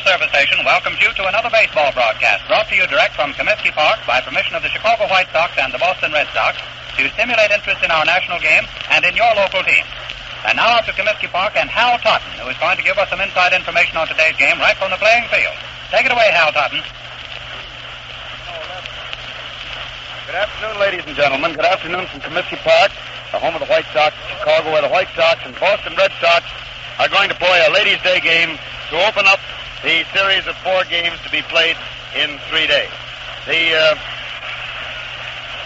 Service Station welcomes you to another baseball broadcast brought to you direct from Comiskey Park by permission of the Chicago White Sox and the Boston Red Sox to stimulate interest in our national game and in your local team. And now out to Comiskey Park and Hal Totten, who is going to give us some inside information on today's game right from the playing field. Take it away, Hal Totten. Good afternoon, ladies and gentlemen. Good afternoon from Comiskey Park, the home of the White Sox of Chicago, where the White Sox and Boston Red Sox are going to play a Ladies' Day game to open up the series of 4 games to be played in 3 days. The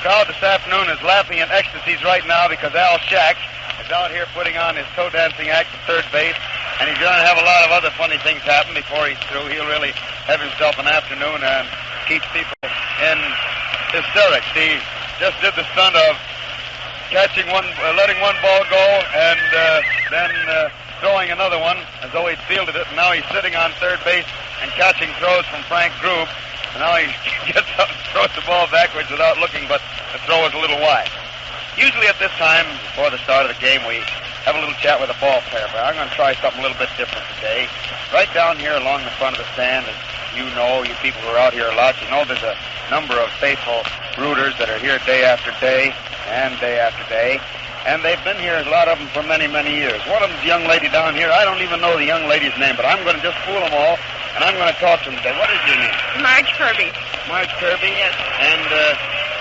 crowd this afternoon is laughing in ecstasies right now because Al Shack is out here putting on his toe dancing act at third base, and he's going to have a lot of other funny things happen before he's through. He'll really have himself an afternoon and keep people in hysterics. He just did the stunt of letting one ball go and then throwing another one as though he'd fielded it, and now he's sitting on third base and catching throws from Frank Grube. And now he gets up and throws the ball backwards without looking, but the throw is a little wide. Usually at this time, before the start of the game, we have a little chat with a ball player, but I'm going to try something a little bit different today. Right down here along the front of the stand, as you know, you people who are out here a lot, you know there's a number of faithful rooters that are here day after day and day after day. And they've been here, a lot of them, for many, many years. One of them's a young lady down here. I don't even know the young lady's name, but I'm going to just fool them all, and I'm going to talk to them today. What is your name? Marge Kirby. Marge Kirby? Yes. And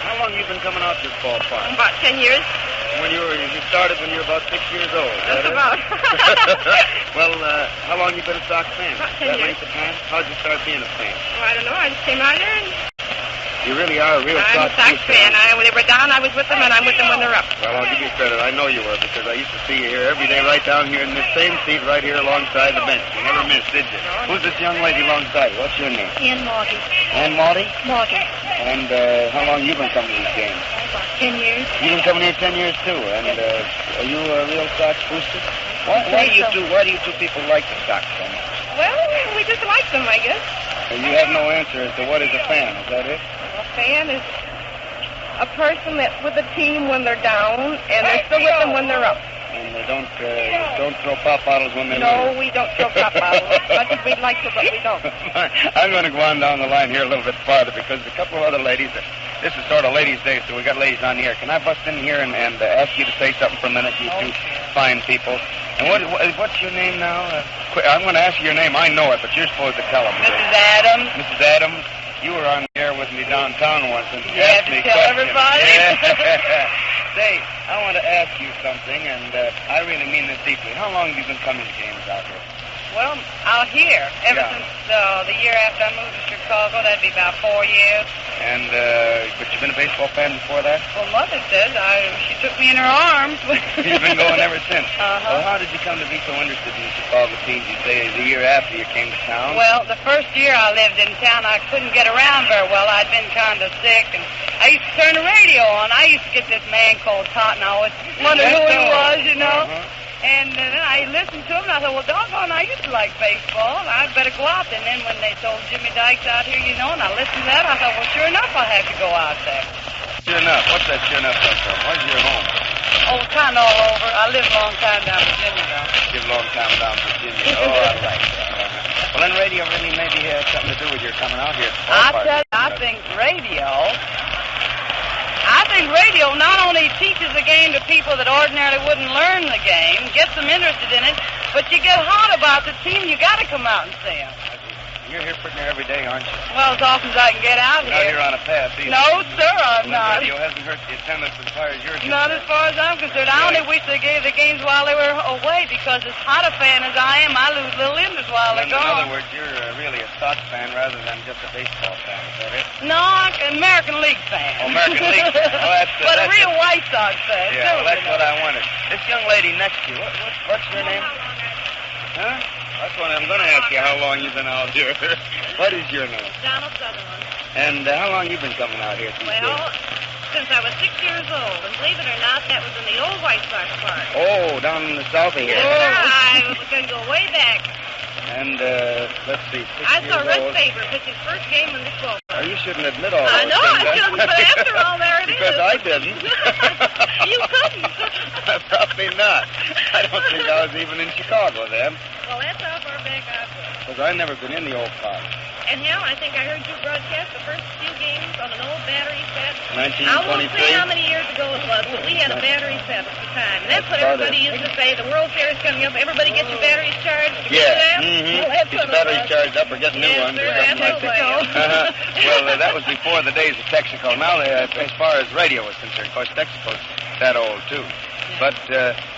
how long have you been coming out to this ballpark? About 10 years. You started when you were about 6 years old. Just about. Well, how long have you been a Sox fan? About 10 years. Length of time? How did you start being a fan? Well, I don't know. I just came out here and... You really are a real I'm a Sox fan. When they were down, I was with them, and I'm with them when they're up. Well, I'll give you credit. I know you were, because I used to see you here every day right down here in this same seat right here alongside the bench. You never missed, did you? Who's this young lady alongside you? What's your name? Ann Morty. Ann Morty? Morty. And how long you been coming to these games? About 10 years. You've been coming here 10 years, too. And are you a real Sox booster? Why do you two people like the Sox so much? Well, we just like them, I guess. You have no answer as to what is a fan. Is that it? A fan is a person that's with a team when they're down, and they're still with them when they're up. And they don't throw pop bottles when they No, lose. we don't throw pop bottles. As much as we'd like to, but we don't. I'm going to go on down the line here a little bit farther because a couple of other ladies. This is sort of ladies' day, so we got ladies on the air. Can I bust in here and ask you to say something for a minute, you two fine people? And what's your name now? I'm going to ask you your name. I know it, but you're supposed to tell them. Mrs. Adams. Mrs. Adams, you were on the air with me downtown once and You have asked to me tell questions. everybody? Yeah. Say, I want to ask you something, and I really mean this deeply. How long have you been coming to games out here? Well, out here, ever Yeah. since the year after I moved to Chicago, that'd be about 4 years. And but you've been a baseball fan before that? Well, Mother says she took me in her arms. You've been going ever since. Uh-huh. Well, how did you come to be so interested in the Chicago teams? You say the year after you came to town? Well, the first year I lived in town, I couldn't get around very well. I'd been kind of sick, and I used to turn the radio on. I used to get this man called Totten. I always wondered who he was, you know. Uh-huh. And then I listened to him, and I thought, well, doggone, I used to like baseball, and I'd better go out there. And then when they told Jimmy Dykes out here, you know, and I listened to that, I thought, well, sure enough, I'll have to go out there. Sure enough. What's that sure enough come from? Where's your home? Oh, kind of all over. I lived a long time down in Virginia, though. Give a long time down in Virginia. Oh, I like that. Well, then radio really maybe has something to do with your coming out here. I tell you, I think radio not only teaches the game to people that ordinarily wouldn't learn the game, gets them interested in it, but you get hot about the team, you got to come out and see them. You're here pretty near every day, aren't you? Well, as often as I can get out You're not here. here on a pass either. No, sir, I'm Well, not. radio hasn't hurt the attendance as far as yours is Not as far as I'm concerned. I only wish they gave the games while they were away, because as hot a fan as I am, I lose little interest while they're In gone. other words, you're really a Sox fan rather than just a baseball fan. Is that it? No, I'm an American League fan. Oh, American League fan. Oh, but that's a real it. White Sox fan, Yeah, too. well, that's you know. what I wanted. This young lady next to you, what's your name? Huh? That's what I'm going to ask you, how long you've been out here. What is your name? Donald Sutherland. And how long you been coming out here? Well, since I was 6 years old, and believe it or not, that was in the old White Sox park. Oh, down in the south of here. Yes, sir. I was going to go way back. And, let's see, 6 I years saw Red old. Faber pitch his first game in the club. Oh, you shouldn't admit all I those know, things. I shouldn't, but after all, there it is. Because I didn't. You couldn't. Probably not. I don't think I was even in Chicago then. Well, that's how far back I was. because I've never been in the old car. And Hal, I think I heard you broadcast the first few games on an old battery set. 1923. I won't say how many years ago it was, but we had a battery set at the time. And that's what everybody used to say. The World Series coming up, everybody get your batteries charged. Yeah. Mm-hmm. Well, that's Get your what it batteries was. charged up or get new ones or something like that. Well, that was before the days of Texaco. Now, as far as radio is concerned, of course, Texaco's that old, too. But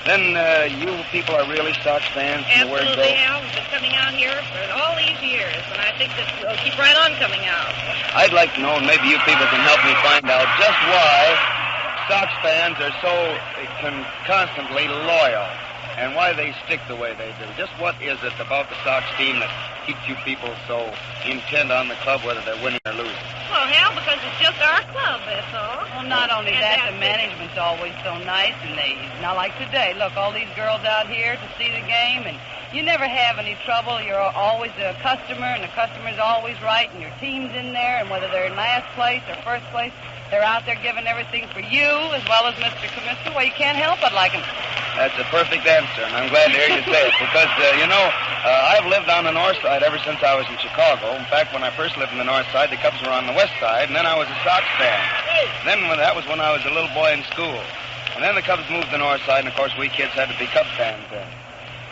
then you people are really Sox fans from the word go? Absolutely, Hal. We've been coming out here for all these years, and I think that we'll keep right on coming out. I'd like to know, and maybe you people can help me find out, just why Sox fans are so constantly loyal and why they stick the way they do. Just what is it about the Sox team that keeps you people so intent on the club, whether they're winning or losing? Well, Hal, because it's just our club, that's all. Well, not only And that, that's the management's always so nice, and not like today. Look, all these girls out here to see the game, and you never have any trouble. You're always a customer, and the customer's always right, and your team's in there, and whether they're in last place or first place, they're out there giving everything for you as well as Mr. Comiskey. Well, you can't help but like him. That's a perfect answer, and I'm glad to hear you say it, because, I've lived on the north side ever since I was in Chicago. In fact, when I first lived on the north side, the Cubs were on the west side, and then I was a Sox fan. That was when I was a little boy in school. And then the Cubs moved to the north side, and, of course, we kids had to be Cubs fans then.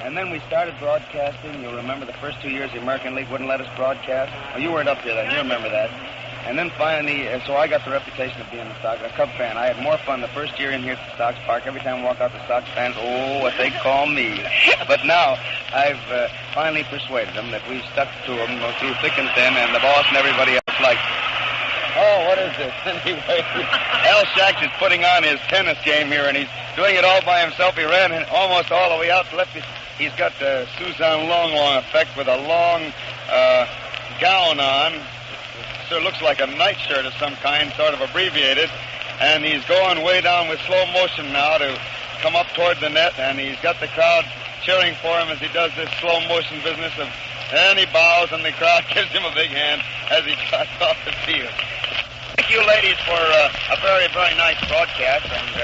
And then we started broadcasting. You'll remember the first 2 years the American League wouldn't let us broadcast. Oh, you weren't up here then. You remember that. And then finally, so I got the reputation of being a Cub fan. I had more fun the first year in here at the Sox Park. Every time I walk out, the Sox fans, what they call me. But now I've finally persuaded them that we've stuck to them through thick and thin, and the boss and everybody else likes it. Oh, what is this? Anyway, Al Shax is putting on his tennis game here, and he's doing it all by himself. He ran almost all the way out to left. He's got the Suzanne Long effect with a long gown on. It looks like a nightshirt of some kind, sort of abbreviated, and he's going way down with slow motion now to come up toward the net, and he's got the crowd cheering for him as he does this slow motion business and he bows, and the crowd gives him a big hand as he trots off the field. Thank you, ladies, for a very, very nice broadcast, and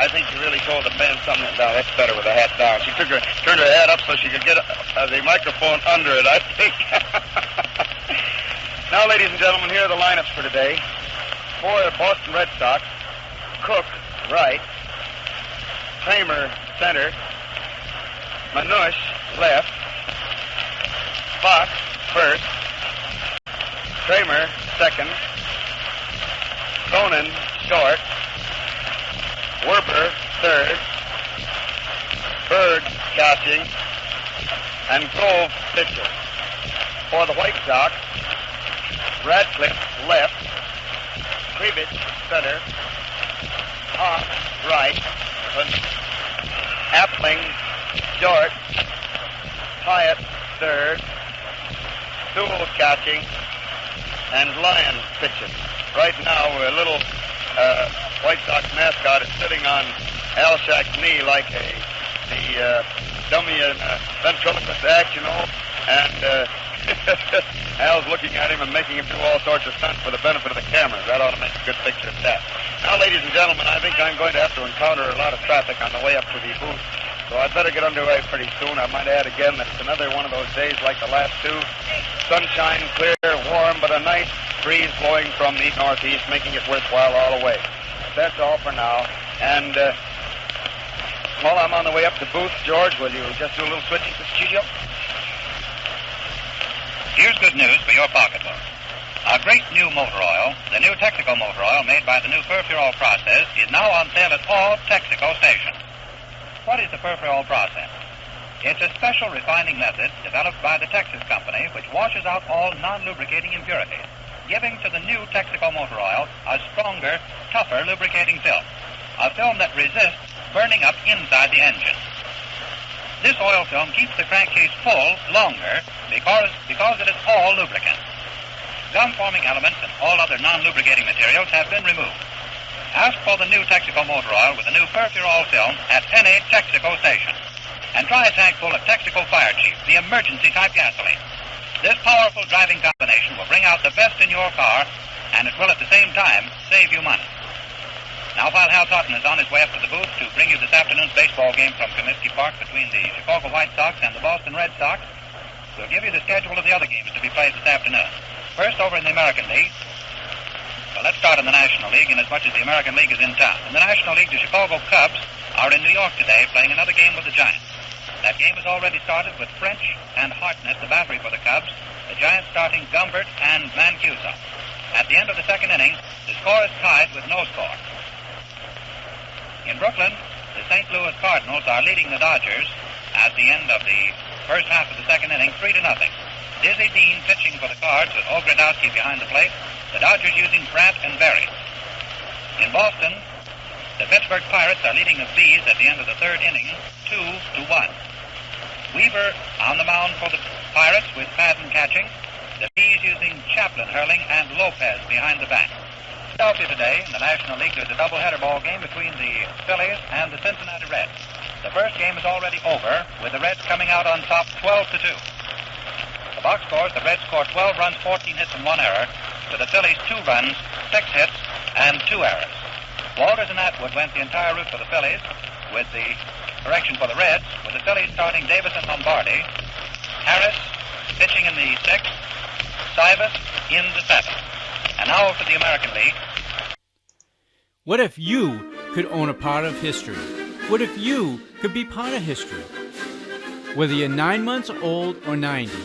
I think you really told the fans something. No, that's better with the hat down. She turned her hat up so she could get the microphone under it, I think. Now, ladies and gentlemen, here are the lineups for today. For the Boston Red Sox, Cook, right. Kramer, center. Manush, left. Fox, first. Kramer, second. Cronin, short. Werber, third. Berg, catching. And Grove, pitcher. For the White Sox, Radcliffe, left. Krivich, center. Off, right. Appling, short. Hyatt, third. Sewell catching. And Lyon pitching. Right now, a little White Sox mascot is sitting on Al Shack's knee like the dummy ventriloquist act, and Al's looking at him and making him do all sorts of stunts for the benefit of the cameras. That ought to make a good picture of that. Now, ladies and gentlemen, I think I'm going to have to encounter a lot of traffic on the way up to the booth, so I'd better get underway pretty soon. I might add again that it's another one of those days like the last two. Sunshine, clear, warm, but a nice breeze blowing from the northeast, making it worthwhile all the way. That's all for now. And while I'm on the way up to booth, George, will you just do a little switching to the studio? Here's good news for your pocketbook. A great new motor oil, the new Texaco motor oil made by the new Furfural process, is now on sale at all Texaco stations. What is the Furfural process? It's a special refining method developed by the Texas company which washes out all non-lubricating impurities, giving to the new Texaco motor oil a stronger, tougher lubricating film, a film that resists burning up inside the engine. This oil film keeps the crankcase full longer because it is all lubricant. Gum-forming elements and all other non-lubricating materials have been removed. Ask for the new Texaco motor oil with the new Furfural film at any Texaco station. And try a tank full of Texaco Fire Chief, the emergency-type gasoline. This powerful driving combination will bring out the best in your car, and it will at the same time save you money. Now, while Hal Totten is on his way up to the booth to bring you this afternoon's baseball game from Comiskey Park between the Chicago White Sox and the Boston Red Sox, we'll give you the schedule of the other games to be played this afternoon. First, over in the American League. Well, let's start in the National League, inasmuch as the American League is in town. In the National League, the Chicago Cubs are in New York today playing another game with the Giants. That game has already started with French and Hartnett, the battery for the Cubs. The Giants starting Gumbert and Mancuso. At the end of the second inning, the score is tied with no score. In Brooklyn, the St. Louis Cardinals are leading the Dodgers at the end of the first half of the second inning, 3-0. Dizzy Dean pitching for the Cards with Ogrodowski behind the plate. The Dodgers using Brandt and Berry. In Boston, the Pittsburgh Pirates are leading the Bees at the end of the third inning, 2-1. Weaver on the mound for the Pirates with Padden catching. The Bees using Chaplin hurling and Lopez behind the bat. Philadelphia today in the National League, there's a doubleheader ball game between the Phillies and the Cincinnati Reds. The first game is already over, with the Reds coming out on top 12-2. The box scores, the Reds score 12 runs, 14 hits, and 1 error. To the Phillies, 2 runs, 6 hits, and 2 errors. Walters and Atwood went the entire route for the Phillies, with the correction for the Reds, with the Phillies starting Davis and Lombardi. Harris pitching in the 6th, Cybus in the 7th. And now for the American League. What if you could own a part of history? What if you could be part of history? Whether you're 9 months old or 90,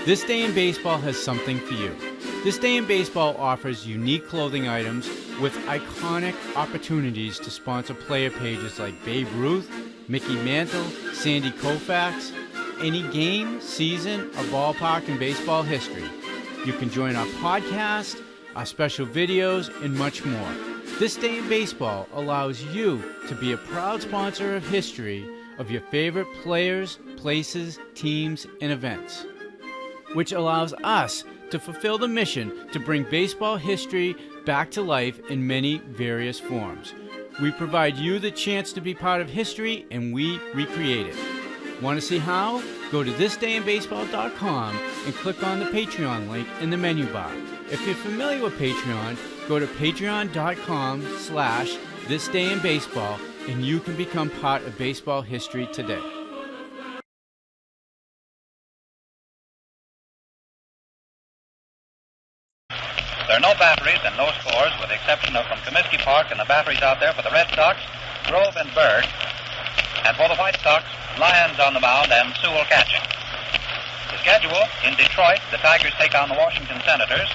This Day in Baseball has something for you. This Day in Baseball offers unique clothing items with iconic opportunities to sponsor player pages like Babe Ruth, Mickey Mantle, Sandy Koufax, any game, season, or ballpark in baseball history. You can join our podcast, our special videos, and much more. This Day in Baseball allows you to be a proud sponsor of history of your favorite players, places, teams, and events, which allows us to fulfill the mission to bring baseball history back to life in many various forms. We provide you the chance to be part of history, and we recreate it. Want to see how? Go to thisdayinbaseball.com and click on the Patreon link in the menu bar. If you're familiar with Patreon, go to patreon.com/thisdayinbaseball and you can become part of baseball history today. There are no batteries and no scores, with the exception of from Comiskey Park and the batteries out there for the Red Sox, Grove and Berg. And for the White Sox, Lyons on the mound and Sewell catching. The schedule: in Detroit, the Tigers take on the Washington Senators.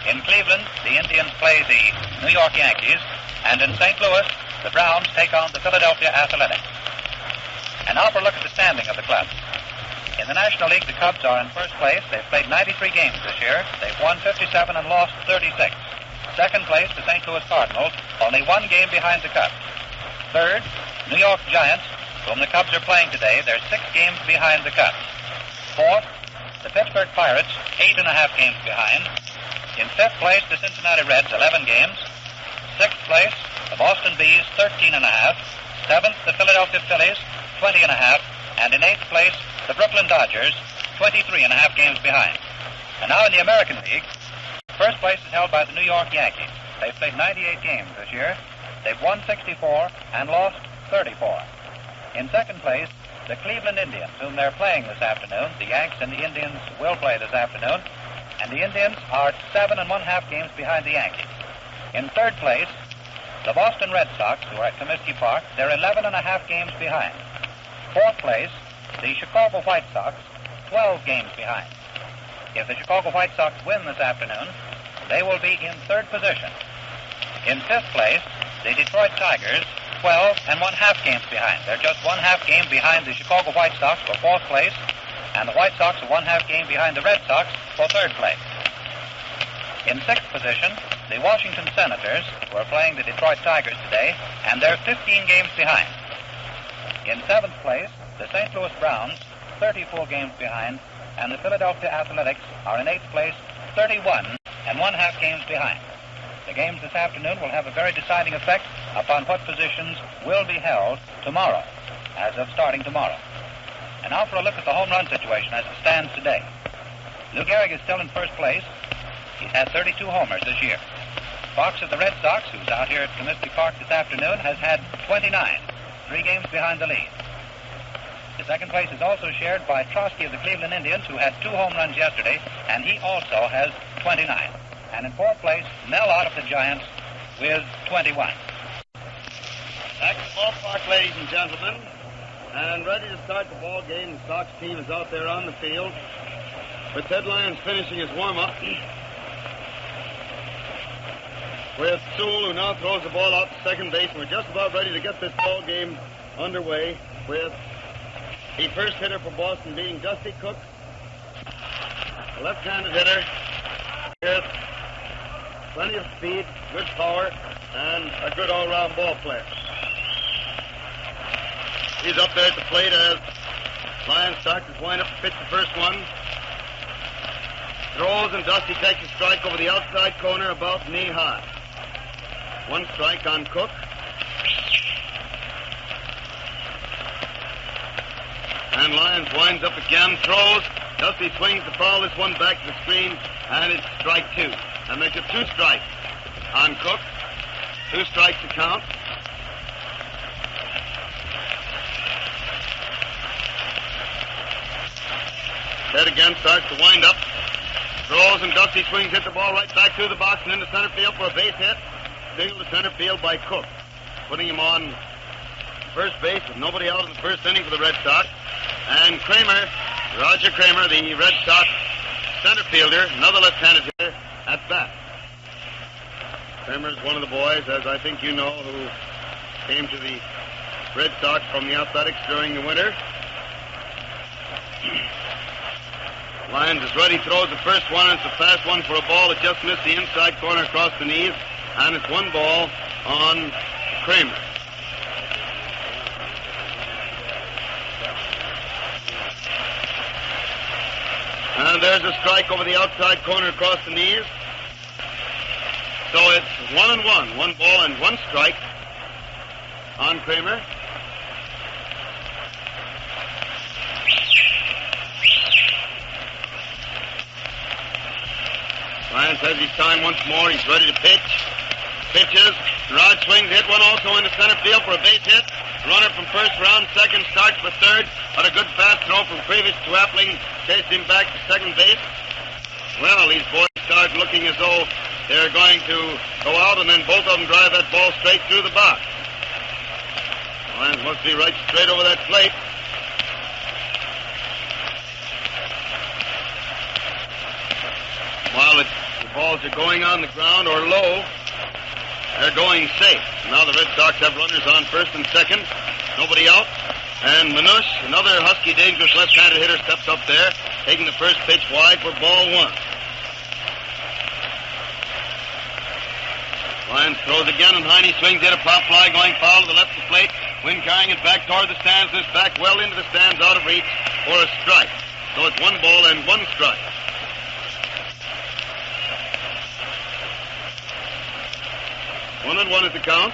In Cleveland, the Indians play the New York Yankees. And in St. Louis, the Browns take on the Philadelphia Athletics. And now for a look at the standing of the clubs. In the National League, the Cubs are in first place. They've played 93 games this year. They've won 57 and lost 36. Second place, the St. Louis Cardinals, only 1 game behind the Cubs. Third, New York Giants, whom the Cubs are playing today. They're 6 games behind the Cubs. Fourth, the Pittsburgh Pirates, 8.5 games behind. In fifth place, the Cincinnati Reds, 11 games. Sixth place, the Boston Bees, 13.5. Seventh, the Philadelphia Phillies, 20.5. And in eighth place, the Brooklyn Dodgers, 23.5 games behind. And now in the American League, first place is held by the New York Yankees. They've played 98 games this year. They've won 64 and lost 34. In second place, the Cleveland Indians, whom they're playing this afternoon. The Yanks and the Indians will play this afternoon. And the Indians are 7.5 games behind the Yankees. In third place, the Boston Red Sox, who are at Comiskey Park, they're 11.5 games behind. Fourth place, the Chicago White Sox, 12 games behind. If the Chicago White Sox win this afternoon, they will be in third position. In fifth place, the Detroit Tigers, 12.5 games behind. They're just 1/2 game behind the Chicago White Sox for fourth place, and the White Sox are 1/2 game behind the Red Sox for third place. In sixth position, the Washington Senators, who are playing the Detroit Tigers today, and they're 15 games behind. In seventh place, the St. Louis Browns, 34 games behind, and the Philadelphia Athletics are in eighth place, 31.5 games behind. The games this afternoon will have a very deciding effect upon what positions will be held tomorrow, as of starting tomorrow. And now for a look at the home run situation as it stands today. Lou Gehrig is still in first place. He's had 32 homers this year. Fox of the Red Sox, who's out here at Comiskey Park this afternoon, has had 29, 3 games behind the lead. Second place is also shared by Trotsky of the Cleveland Indians, who had 2 home runs yesterday, and he also has 29. And in fourth place, Mel Ott of the Giants with 21. Back to the ballpark, ladies and gentlemen, and ready to start the ball game. The Sox team is out there on the field, with Ted Lyons finishing his warm-up, with Sewell, who now throws the ball out to second base. And we're just about ready to get this ball game underway, with the first hitter for Boston being Dusty Cook, a left-handed hitter with plenty of speed, good power, and a good all-round ball player. He's up there at the plate as Lyons starts his wind-up to pitch the first one. Throws, and Dusty takes a strike over the outside corner about knee-high. 1 strike on Cook. And Lyons winds up again, throws. Dusty swings the foul, this one back to the screen, and it's strike 2. That makes it 2 strikes on Cook. 2 strikes to count. Ted again starts to wind up. Throws, and Dusty swings, hit the ball right back through the box and into center field for a base hit. Single to center field by Cook, putting him on first base with nobody out in the first inning for the Red Sox. And Kramer, Roger Kramer, the Red Sox center fielder, another left-handed hitter, at bat. Kramer's one of the boys, as I think you know, who came to the Red Sox from the Athletics during the winter. Lyons is ready, throws the first one, and it's a fast one for a ball that just missed the inside corner across the knees, and it's 1 ball on Kramer. And there's a strike over the outside corner across the knees. So it's 1-1, 1 ball and 1 strike on Kramer. Lyons has his time once more. He's ready to pitch. Pitches. Rod swings, hit one also into center field for a base hit. Runner from first round, second, starts for third. But a good fast throw from Previous to Appling chased him back to second base. Well, these boys start looking as though they're going to go out, and then both of them drive that ball straight through the box. Lyons must be right straight over that plate. While the balls are going on the ground or low, they're going safe. Now the Red Sox have runners on first and second. Nobody out. And Manush, another husky, dangerous left-handed hitter, steps up there, taking the first pitch wide for ball 1. Lyons throws again, and Heine swings in a pop fly going foul to the left of the plate. Wind carrying it back toward the stands. This back well into the stands, out of reach for a strike. So it's 1 ball and 1 strike. 1-1 is the count.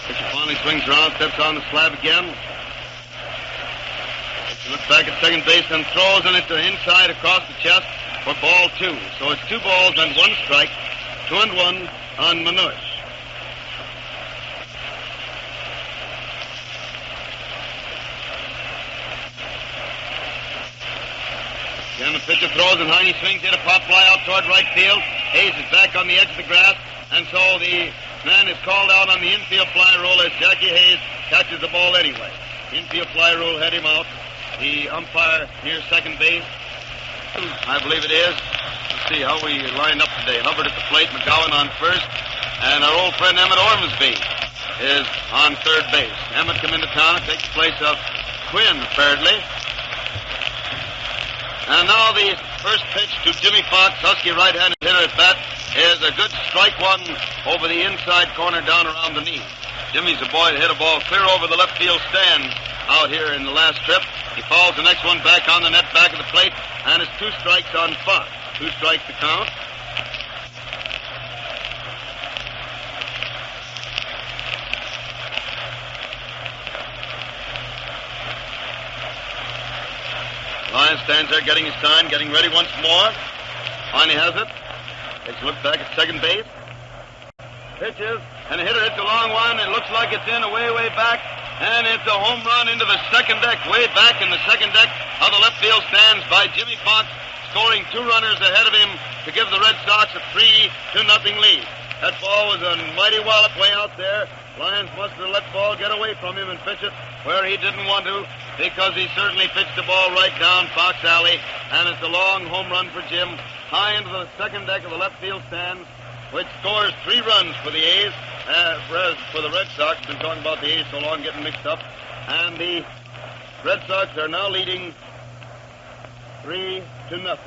Pitcher finally swings around, steps on the slab again. Looks back at second base and throws, and it's inside across the chest for ball 2. So it's 2 balls and 1 strike. 2-1 on Manush. Then the pitcher throws, and Heine swings in a pop fly out toward right field. Hayes is back on the edge of the grass, and so the man is called out on the infield fly rule as Jackie Hayes catches the ball anyway. Infield fly rule had him out. The umpire near second base, I believe it is. Let's see how we lined up today. Hubbard at the plate, McGowan on first, and our old friend Emmett Ormsby is on third base. Emmett come into town, takes the place of Quinn, apparently. And now the first pitch to Jimmy Fox, husky right-handed hitter at bat, is a good strike 1 over the inside corner down around the knee. Jimmy's a boy that hit a ball clear over the left field stand out here in the last trip. He fouls the next one back on the net back of the plate, and it's 2 strikes on Fox. 2 strikes to count. Lyons stands there getting his sign, getting ready once more. Finally has it. Takes a look back at second base. Pitches, and the hitter hits a long one. It looks like it's in way back. And it's a home run into the second deck, way back in the second deck of the left field stands by Jimmy Fox, scoring 2 runners ahead of him to give the Red Sox a 3-0 lead. That ball was a mighty wallop way out there. Lyons must have let the ball get away from him and pitch it where he didn't want to, because he certainly pitched the ball right down Fox Alley. And it's a long home run for Jim, high into the second deck of the left field stands, which scores 3 runs for the A's. Whereas for the Red Sox, been talking about the A's so long, getting mixed up. And the Red Sox are now leading 3-0.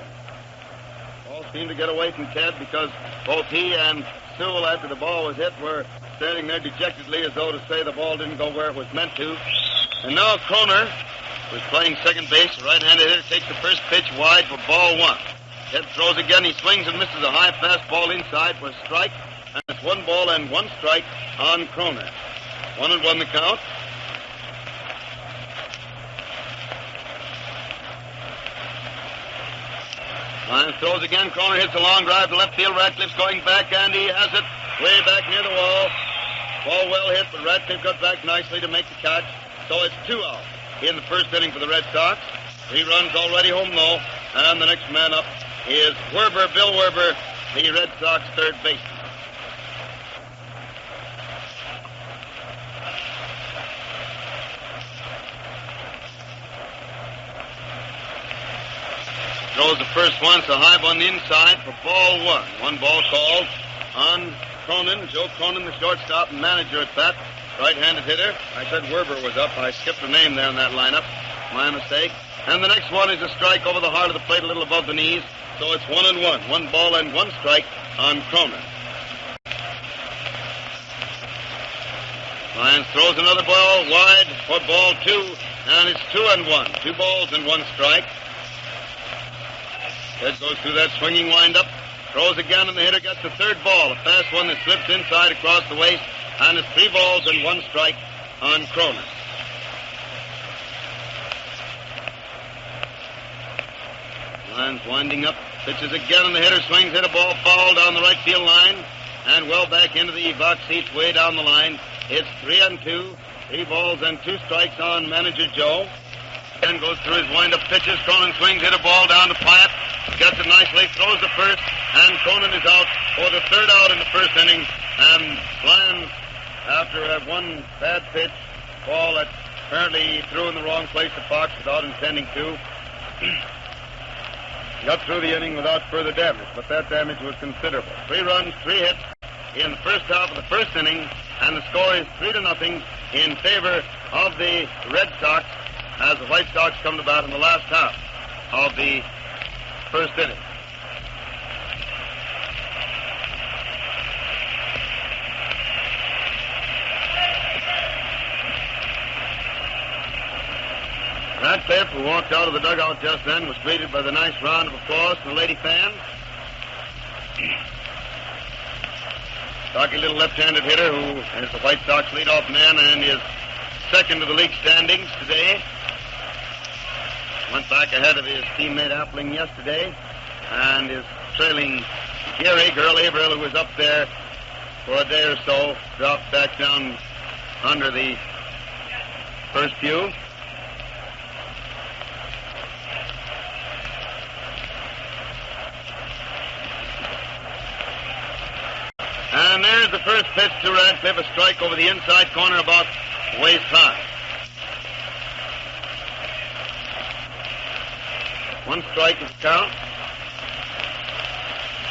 All seemed to get away from Ted, because both he and Sewell, after the ball was hit, were standing there dejectedly as though to say the ball didn't go where it was meant to. And now Kroner, who's playing second base, the right-handed hitter, takes the first pitch wide for ball 1. Ted throws again. He swings and misses a high fastball inside for a strike. And it's 1 ball and 1 strike on Kroner. 1-1 the count. Lyons throws again. Kroner hits a long drive to left field. Ratcliffe's going back, and he has it way back near the wall. Ball well hit, but Ratcliffe got back nicely to make the catch. So it's 2 out in the first inning for the Red Sox. 3 runs already home, though. And the next man up is Werber, Bill Werber, the Red Sox third baseman. Throws the first one, so high on the inside for ball 1. 1 ball called on Cronin. Joe Cronin, the shortstop and manager at bat. Right-handed hitter. I said Werber was up. I skipped a name there in that lineup. My mistake. And the next one is a strike over the heart of the plate, a little above the knees. So it's 1-1. 1 ball and 1 strike on Cronin. Lyons throws another ball wide for ball 2, and it's 2-1. 2 balls and 1 strike. Ted goes through that swinging windup, throws again, and the hitter gets the 3rd ball. A fast one that slips inside across the waist, and it's 3 balls and 1 strike on Cronin. Lyons winding up, pitches again, and the hitter swings, hit a ball foul down the right field line, and well back into the box seats way down the line. It's 3-2, 3 balls and 2 strikes on manager Joe. Then goes through his wind-up pitches. Cronin swings, hit a ball down to Pyatt. Gets it nicely, throws the first, and Cronin is out for the 3rd out in the first inning. And Lyons, after that 1 bad pitch, ball that apparently he threw in the wrong place to Fox without intending to, got through the inning without further damage, but that damage was considerable. 3 runs, 3 hits in the first half of the first inning, and the score is 3-0 in favor of the Red Sox, as the White Sox come to bat in the last half of the first inning. Ratcliffe, who walked out of the dugout just then, was greeted by the nice round of applause from the lady fans. Stocky little left-handed hitter who is the White Sox leadoff man and is second to the league standings today. Went back ahead of his teammate Appling yesterday and is trailing Gary Averill, who was up there for a day or so, dropped back down under the first pew. And there's the first pitch to Ratcliffe, a strike over the inside corner about waist high. 1 strike is the count.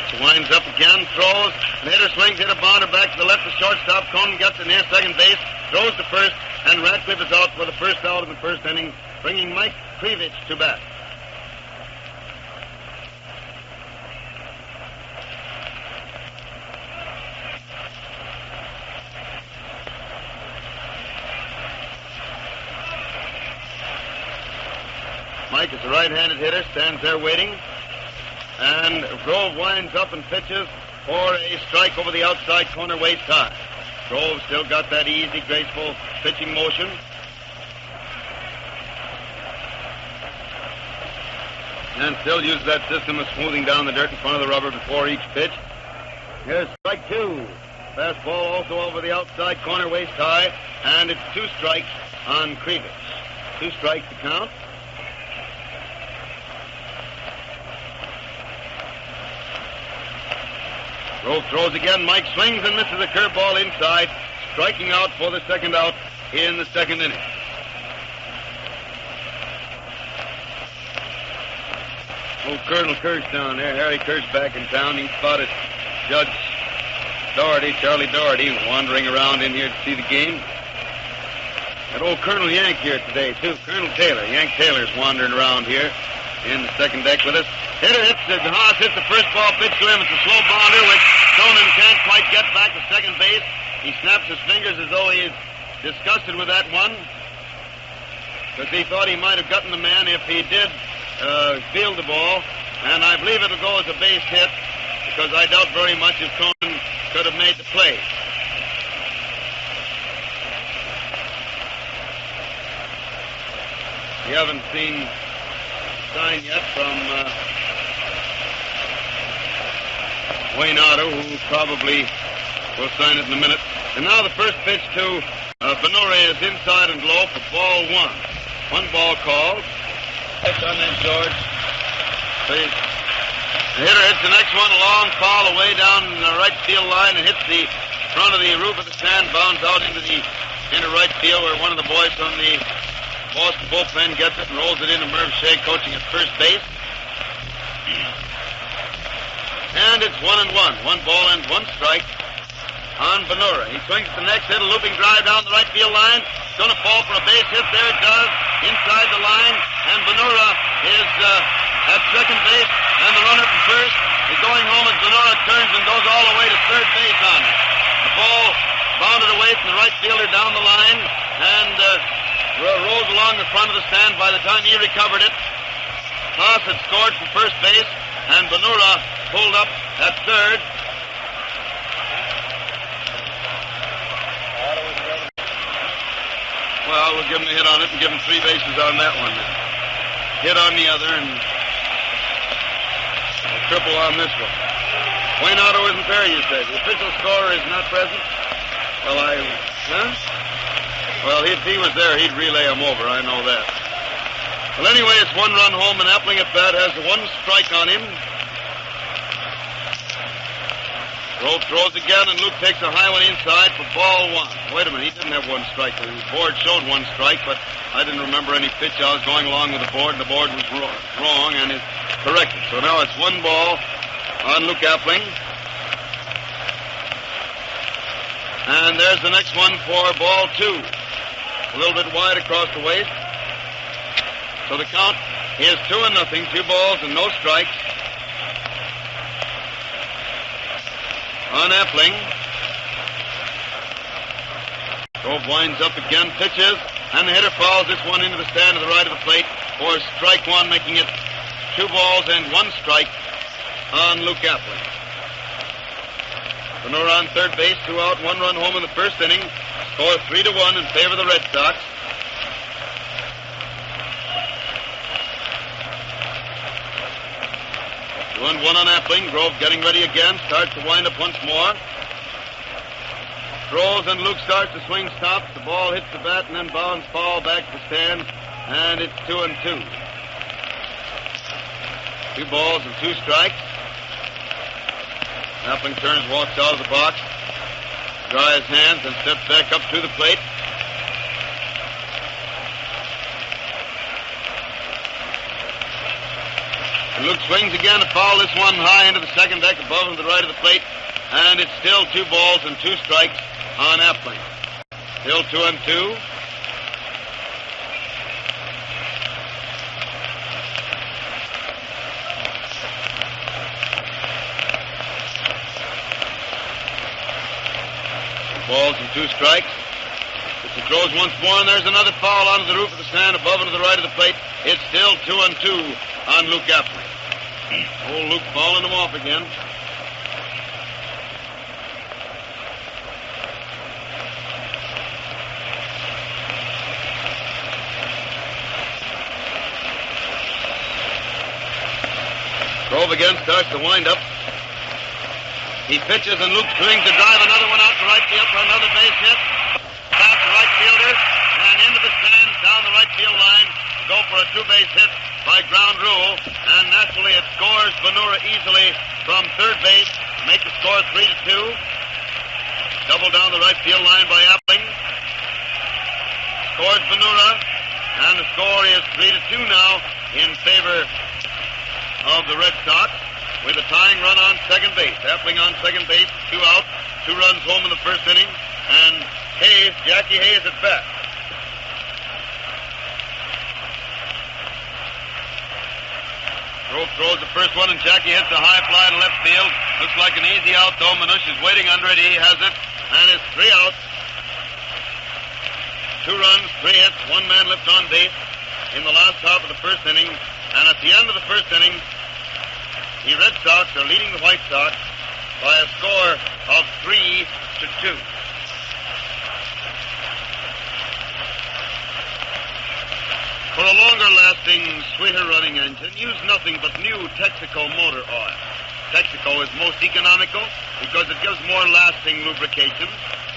He winds up again, throws, the hitter swings, hit a bounder back to the left of shortstop. Cronin gets it near second base, throws to first, and Ratcliffe is out for the 1st out in the first inning, bringing Mike Krivich to bat. Mike is a right-handed hitter, stands there waiting. And Grove winds up and pitches for a strike over the outside corner waist high. Grove still got that easy, graceful pitching motion. and still uses that system of smoothing down the dirt in front of the rubber before each pitch. Here's strike two. Fastball also over the outside corner, waist high, and it's 2 strikes on Krivich. 2 strikes to count. Grove throws again. Mike swings and misses a curveball inside, striking out for the second out in the second inning. Old Colonel Kirsch down there. Harry Kirsch back in town. He spotted Judge Doherty, Charlie Doherty, wandering around in here to see the game. That old Colonel Yank here today, too. Colonel Taylor. Yank Taylor's wandering around here in the second deck with us. Hitter hits the Haas hits the first ball pitch to him. It's a slow bounder, which Cronin can't quite get back to second base. He snaps his fingers as though he is disgusted with that one, because he thought he might have gotten the man if he did field the ball. And I believe it'll go as a base hit, because I doubt very much if Cronin could have made the play. We haven't seen sign yet from Wayne Otto, who probably will sign it in a minute. And now the first pitch to Benore is inside and low for ball 1. 1 ball called. That's on that, George. Please. The hitter hits the next one, a long foul away down the right field line and hits the front of the roof of the stand, bounds out into right field, where one of the boys from the Boston bullpen gets it and rolls it into Merv Shea, coaching at first base. And it's 1-1. 1 ball and 1 strike on Benura. He swings at the next, hit a looping drive down the right field line. It's going to fall for a base hit. There it does, inside the line. And Benura is at second base, and the runner from first is going home as Benura turns and goes all the way to third base on it. The ball bounded away from the right fielder down the line, and rolls along the front of the stand. By the time he recovered it, Haas had scored from first base, and Benura pulled up at third. Well, we'll give him a hit on it and give him 3 bases on that one. Hit on the other and a triple on this one. Wayne Otto isn't there, you said. The official scorer is not present. Well, if he was there, he'd relay him over. I know that. Well, anyway, it's 1 run home, and Appling at bat has 1 strike on him. Grove throws again, and Luke takes a high one inside for ball 1. Wait a minute, he didn't have 1 strike. The board showed 1 strike, but I didn't remember any pitch. I was going along with the board, and the board was wrong, and it's corrected. So now it's 1 ball on Luke Appling. And there's the next one for ball 2. A little bit wide across the waist. So the count is 2-0, 2 balls and no strikes on Appling. Grove winds up again, pitches, and the hitter fouls this one into the stand to the right of the plate for strike 1, making it 2 balls and 1 strike on Luke Appling. Benura on third base, 2 out, 1 run home in the first inning. Score 3-1 in favor of the Red Sox. One on Appling. Grove getting ready again. Starts to wind up once more. Throws and Luke starts to swing, stops. The ball hits the bat and then bounds foul back to the stand. And it's 2-2. 2 balls and 2 strikes. Appling turns, walks out of the box, dries his hands, and steps back up to the plate. And Luke swings again to foul this one high into the second deck above him to the right of the plate. And it's still 2 balls and 2 strikes on Appling. Still 2-2. Balls and 2 strikes. He throws once more, and there's another foul onto the roof of the stand above and to the right of the plate. It's still 2-2 on Luke Appling. Old Luke fouling him off again. Grove again starts to wind up. He pitches and Luke swings to drive another one out to right field for another base hit. Past the right fielder and into the stands down the right field line to go for a two-base hit by ground rule. And naturally it scores Venura easily from third base to make the score 3-2. Double down the right field line by Appling. Scores Venura. And the score is 3-2 now in favor of the Red Sox, with a tying run on second base. Appling on second base, 2 out, 2 runs home in the first inning, and Jackie Hayes at bat. Grove throws the first one, and Jackie hits a high fly to left field. Looks like an easy out, though. Manush is waiting under it. He has it, and it's 3 out. 2 runs, 3 hits, 1 man left on base in the last half of the first inning. And at the end of the first inning, the Red Sox are leading the White Sox by a score of 3-2. For a longer-lasting, sweeter-running engine, use nothing but new Texaco motor oil. Texaco is most economical because it gives more lasting lubrication,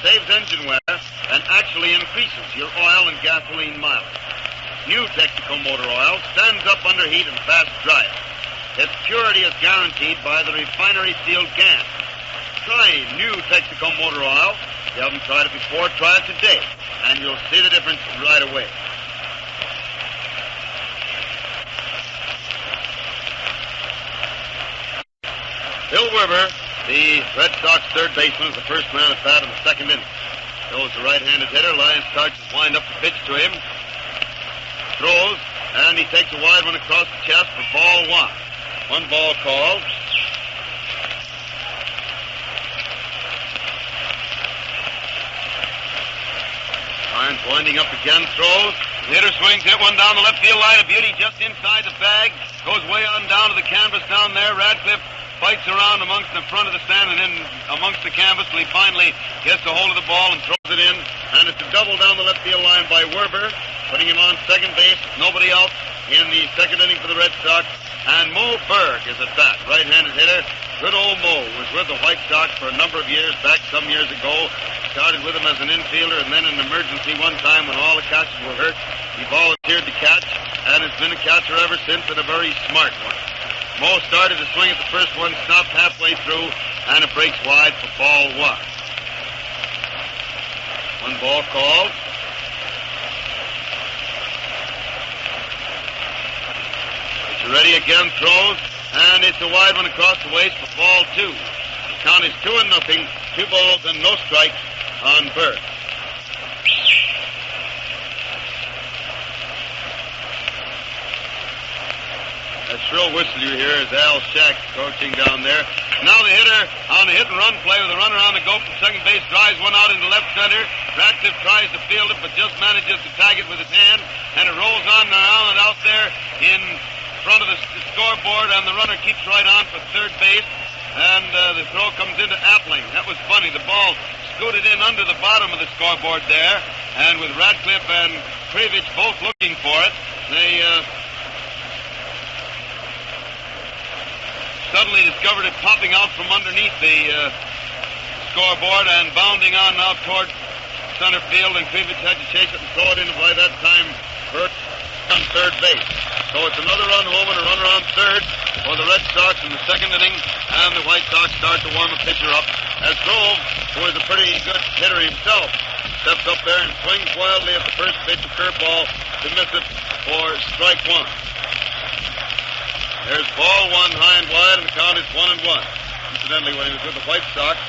saves engine wear, and actually increases your oil and gasoline mileage. New Texaco motor oil stands up under heat and fast dries. Its purity is guaranteed by the refinery-sealed can. Try new Texaco motor oil. If you haven't tried it before, try it today, and you'll see the difference right away. Bill Werber, the Red Sox third baseman, is the first man at bat in the second inning. Bill's a right-handed hitter. Lyons starts to wind up the pitch to him. Throws, and he takes a wide one across the chest for ball 1. 1 ball called. Lyons winding up again, throws. The hitter swings, hit one down the left field line. A beauty just inside the bag. Goes way on down to the canvas down there. Radcliffe fights around amongst the front of the stand and then amongst the canvas till he finally gets a hold of the ball and throws it in. And it's a double down the left field line by Werber, putting him on second base. Nobody else in the second inning for the Red Sox. And Mo Berg is at bat, right-handed hitter. Good old Mo was with the White Sox for a number of years, back some years ago. Started with him as an infielder, and then in an emergency one time when all the catchers were hurt, he volunteered to catch, and has been a catcher ever since, and a very smart one. Mo started to swing at the first one, stopped halfway through, and it breaks wide for ball 1. 1 ball called. Ready again, throws, and it's a wide one across the waist for ball 2. The count is 2-0, 2 balls and no strikes on Berg. That shrill whistle you hear is Al Shack coaching down there. Now the hitter on the hit-and-run play with a runner on the go from second base, drives one out into left center. Radcliffe tries to field it, but just manages to tag it with his hand, and it rolls on around and out there in front of the scoreboard, and the runner keeps right on for third base, and the throw comes into Appling. That was funny. The ball scooted in under the bottom of the scoreboard there, and with Radcliffe and Krivich both looking for it, they suddenly discovered it popping out from underneath the scoreboard and bounding on now toward center field, and Krivich had to chase it and throw it in. By that time, Berg on third base. So it's another run home and a runner on third for the Red Sox in the second inning, and the White Sox start to warm the pitcher up as Grove, who is a pretty good hitter himself, steps up there and swings wildly at the first pitch, a curveball, to miss it for strike 1. There's ball 1 high and wide, and the count is 1-1. Incidentally, when he was with the White Sox,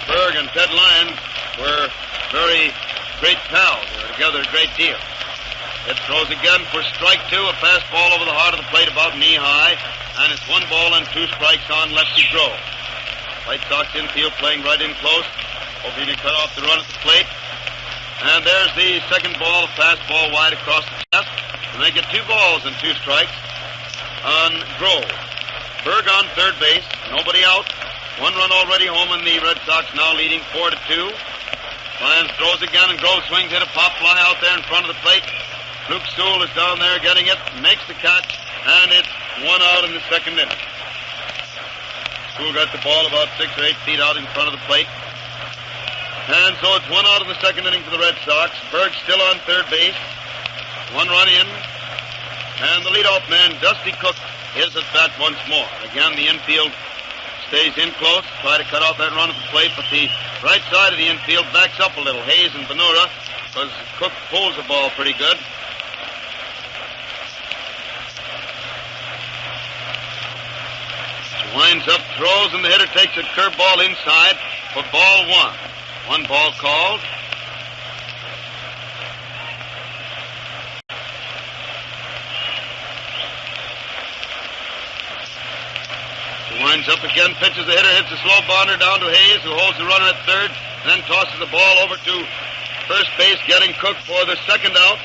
Berg and Ted Lyons were very great pals. They were together a great deal. It throws again for strike 2, a fastball over the heart of the plate about knee-high, and it's 1 ball and 2 strikes on lefty Grove. White Sox infield playing right in close, hoping to cut off the run at the plate. And there's the second ball, a fastball wide across the chest, and they get 2 balls and 2 strikes on Grove. Berg on third base, nobody out. 1 run already home, and the Red Sox now leading 4-2. Lyons throws again, and Grove swings, hit a pop fly out there in front of the plate. Luke Sewell is down there getting it, makes the catch, and it's 1 out in the second inning. Sewell got the ball about 6 or 8 feet out in front of the plate. And so it's 1 out in the second inning for the Red Sox. Berg still on third base. 1 run in. And the leadoff man, Dusty Cook, is at bat once more. Again, the infield stays in close, try to cut off that run at the plate, but the right side of the infield backs up a little. Hayes and Benura, because Cook pulls the ball pretty good. She winds up, throws, and the hitter takes a curveball inside for ball 1. 1 ball called. Winds up again, pitches the hitter, hits a slow bounder down to Hayes, who holds the runner at third, and then tosses the ball over to first base, getting Cook for the second out.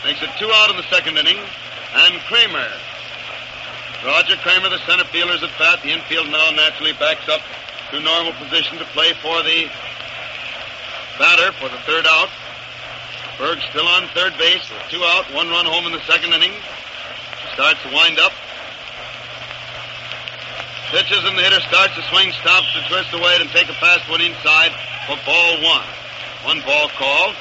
Makes it 2 out in the second inning. And Kramer, Roger Kramer, the center fielder, is at bat. The infield now naturally backs up to normal position to play for the batter for the third out. Berg still on third base with 2 out, 1 run home in the second inning. Starts to wind up. Pitches, and the hitter starts to swing, stops to twist away and take a fast one inside for ball 1. 1 ball called.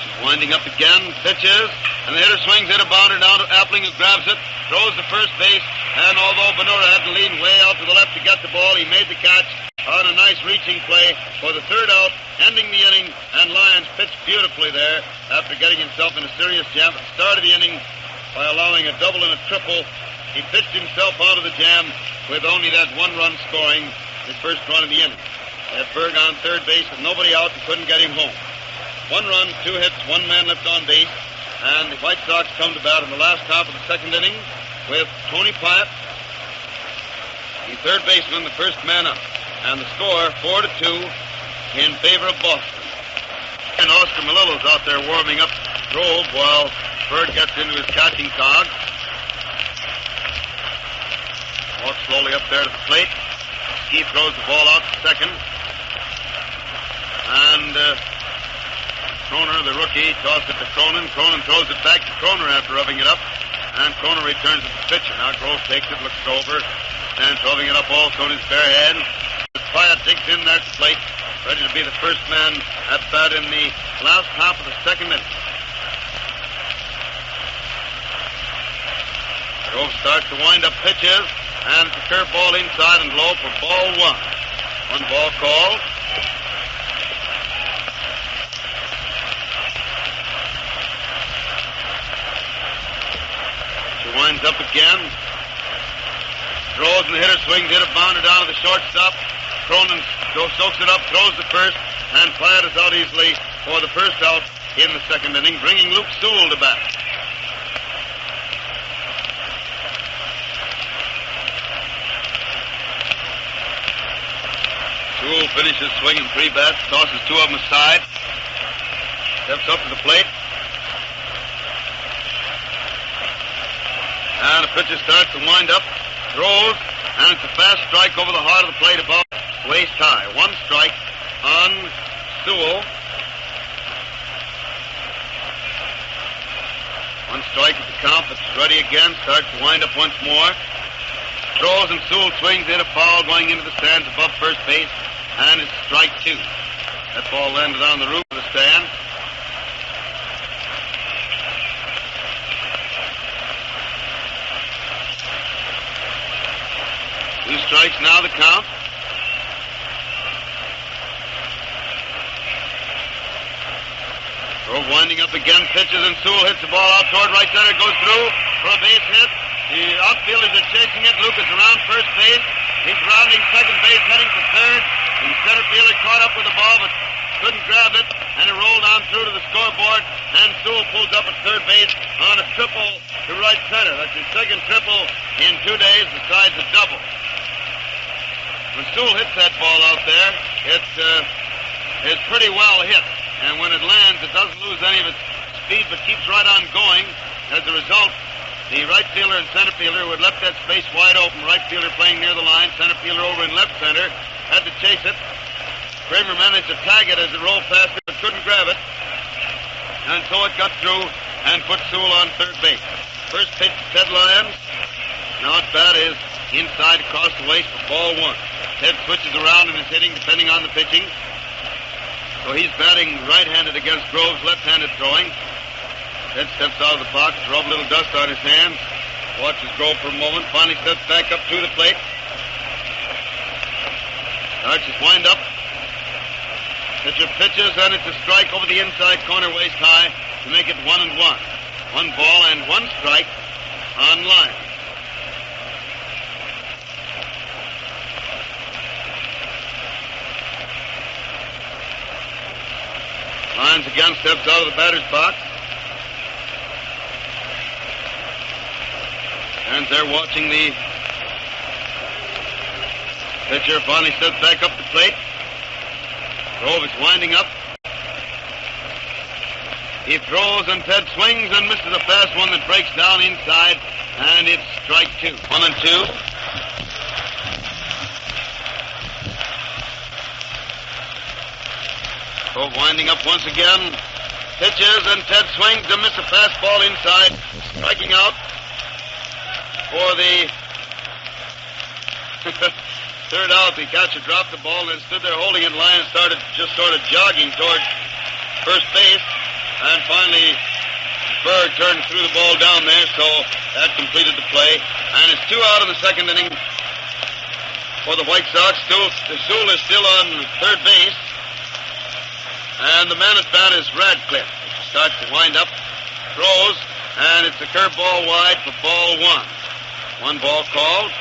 She's winding up again, pitches, and the hitter swings, hit a bounder down to Appling, who grabs it, throws to first base, and although Benura had to lean way out to the left to get the ball, he made the catch on a nice reaching play for the third out, ending the inning, and Lyons pitched beautifully there after getting himself in a serious jam at the start of the inning by allowing a double and a triple. He pitched himself out of the jam with only that 1 run scoring his first run of the inning. They had Berg on third base with nobody out and couldn't get him home. 1 run, 2 hits, 1 man left on base, and the White Sox come to bat in the last half of the second inning with Tony Pyatt, the third baseman, the first man up. And the score, 4-2, in favor of Boston. And Oscar Melillo's out there warming up Grove while Berg gets into his catching cog. Walks slowly up there to the plate. Keith throws the ball out to second. And Kroner, the rookie, tosses it to Cronin. Cronin throws it back to Kroner after rubbing it up. And Kroner returns it to the pitcher. Now Grove takes it, looks it over, and throwing it up also in his bare hand. Pyatt digs in there at the plate, ready to be the first man at bat in the last half of the second inning. Grove starts to wind up pitches, and it's a curveball inside and low for ball 1. 1 ball called. She winds up again. Throws, and the hitter swings, hit a bounder down to the shortstop. Cronin soaks it up, throws the first, and Pyatt is out easily for the first out in the second inning, bringing Luke Sewell to bat. Sewell finishes swinging 3 bats, tosses 2 of them aside, steps up to the plate, and the pitcher starts to wind up, throws, and it's a fast strike over the heart of the plate above waist high. 1 strike on Sewell. 1 strike at the count, but it's ready again. Starts to wind up once more. Throws, and Sewell swings in a foul going into the stands above first base, and it's strike 2. That ball landed on the roof of the stand. Two strikes now, the count. Grove winding up again, pitches, and Sewell hits the ball out toward right center. Goes through for a base hit. The outfielders are chasing it. Lucas around first base. He's rounding second base, heading for third. The center fielder caught up with the ball, but couldn't grab it, and it rolled on through to the scoreboard, and Sewell pulls up at third base on a triple to right center. That's his second triple in 2 days, besides a double. When Sewell hits that ball out there, it's pretty well hit. And when it lands, it doesn't lose any of its speed, but keeps right on going. As a result, the right fielder and center fielder who had left that space wide open, right fielder playing near the line, center fielder over in left center, had to chase it. Kramer managed to tag it as it rolled past it, but couldn't grab it. And so it got through and put Sewell on third base. First pitch to Ted Lyons. Now at bat is inside across the waist for ball one. Ted switches around in his hitting depending on the pitching. So he's batting right-handed against Groves, left-handed throwing. Ted steps out of the box, rub a little dust on his hands, watches Grove for a moment, finally steps back up to the plate. Starts his wind-up. Pitcher pitches, and it's a strike over the inside corner, waist high, to make it 1-1. 1 ball and 1 strike on Lyons. Lyons again steps out of the batter's box. And they're watching the pitcher. Finally steps back up the plate. Grove is winding up. He throws and Ted swings and misses a fast one that breaks down inside. And it's strike 2. 1-2. Grove winding up once again. Pitches and Ted swings to miss a fastball inside. Striking out for the third out. The catcher dropped the ball and stood there holding it. Lyons started jogging toward first base. And finally, Berg turned threw the ball down there, so that completed the play. And it's 2 out in the second inning for the White Sox. Sewell is still on third base. And the man at bat is Radcliffe. Starts to wind up, throws, and it's a curveball wide for ball 1. 1 ball called.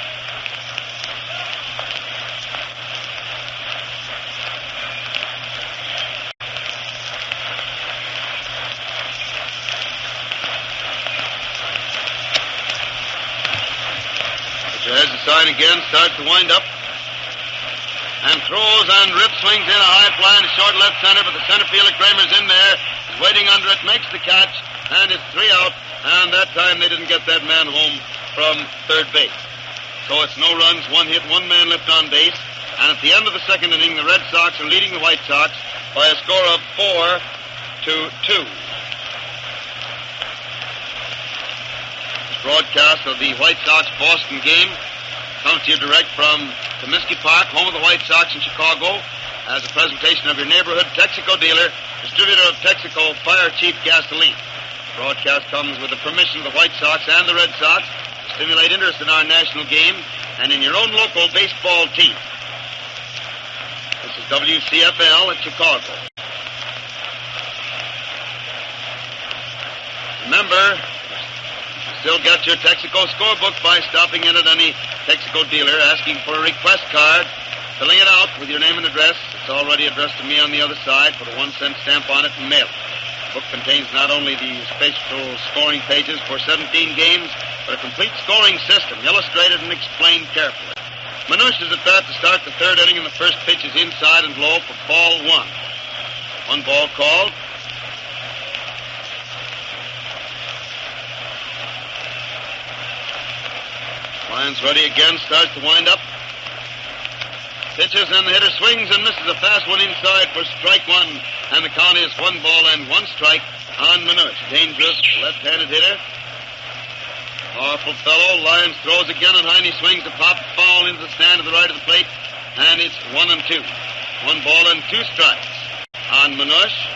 Pitcher has the sign again, starts to wind up. And throws and rip swings in a high fly in short left center, but the center fielder Kramer's in there. He's waiting under it, makes the catch, and it's 3 out. And that time they didn't get that man home from third base. So it's no runs, 1 hit, 1 man left on base. And at the end of the second inning, the Red Sox are leading the White Sox by a score of 4-2. This broadcast of the White Sox-Boston game comes to you direct from Comiskey Park, home of the White Sox in Chicago, as a presentation of your neighborhood Texaco dealer, distributor of Texaco Fire Chief Gasoline. The broadcast comes with the permission of the White Sox and the Red Sox to stimulate interest in our national game and in your own local baseball team. This is WCFL at Chicago. Remember, you still get your Texaco scorebook by stopping in at any Texaco dealer, asking for a request card, filling it out with your name and address. It's already addressed to me on the other side. Put a 1-cent stamp on it and mail it. The book contains not only the special scoring pages for 17 games, but a complete scoring system, illustrated and explained carefully. Manush is at bat to start the third inning, and the first pitch is inside and low for ball 1. 1 ball called. Lyons ready again, starts to wind up. Pitches and the hitter swings and misses a fast one inside for strike 1. And the count is 1 ball and 1 strike on Manush. Dangerous left-handed hitter. Powerful fellow. Lyons throws again and Heine swings a pop foul into the stand to the right of the plate. And it's 1-2. 1 ball and 2 strikes on Manush.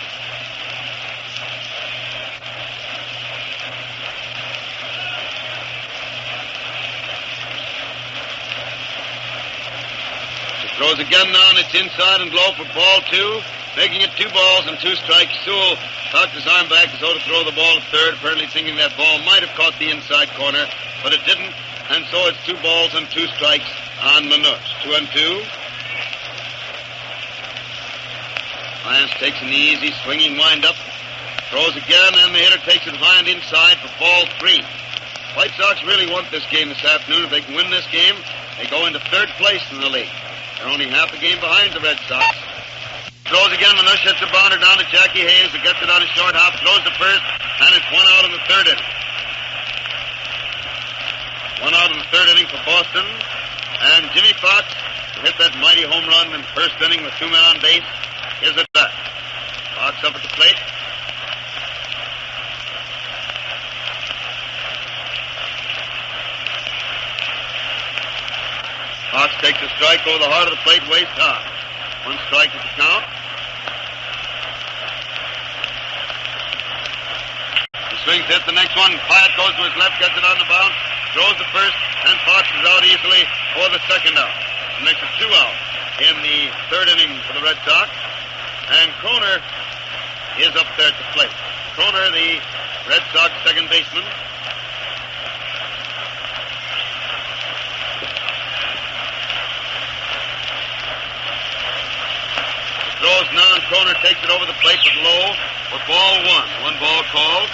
Throws again now, and it's inside and low for ball 2, making it 2 balls and 2 strikes. Sewell cocked his arm back as though to throw the ball to third, apparently thinking that ball might have caught the inside corner, but it didn't, and so it's 2 balls and 2 strikes on Manush. 2-2. Lyons takes an easy swinging wind-up, throws again, and the hitter takes it high and inside for ball 3. White Sox really want this game this afternoon. If they can win this game, they go into third place in the league. They're only half a game behind the Red Sox. Throws again, Manush hits a bounder down to Jackie Hayes, who gets it on his short hop, throws to first, and it's 1 out in the third inning. 1 out in the third inning for Boston. And Jimmy Fox, who hit that mighty home run in the first inning with 2 men on base, is at bat. Fox up at the plate. Fox takes a strike over the heart of the plate, waist high. 1 strike at the count. The swing's hit. The next one, Pyatt goes to his left, gets it on the bounce, throws the first, and Fox is out easily for the second out. It makes it 2 out in the 3rd inning for the Red Sox. And Kroner is up there at the plate. Kroner, the Red Sox second baseman. Throws now, and Kroner takes it over the plate with low for ball 1. 1 ball called.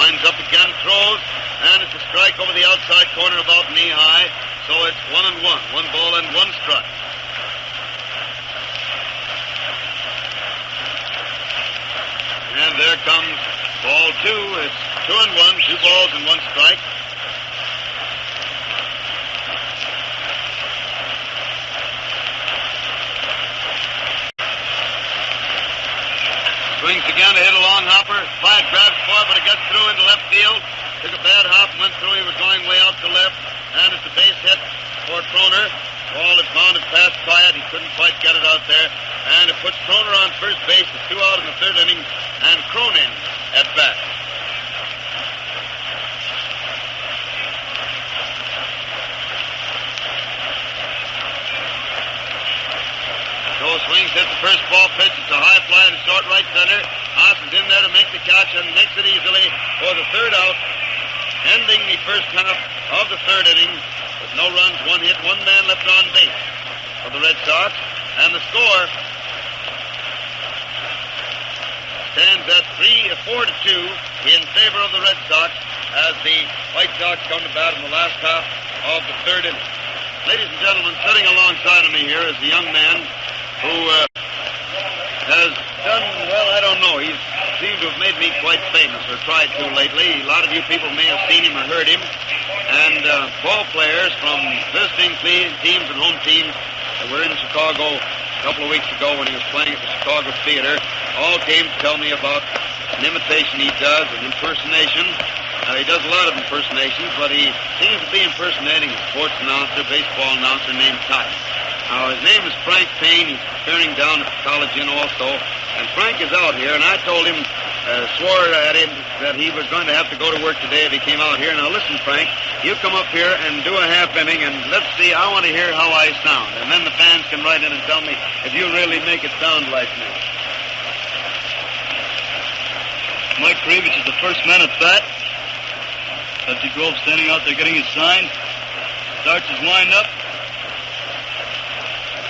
Lines up again, throws, and it's a strike over the outside corner about knee high. So it's 1-1. 1 ball and 1 strike. And there comes ball 2. It's 2-1, 2 balls and 1 strike. Swings again to hit a long hopper. Pyatt grabs for it, but it gets through into left field. Took a bad hop and went through. He was going way out to left. And it's a base hit for Kroner. Ball had bounded past Pyatt. He couldn't quite get it out there. And it puts Kroner on first base. It's 2 out in the 3rd inning. And Cronin at bat. Joe swings, hits the first ball pitch. It's a high fly to short right center. Haas is in there to make the catch and makes it easily for the 3rd out, ending the first half of the 3rd inning with no runs, 1 hit, 1 man left on base for the Red Sox. And the score stands at 4-2 in favor of the Red Sox as the White Sox come to bat in the last half of the 3rd inning. Ladies and gentlemen, sitting alongside of me here is a young man who has done, well, I don't know. He seemed to have made me quite famous, or tried to lately. A lot of you people may have seen him or heard him. And ball players from visiting teams and home teams that were in Chicago a couple of weeks ago when he was playing at the Chicago Theater all came to tell me about an imitation he does, an impersonation. He does a lot of impersonations, but he seems to be impersonating a sports announcer, baseball announcer named Tice. Now, his name is Frank Payne. He's appearing down at the College Inn also. And Frank is out here, and I told him, swore at him that he was going to have to go to work today if he came out here. Now, listen, Frank, you come up here and do a half inning, and let's see, I want to hear how I sound. And then the fans can write in and tell me if you really make it sound like me. Mike Krivich is the first man at bat. Lefty Grove standing out there getting his sign. Starts his wind-up.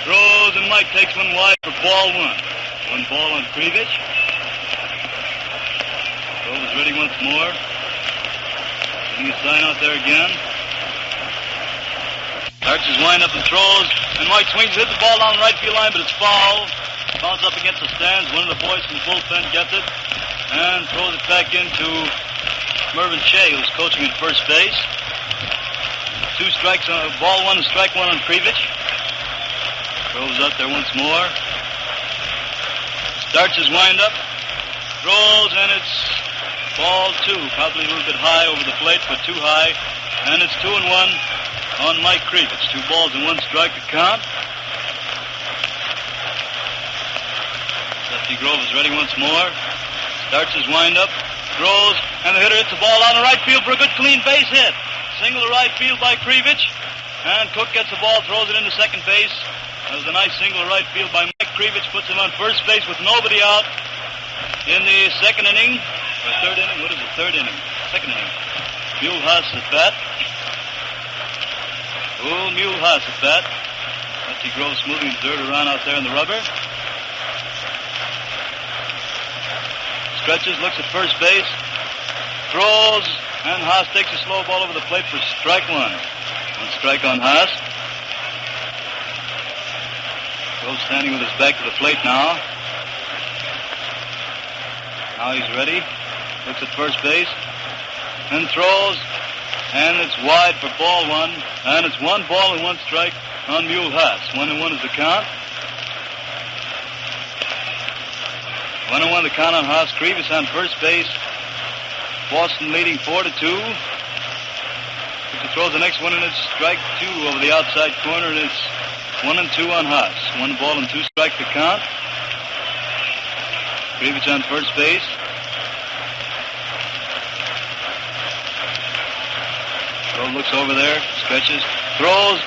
Throws, and Mike takes 1 wide for ball 1. 1 ball on Krivich. Grove is ready once more. Getting his sign out there again. Starts his wind-up and throws, and Mike swings, hits the ball down the right field line, but it's foul. Bounces up against the stands. One of the boys from the bullpen gets it and throws it back into Mervyn Shea, who's coaching at first base. 2 strikes on ball 1 and strike 1 on Krivich. Throws up there once more. Starts his windup. Throws, and it's ball 2. Probably a little bit high over the plate, but too high. And it's 2-1 on Mike Krivich. 2 balls and 1 strike to count. Lefty Grove is ready once more. Starts his windup. Throws, and the hitter hits the ball on the right field for a good clean base hit. Single to right field by Krivich. And Cook gets the ball, throws it into second base. That was a nice single to right field by Mike Krivich. Puts him on first base with nobody out in the 2nd inning. Or 3rd inning? What is it? 3rd inning. 2nd inning. Mulehaus at bat. Mulehaus at bat. Lefty Grove smoothing the dirt around out there in the rubber. Stretches, looks at first base. Throws, and Haas takes a slow ball over the plate for strike 1. 1 strike on Haas. Grove standing with his back to the plate now. Now he's ready. Looks at first base. And throws. And it's wide for ball 1. And it's 1 ball and 1 strike on Mulehaus. 1-1 is the count. 1-1 the count on Haas. Krivich on first base Boston leading 4-2. He throws the next one, and it's strike 2 over the outside corner, and it's 1-2 on Haas. 1 ball and 2 strike to count. Krivich on first base. Crow looks over there, stretches, throws,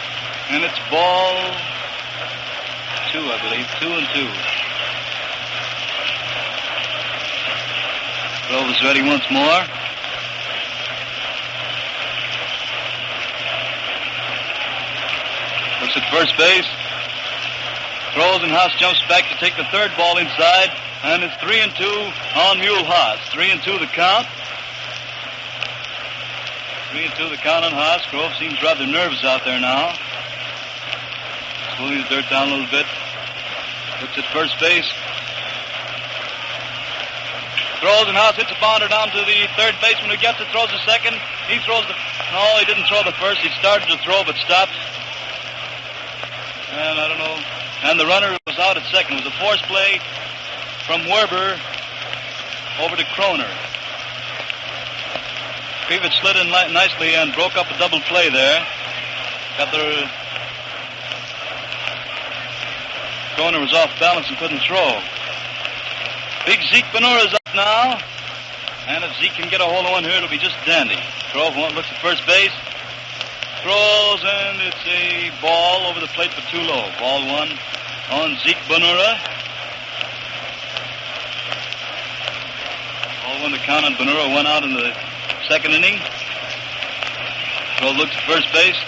and it's ball 2, I believe. 2-2. Crow is ready once more. Looks at first base. Throws, and Haas jumps back to take the third ball inside. And it's 3-2 on Mule Haas. 3-2 the count. 3-2 the count on Haas. Grove seems rather nervous out there now. Smoothing the dirt down a little bit. Looks at first base. Throws, and Haas hits a bounder down to the third baseman who gets it, throws the second. He throws the... No, he didn't throw the first. He started to throw but stopped. And I don't know. And the runner was out at second. It was a force play from Werber over to Kroner. Krivich slid in nicely and broke up a double play there. Got the... Kroner was off balance and couldn't throw. Big Zeke Benura's up now. And if Zeke can get a hold of one here, it'll be just dandy. Grove looks at first base. Throws, and it's a ball over the plate but too low. Ball 1 on Zeke Benura. Ball 1 to count on Benura. 1 out in the second inning. Grove looks at first base.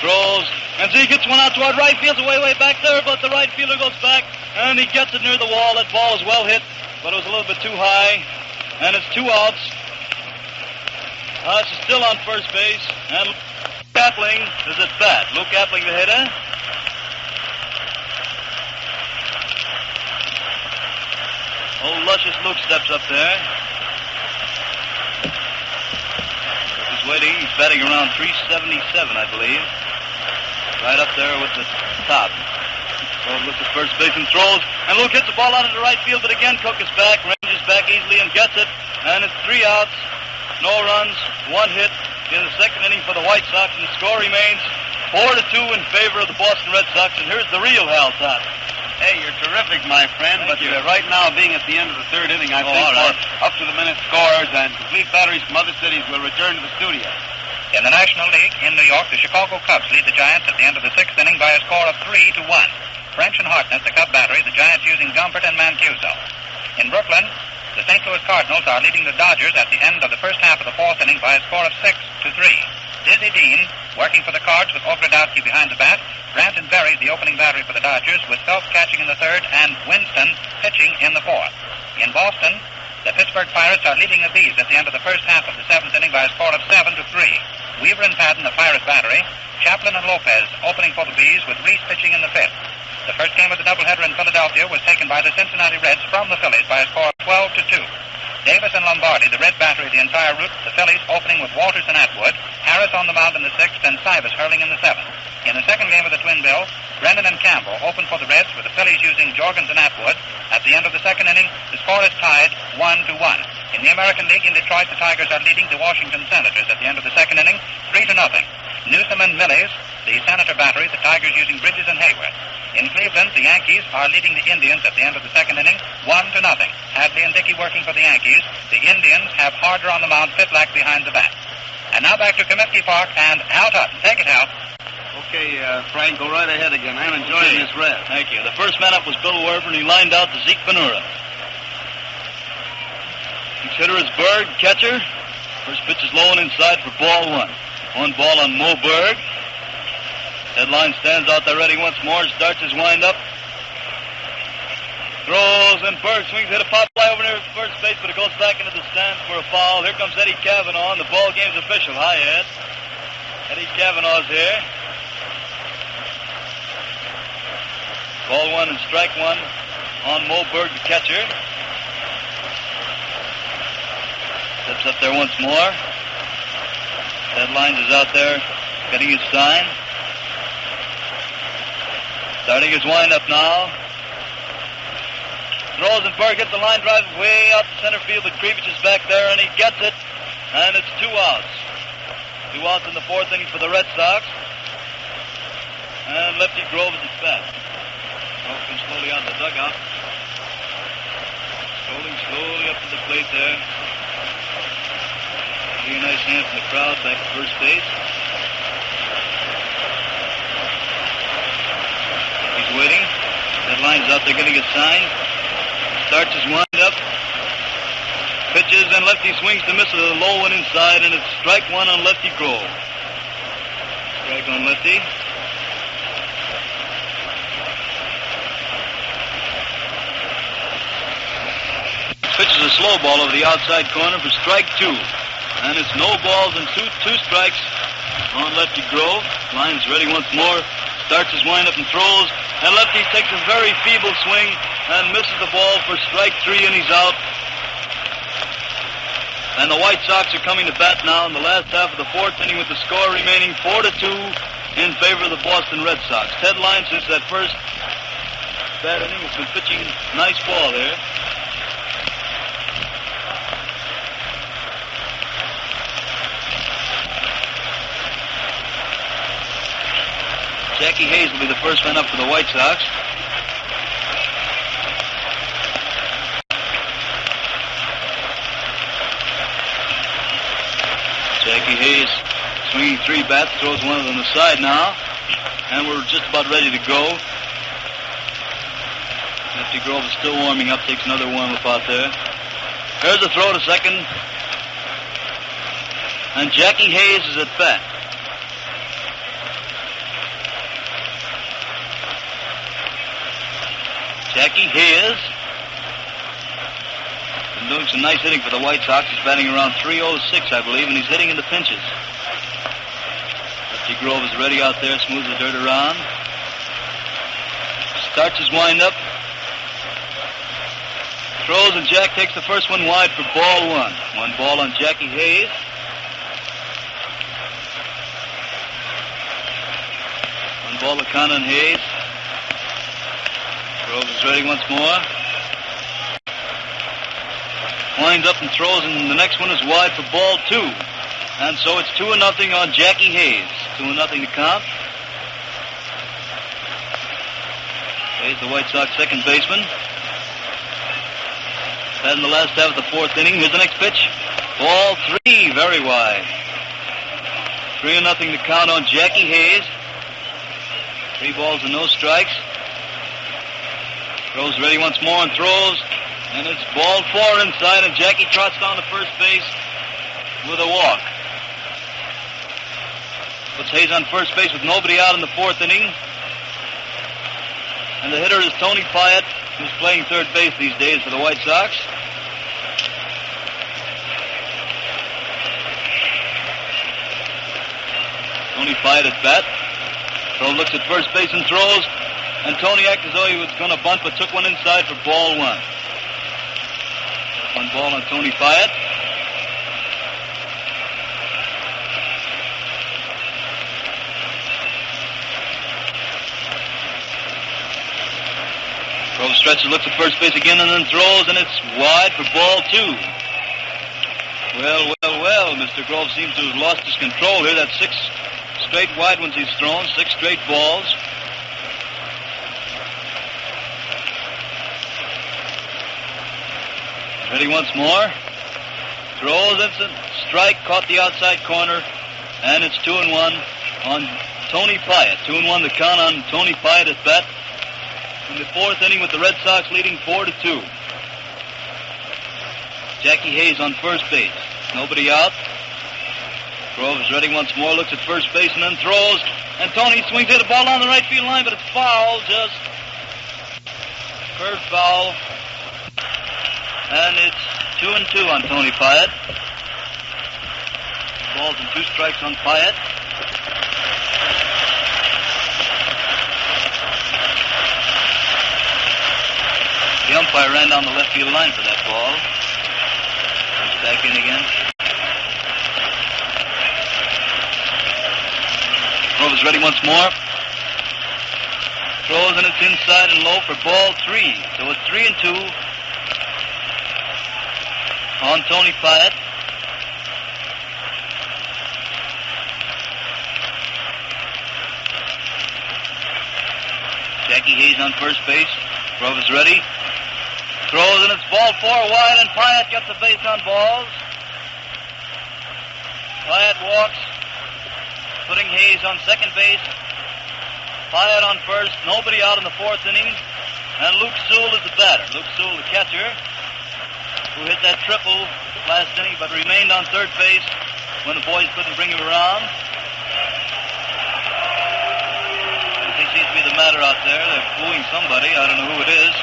Throws, and Zeke gets one out toward right field. Way back there, but the right fielder goes back, and he gets it near the wall. That ball is well hit, but it was a little bit too high, and it's 2 outs. Haas is still on first base, and Luke Appling is at bat. Luke Appling, the hitter. Old luscious Luke steps up there. He's waiting. He's batting around 377, I believe. Right up there with the top. So looks at first base and throws. And Luke hits the ball out into right field, but again Cook is back, ranges back easily and gets it. And it's 3 outs, no runs, 1 hit in the second inning for the White Sox, and the score remains 4-2 in favor of the Boston Red Sox. And here's the real Hal Tot. Hey, you're terrific, my friend, Thank but you. right now, being at the end of the third inning, I think all right. for up-to-the-minute scores and complete batteries from other cities will return to the studio. In the National League in New York, the Chicago Cubs lead the Giants at the end of the 6th inning by a score of 3-1. French and Hartnett, the Cub battery, the Giants using Gumpert and Mancuso. In Brooklyn, the St. Louis Cardinals are leading the Dodgers at the end of the first half of the 4th inning by a score of 6-3. Dizzy Dean working for the Cards with Ogrodowski behind the bat. Granton Berry, the opening battery for the Dodgers, with Phelps catching in the 3rd and Winston pitching in the 4th. In Boston, the Pittsburgh Pirates are leading the Bees at the end of the first half of the 7th inning by a score of 7-3. Weaver and Patton, the Pirate battery. Chaplin and Lopez opening for the Bees with Reese pitching in the 5th. The first game of the doubleheader in Philadelphia was taken by the Cincinnati Reds from the Phillies by a score of 12-2. Davis and Lombardi, the Red battery, the entire route. The Phillies opening with Walters and Atwood. Harris on the mound in the 6th and Cybus hurling in the 7th. In the second game of the Twin Bill, Brennan and Campbell opened for the Reds with the Phillies using Jorgens and Atwood. At the end of the second inning, the score is tied 1-1. In the American League in Detroit, the Tigers are leading the Washington Senators at the end of the second inning 3-0. Newsom and Millies, the Senator battery, the Tigers using Bridges and Hayward. In Cleveland, the Yankees are leading the Indians at the end of the second inning 1-0. Hadley and Dickey working for the Yankees. The Indians have Harder on the mound, Pitlack behind the bat. And now back to Comiskey Park and Hal Totten. Take it, Hal. Okay, Frank, go right ahead again. I'm enjoying this rest. Thank you. The first man up was Bill Werber, and he lined out to Zeke Benura. Next hitter is Berg, catcher. First pitch is low and inside for ball 1. 1 ball on Mo Berg. Headline stands out there ready once more, starts his windup. Throws, and Berg swings, hit a pop fly over near first base, but it goes back into the stands for a foul. Here comes Eddie Cavanaugh, and the ball game's official. Hi, Ed. Eddie Cavanaugh's here. Ball 1 and strike 1 on Mo Berg, the catcher. Steps up there once more. Headlines is out there getting his sign. Starting his windup now. Throws and Berg hits the line drive way out to center field, but Krivich is back there and he gets it. And it's 2 outs. 2 outs in the 4th inning for the Red Sox. And Lefty Grove is at bat. Grove comes slowly out of the dugout. Strolling slowly up to the plate there. Really nice hand from the crowd back at first base. He's waiting. That line's out. They're going to get signed. Starts his wind-up. Pitches, and Lefty swings to miss a low one inside, and it's strike 1 on Lefty Grove. Strike on Lefty. Pitches a slow ball over the outside corner for strike 2. And it's no balls and two strikes on Lefty Grove. Line's ready once more. Starts his wind-up and throws. And Lefty takes a very feeble swing and misses the ball for strike 3, and he's out. And the White Sox are coming to bat now in the last half of the 4th inning with the score remaining 4-2 in favor of the Boston Red Sox. Ted Lyons, since that first bad inning, has been pitching a nice ball there. Jackie Hayes will be the first man up for the White Sox. Jackie Hayes swinging 3 bats, throws one of them aside now. And we're just about ready to go. Lefty Grove is still warming up, takes another warm-up out there. There's a throw to second. And Jackie Hayes is at bat. Jackie Hayes been doing some nice hitting for the White Sox. He's batting around .306, I believe, and he's hitting in the pinches. Lefty Grove is ready out there, smooths the dirt around. Starts his wind-up. Throws, and Jack takes the first one wide for ball 1. 1 ball on Jackie Hayes. One ball to Conan Hayes. Grove is ready once more. Winds up and throws, and the next one is wide for ball 2. And so it's 2-0 on Jackie Hayes. 2-0 to count. Hayes, the White Sox second baseman. That in the last half of the 4th inning. Here's the next pitch. Ball 3, very wide. 3-0 to count on Jackie Hayes. 3 balls and no strikes. Throws ready once more and throws. And it's ball 4 inside, and Jackie trots down to first base with a walk. Puts Hayes on first base with nobody out in the 4th inning. And the hitter is Tony Pyatt, who's playing third base these days for the White Sox. Tony Pyatt at bat. So looks at first base and throws. And Tony acted as though he was going to bunt, but took one inside for ball 1. 1 ball on Tony Pyatt. Grove stretches, looks at first base again, and then throws, and it's wide for ball 2. Well, Mr. Grove seems to have lost his control here. That's 6 straight wide ones he's thrown, 6 straight balls. Ready once more. Throws, it's a strike, caught the outside corner, and it's 2-1 on Tony Pyatt. 2-1 to count on Tony Pyatt at bat in the 4th inning with the Red Sox leading 4-2. Jackie Hayes on first base. Nobody out. Grove is ready once more, looks at first base, and then throws. And Tony swings at the ball down the right field line, but it's foul, just curved foul. And it's 2-2 on Tony Pyatt. Balls and 2 strikes on Pyatt. The umpire ran down the left field line for that ball. Comes back in again. Grove is ready once more. Throws, and it's inside and low for ball 3. So it's 3-2. on Tony Pyatt. Jackie Hayes on first base. Grove is ready. Throws, and it's ball 4 wide, and Pyatt gets a base on balls. Pyatt walks, putting Hayes on second base. Pyatt on first. Nobody out in the 4th inning. And Luke Sewell is the batter. Luke Sewell, the catcher, who hit that triple last inning, but remained on third base when the boys couldn't bring him around. Something seems to be the matter out there. They're booing somebody. I don't know who it is.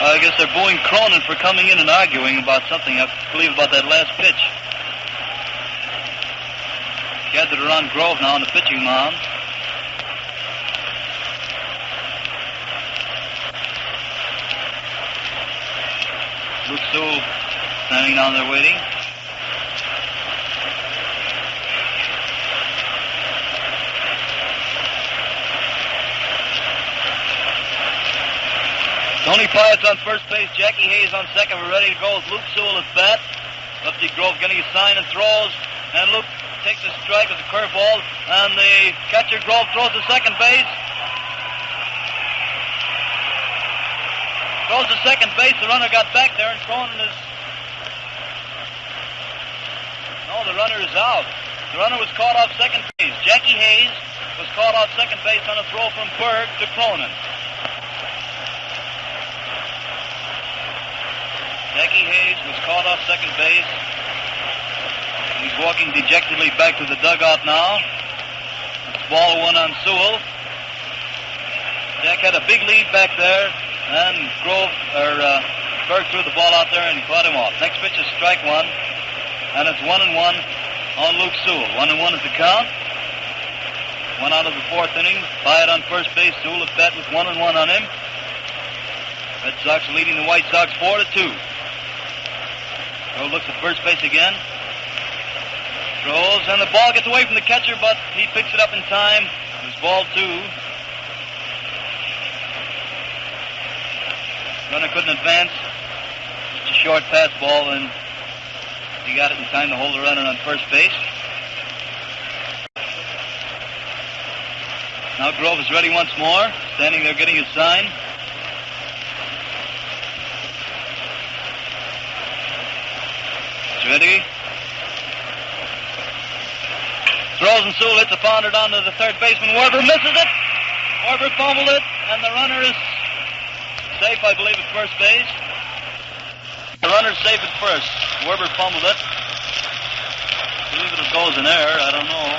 I guess they're booing Cronin for coming in and arguing about something, I believe, about that last pitch. Gathered around Grove now on the pitching mound. Luke Sewell standing down there waiting. Tony Pyatt's on first base. Jackie Hayes on second. We're ready to go with Luke Sewell at bat. Lefty Grove getting a sign and throws. And Luke takes a strike with the curveball. And the catcher Grove throws to second base. Throws to second base. The runner got back there and Cronin is... No, the runner is out. The runner was caught off second base. Jackie Hayes was caught off second base on a throw from Berg to Cronin. Jackie Hayes was caught off second base. He's walking dejectedly back to the dugout now. It's ball 1 on Sewell. Jack had a big lead back there, and Berg threw the ball out there and caught him off. Next pitch is strike 1, and it's 1-1 on Luke Sewell. 1-1 is the count. 1 out of the 4th inning. Pyatt on first base. Sewell at bat with 1-1 on him. Red Sox leading the White Sox 4-2. Joe looks at first base again. Throws, and the ball gets away from the catcher, but he picks it up in time. It's ball 2. Runner couldn't advance. Just a short pass ball, and he got it in time to hold the runner on first base. Now Grove is ready once more, standing there getting his sign. Ready. Throws and Sewell hits a pounder down to the third baseman. Werber misses it. Werber fumbled it, and the runner is safe, I believe, at first base. The runner's safe at first. Werber fumbled it. I believe it goes in error. I don't know.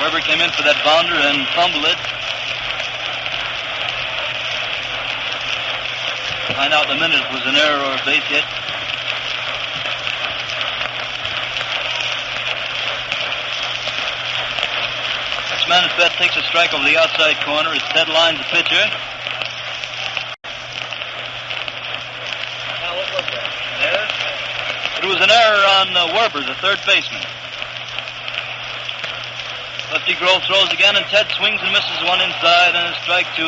Werber came in for that bounder and fumbled it. Find out in a minute if it was an error or a base hit. This man at bat takes a strike over the outside corner. It's Ted Lyons, the pitcher. Now, what was that? An error? It was an error on Werber, the third baseman. Lefty Grove throws again, and Ted swings and misses one inside, and a strike 2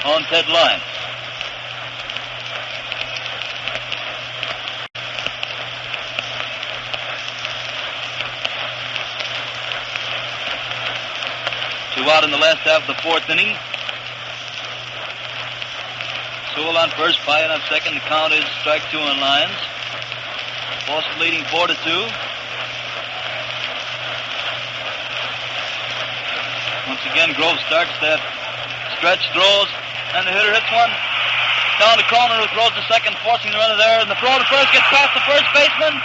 on Ted Lyons. Two out in the last half of the 4th inning. Sewell on first, Pyatt on second. The count is strike 2 on Lyons. Boston leading 4-2. Once again, Grove starts that stretch, throws, and the hitter hits one down to Cronin, who throws to second, forcing the runner there. And the throw to first gets past the first baseman.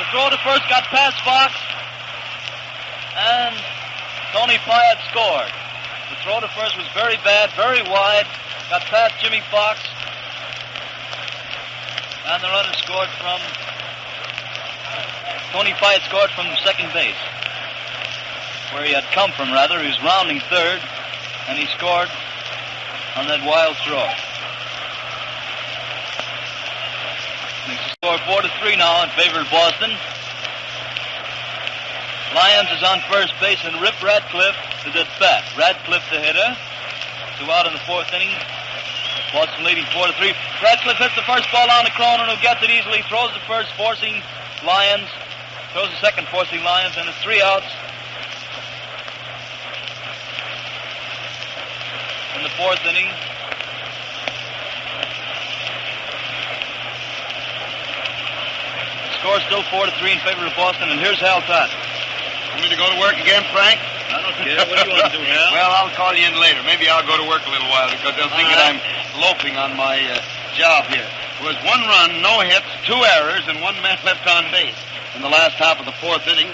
The throw to first got past Fox. And Tony Pyatt scored. The throw to first was very bad, very wide. Got past Jimmy Fox. And the runner scored from... Tony Pyatt scored from second base. Where he had come from, rather. He was rounding third, and he scored on that wild throw. Makes the score 4-3 now in favor of Boston. Lyons is on first base, and Rip Radcliffe is at bat. Radcliffe the hitter. 2 out in the 4th inning. Boston leading 4-3. Radcliffe hits the first ball on to Cronin, who gets it easily, throws the first, forcing Lyons. Throws the second, forcing Lyons, and it's 3 outs. In the 4th inning. The score still 4-3 in favor of Boston, and here's Hal Todd. Want me to go to work again, Frank? I don't care. What do you want to do, Hal? Well, I'll call you in later. Maybe I'll go to work a little while because they'll think that I'm loafing on my job here. It was 1 run, no hits, 2 errors, and 1 man left on base in the last half of the 4th inning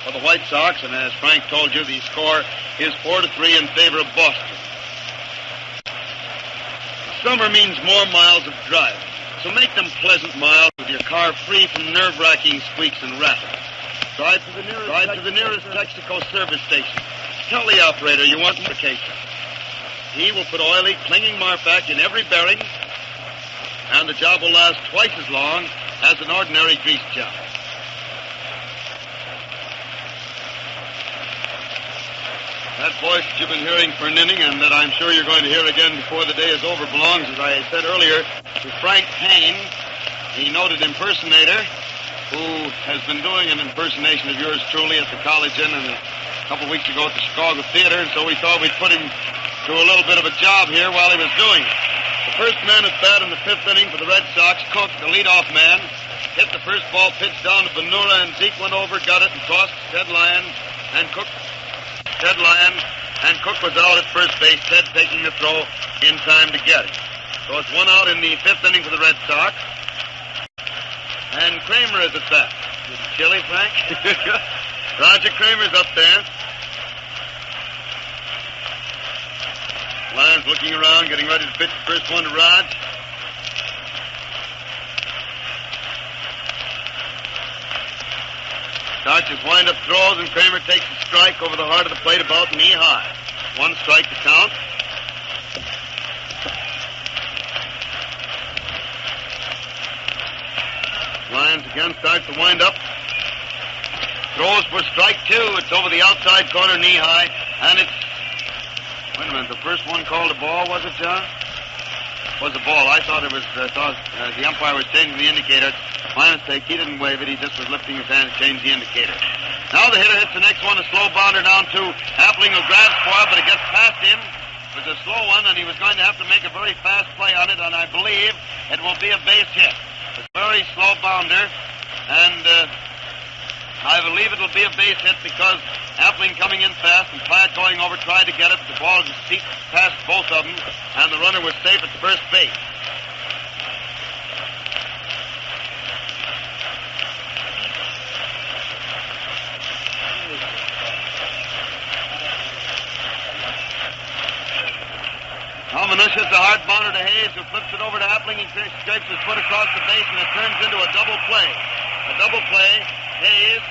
for the White Sox. And as Frank told you, the score is 4-3 in favor of Boston. Summer means more miles of driving, so make them pleasant miles with your car free from nerve-wracking squeaks and rattles. Drive to the nearest Texaco service station. Tell the operator you want lubrication. He will put oily, clinging Marpac in every bearing, and the job will last twice as long as an ordinary grease job. That voice that you've been hearing for an inning and that I'm sure you're going to hear again before the day is over belongs, as I said earlier, to Frank Payne, the noted impersonator, who has been doing an impersonation of yours truly at the College Inn and a couple of weeks ago at the Chicago Theater, and so we thought we'd put him through a little bit of a job here while he was doing it. The first man at bat in the 5th inning for the Red Sox, Cook, the leadoff man, hit the first ball, pitched down to Benura, and Zeke went over, got it, and tossed Ted Lyon, and Cook was out at first base, Ted taking the throw in time to get it. So it's 1 out in the 5th inning for the Red Sox. And Kramer is at bat. Is it chilly, Frank? Roger Kramer's up there. Lyons looking around, getting ready to pitch the first one to Raj. Starts his wind-up throws, and Kramer takes a strike over the heart of the plate about knee-high. 1 strike to count. Lyons again starts the wind-up. Throws for strike 2. It's over the outside corner, knee-high, and it's... Wait a minute, the first one called a ball, was it, John? Was a ball. I thought the umpire was changing the indicator. My mistake, he didn't wave it, he just was lifting his hand to change the indicator. Now the hitter hits the next one, a slow bounder down to Appling, who grabs for it, but it gets past him. It was a slow one, and he was going to have to make a very fast play on it, and I believe it will be a base hit. A very slow bounder, and I believe it'll be a base hit because Appling coming in fast and Platt going over tried to get it. The ball was deep past both of them, and the runner was safe at the first base. Almanush hits a hard bounder to Hayes, who flips it over to Appling. He scrapes his foot across the base, and it turns into a double play. A double play. Hayes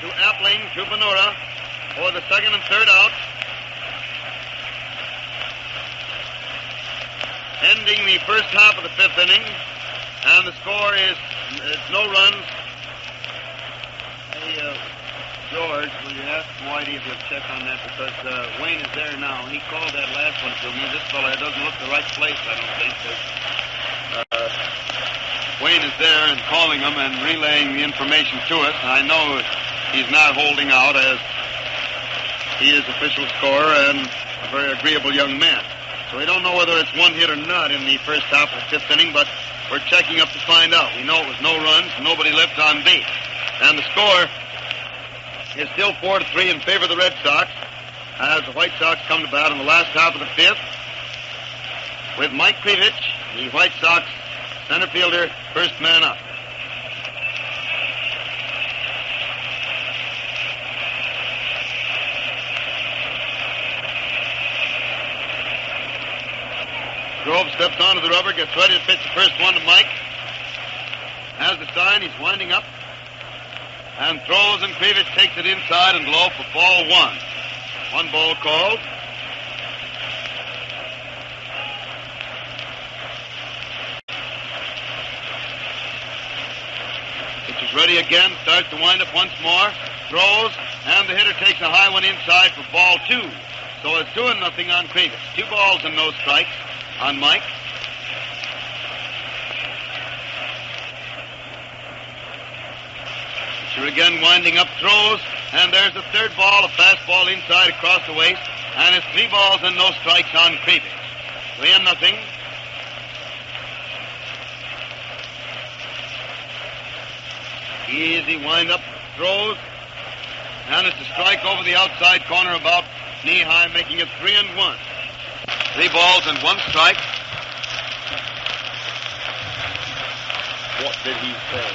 to Appling to Benura for the 2nd and 3rd out. Ending the first half of the 5th inning, and the score is no runs. Hey, George, will you ask Whitey if he'll check on that, because Wayne is there now. He called that last one to me. This fella doesn't look the right place, I don't think. Wayne is there and calling him and relaying the information to us. I know he's not holding out, as he is official scorer and a very agreeable young man. So we don't know whether it's 1 hit or not in the first half of the 5th inning, but we're checking up to find out. We know it was no runs, nobody left on base. And the score is still 4-3 in favor of the Red Sox as the White Sox come to bat in the last half of the 5th with Mike Krivich, the White Sox center fielder, first man up. Grove steps onto the rubber, gets ready to pitch the first one to Mike. Has the sign, he's winding up. And throws, and Krivich takes it inside and low for ball 1. 1 ball called. ready again, starts to wind up once more, throws, and the hitter takes a high one inside for ball 2. So it's 2-0 on Krivich. 2 balls and no strikes on Mike. Pitcher again winding up, throws, and there's the third ball, a fastball inside across the waist, and it's 3 balls and no strikes on Krivich. 3-0. Easy wind-up, throws, and it's a strike over the outside corner about knee-high, making it 3-1. 3 balls and 1 strike. What did he say?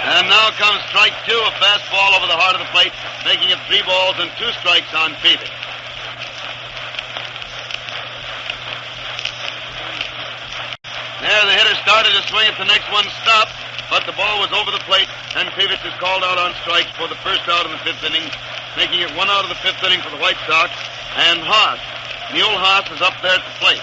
And now comes strike 2, a fastball over the heart of the plate, making it 3 balls and 2 strikes on Krivich. There, the hitter started to swing at the next one, stopped, but the ball was over the plate, and Krivich is called out on strikes for the first out in the 5th inning, making it 1 out of the 5th inning for the White Sox, and Haas, Mule Haas, is up there at the plate.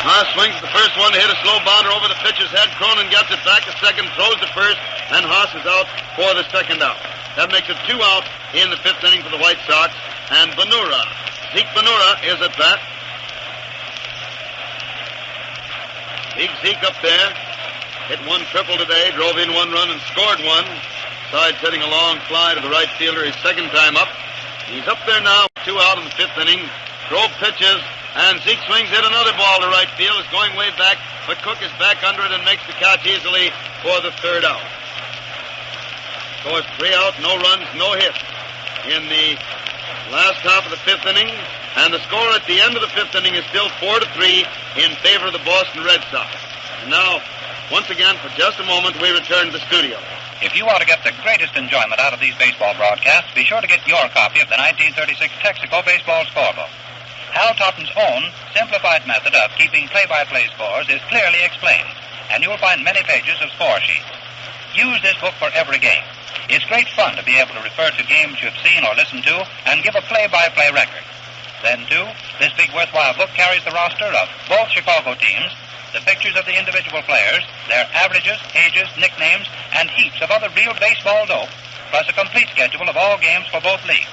Haas swings at the first one to hit a slow bounder over the pitcher's head. Cronin gets it back to second, throws to first, and Haas is out for the second out. That makes it 2 out in the 5th inning for the White Sox. And Benura, Zeke Benura is at bat. Big Zeke up there. Hit 1 triple today, drove in 1 run and scored 1. Sides hitting a long fly to the right fielder his second time up. He's up there now, 2 out in the 5th inning. Drove pitches. And Zeke swings, hit another ball to right field. It's going way back, but Cook is back under it and makes the catch easily for the 3rd out. So it's 3 out, no runs, no hits in the last half of the 5th inning. And the score at the end of the 5th inning is still 4-3 in favor of the Boston Red Sox. And now, once again, for just a moment, we return to the studio. If you want to get the greatest enjoyment out of these baseball broadcasts, be sure to get your copy of the 1936 Texaco Baseball Scorebook. Hal Totten's own simplified method of keeping play-by-play scores is clearly explained, and you'll find many pages of score sheets. Use this book for every game. It's great fun to be able to refer to games you've seen or listened to and give a play-by-play record. Then, too, this big worthwhile book carries the roster of both Chicago teams, the pictures of the individual players, their averages, ages, nicknames, and heaps of other real baseball dope, plus a complete schedule of all games for both leagues.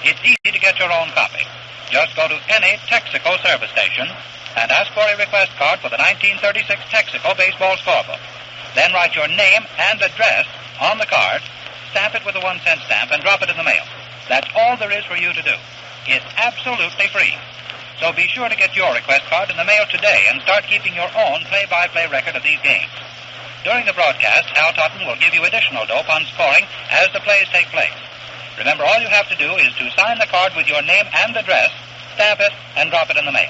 It's easy to get your own copy. Just go to any Texaco service station and ask for a request card for the 1936 Texaco Baseball Scorebook. Then write your name and address on the card, stamp it with a 1-cent stamp, and drop it in the mail. That's all there is for you to do. It's absolutely free. So be sure to get your request card in the mail today and start keeping your own play-by-play record of these games. During the broadcast, Hal Totten will give you additional dope on scoring as the plays take place. Remember, all you have to do is to sign the card with your name and address, stamp it, and drop it in the mail.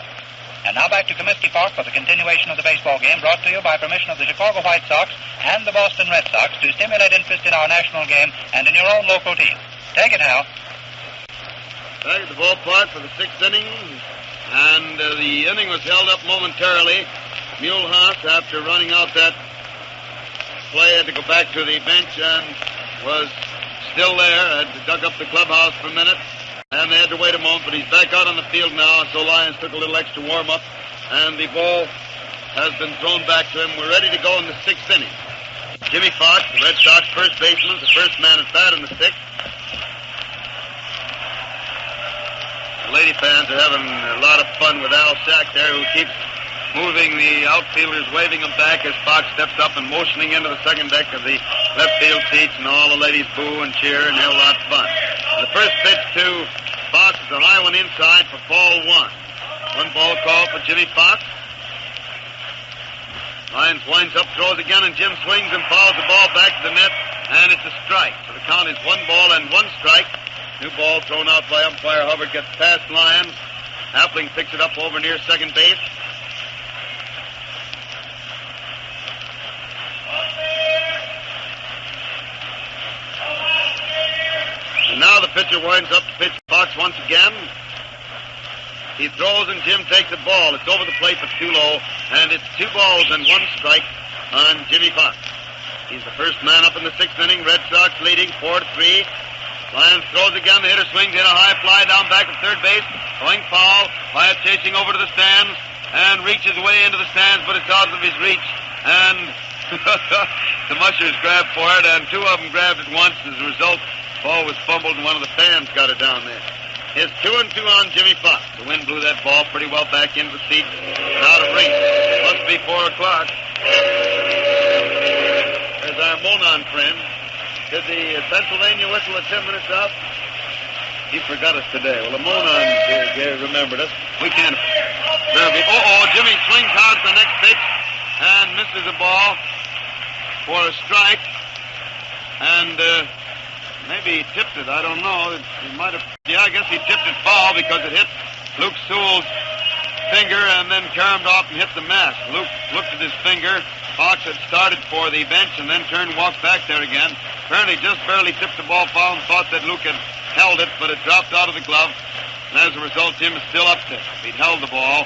And now back to Comiskey Park for the continuation of the baseball game, brought to you by permission of the Chicago White Sox and the Boston Red Sox to stimulate interest in our national game and in your own local team. Take it, Hal. Back at the ballpark for the 6th inning, and the inning was held up momentarily. Mule Haas, after running out that play, had to go back to the bench and was still there, had to duck up the clubhouse for a minute, and they had to wait a moment, but he's back out on the field now, so Lyons took a little extra warm-up, and the ball has been thrown back to him. We're ready to go in the 6th inning. Jimmy Fox, the Red Sox first baseman, the first man at bat in the 6th. The Lady fans are having a lot of fun with Al Sack there, who keeps moving the outfielders, waving them back as Fox steps up and motioning into the second deck of the left field seats, and all the ladies boo and cheer and have a lot of fun. The first pitch to Fox is a high one inside for ball 1. 1 ball call for Jimmy Fox. Lyons winds up, throws again, and Jim swings and fouls the ball back to the net, and it's a strike. So the count is 1 ball and 1 strike. New ball thrown out by umpire Hubbard, gets past Lyons. Appling picks it up over near second base. And now the pitcher winds up to pitch Fox once again. He throws and Jim takes the ball. It's over the plate but too low, and it's 2 balls and 1 strike on Jimmy Fox. He's the first man up in the 6th inning. Red Sox leading 4-3. Lyons throws again. The hitter swings in a high fly down back to third base. Going foul. Wyatt chasing over to the stands and reaches way into the stands, but it's out of his reach. And the mushers grabbed for it, and 2 of them grabbed it once. As a result, the ball was fumbled, and one of the fans got it down there. It's 2-2 on Jimmy Fox. The wind blew that ball pretty well back into the seats and out of reach. Must be 4 o'clock. There's our Monon friend. Did the Pennsylvania whistle at 10 minutes out? He forgot us today. Well, the Monon remembered us. We can't. Jimmy swings out the next pitch and misses the ball for a strike. And maybe he tipped it. I don't know. He might have. Yeah, I guess he tipped it foul because it hit Luke Sewell's finger and then caromed off and hit the mask. Luke looked at his finger. Fox had started for the bench and then turned and walked back there again. Apparently just barely tipped the ball foul and thought that Luke had held it, but it dropped out of the glove. And as a result, Jim is still up there. If he'd held the ball,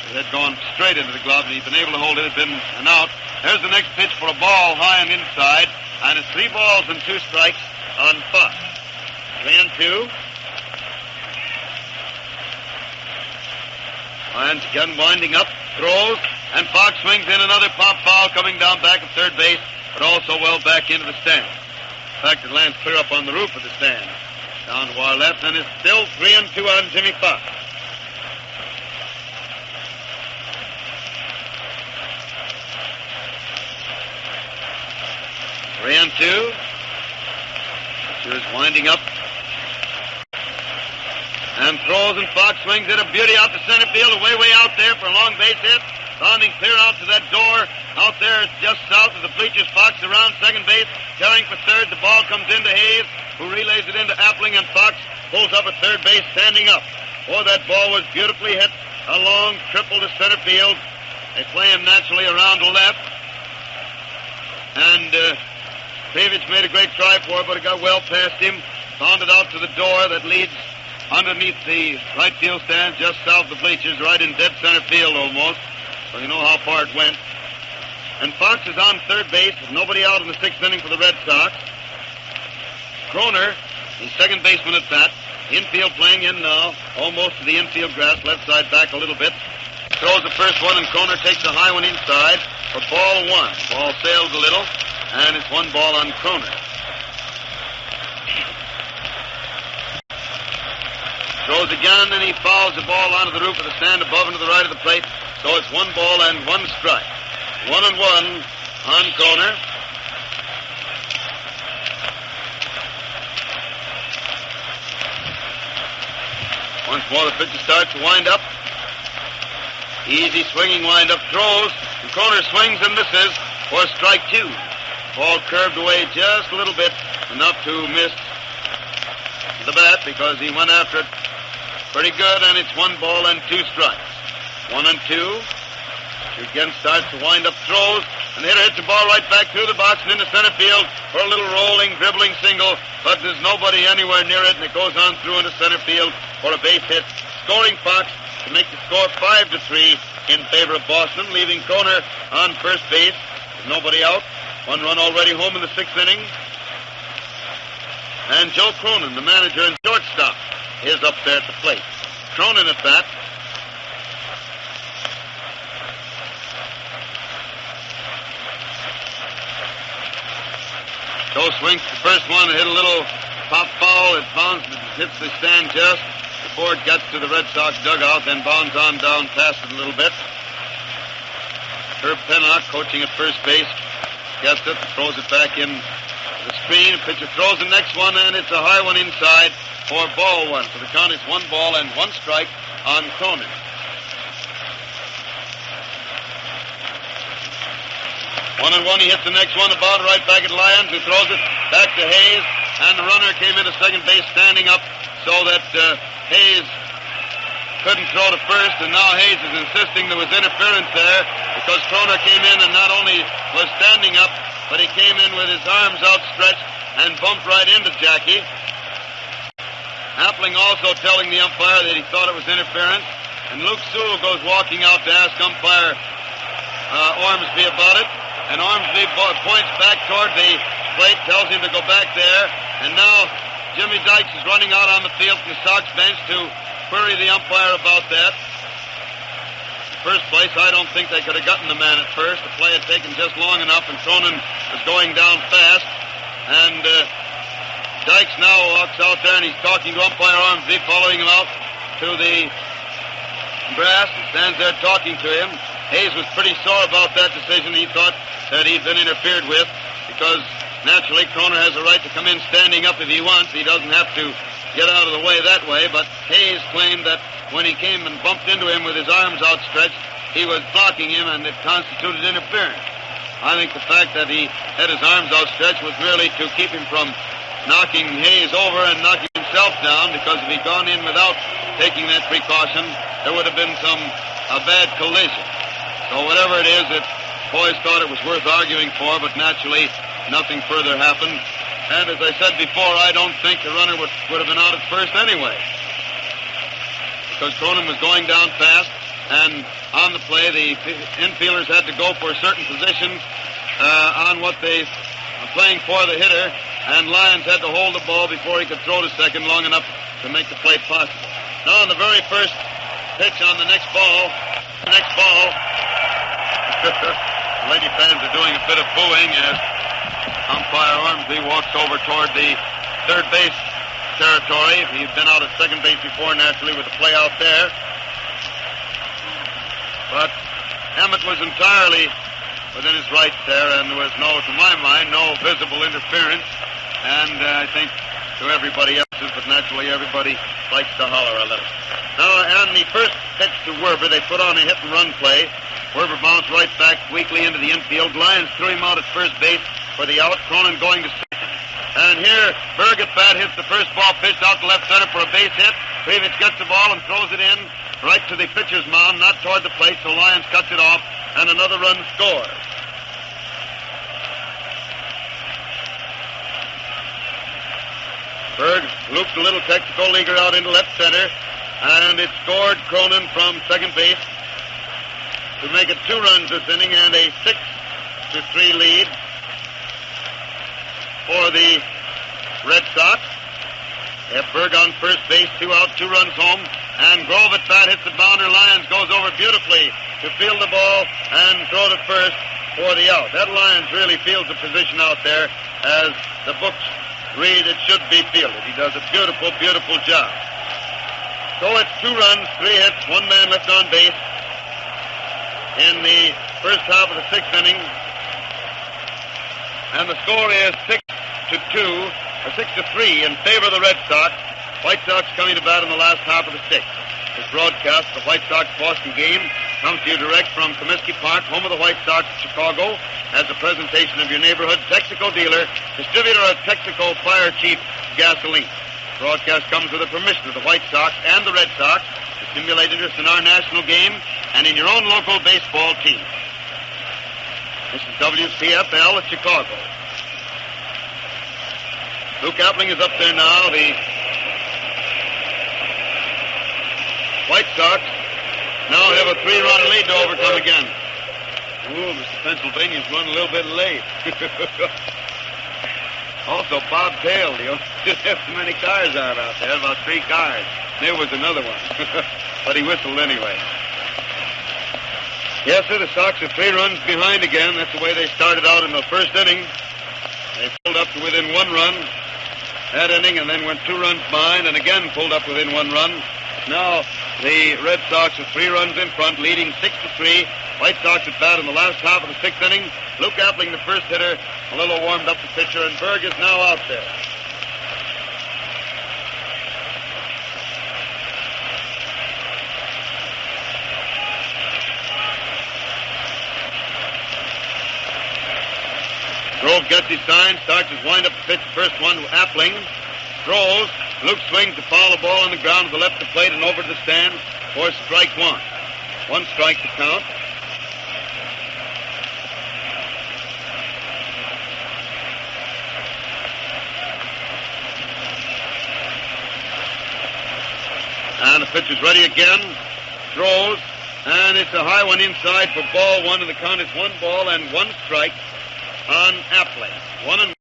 it had gone straight into the glove, and he'd been able to hold it. It had been an out. There's the next pitch for a ball high and inside, and it's 3 balls and 2 strikes on Fox. 3-2. Lyons again winding up, throws, and Fox swings in another pop foul coming down back of third base, but also well back into the stand. In fact, it lands clear up on the roof of the stand. Down to our left, and it's still 3-2 on Jimmy Fox. Three and 2. Sure is winding up. And throws, and Fox swings it a beauty out to center field, way out there for a long base hit. Rounding clear out to that door. Out there, just south of the bleachers. Fox around second base, carrying for third. The ball comes into Hayes, who relays it into Appling, and Fox pulls up at third base, standing up. Oh, that ball was beautifully hit. A long triple to center field. They play him naturally around to left. And Krivich made a great try for it, but it got well past him. Found it out to the door that leads underneath the right field stand, just south of the bleachers, right in dead center field almost. So you know how far it went. And Fox is on third base with nobody out in the 6th inning for the Red Sox. Kroner, the second baseman at bat. Infield playing in now, almost to the infield grass, left side back a little bit. Throws the first one, and Kroner takes a high one inside for ball 1. Ball sails a little, and it's 1 ball on Kroner. Throws again, and he fouls the ball onto the roof of the stand above and to the right of the plate. So it's 1 ball and 1 strike. 1-1 on Kroner. Once more, the pitcher starts to wind up. Easy swinging wind-up, throws, and Kroner swings and misses for strike 2. Ball curved away just a little bit, enough to miss the bat because he went after it pretty good, and it's 1 ball and 2 strikes. 1-2. He again starts to wind up, throws, and the hitter hits the ball right back through the box and into center field for a little rolling, dribbling single, but there's nobody anywhere near it, and it goes on through into center field for a base hit, scoring Fox to make the score 5-3 in favor of Boston, leaving Kroner on first base with nobody out. 1 run already home in the 6th inning. And Joe Cronin, the manager and shortstop, is up there at the plate. Cronin at bat. Joe swings the first one and hit a little pop foul. It bounces, hits the stand just before it gets to the Red Sox dugout, then bounds on down past it a little bit. Herb Pennock, coaching at first base, gets it, throws it back in the screen. The pitcher throws the next one, and it's a high one inside for ball 1. So the count is 1 ball and 1 strike on Cronin. One and one, he hits the next one, about right back at Lyons, who throws it back to Hayes, and the runner came into second base standing up so that Hayes couldn't throw to first, and now Hayes is insisting there was interference there because Kroner came in and not only was standing up, but he came in with his arms outstretched and bumped right into Jackie. Appling also telling the umpire that he thought it was interference. And Luke Sewell goes walking out to ask umpire Ormsby about it. And Ormsby points back toward the plate, tells him to go back there. And now Jimmy Dykes is running out on the field from the Sox bench to query the umpire about that. First place, I don't think they could have gotten the man at first. The play had taken just long enough, and Cronin was going down fast. And Dykes now walks out there, and he's talking to umpire Ormsby, following him out to the grass, and stands there talking to him. Hayes was pretty sore about that decision. He thought that he'd been interfered with, because naturally Cronin has a right to come in standing up if he wants. He doesn't have to get out of the way that way, but Hayes claimed that when he came and bumped into him with his arms outstretched, he was blocking him, and it constituted interference. I think the fact that he had his arms outstretched was really to keep him from knocking Hayes over and knocking himself down, because if he'd gone in without taking that precaution, there would have been a bad collision. So whatever it is, the boys thought it was worth arguing for, but naturally nothing further happened. And as I said before, I don't think the runner would have been out at first anyway, because Cronin was going down fast, and on the play, the infielders had to go for certain positions on what they were playing for the hitter, and Lyons had to hold the ball before he could throw to second long enough to make the play possible. Now, on the very first pitch on the next ball, Lady fans are doing a bit of booing as umpire Ormsby walks over toward the third base territory. He's been out at second base before, naturally, with the play out there. But Emmett was entirely within his rights there, and there was to my mind, no visible interference. And I think to everybody else's, but naturally everybody likes to holler a little. Now, on the first pitch to Werber, they put on a hit-and-run play. Werber bounced right back weakly into the infield. Lyons threw him out at first base for the out. Cronin going to second. And here, Berg at bat hits the first ball pitched out to left center for a base hit. Krivich gets the ball and throws it in right to the pitcher's mound, not toward the plate, so Lyons cuts it off, and another run scores. Berg looped a little technical leaguer out into left center, and it scored Cronin from second base to make it 2 runs this inning and a 6-3 lead for the Red Sox. They have Berg on first base, 2 out, 2 runs home, and Grove at bat hits the bounder. Lyons goes over beautifully to field the ball and throw to first for the out. That Lyons really fields the position out there as the books read it should be fielded. He does a beautiful, beautiful job. So it's 2 runs, 3 hits, 1 man left on base in the first half of the 6th inning. And the score is 6-3 in favor of the Red Sox. White Sox coming to bat in the last half of the 6th. This broadcast, the White Sox-Boston game, comes to you direct from Comiskey Park, home of the White Sox, Chicago, as a presentation of your neighborhood Texaco dealer, distributor of Texaco Fire Chief gasoline. The broadcast comes with the permission of the White Sox and the Red Sox to stimulate interest in our national game and in your own local baseball team. This is WCFL at Chicago. Luke Appling is up there now. The White Sox now have a 3-run lead to overcome again. Ooh, Mr. Pennsylvania's running a little bit late. Also, Bob tailed. He didn't have so many cars out there, about 3 cars. There was another one. But he whistled anyway. Yes, sir, the Sox are 3 runs behind again. That's the way they started out in the first inning. They pulled up to within 1 run that inning, and then went 2 runs behind, and again pulled up within 1 run. Now, the Red Sox are 3 runs in front, leading 6-3. White Sox at bat in the last half of the 6th inning. Luke Appling, the first hitter, a little warmed up the pitcher, and Berg is now out there. Grove gets his sign, starts his wind-up pitch, first one to Appling. Throws. Luke swings to foul the ball on the ground to the left of the plate and over to the stands for strike 1. 1 strike to count. And the pitcher's ready again. Throws. And it's a high one inside for ball one, and the count is 1 ball and 1 strike on Apley. 1-1.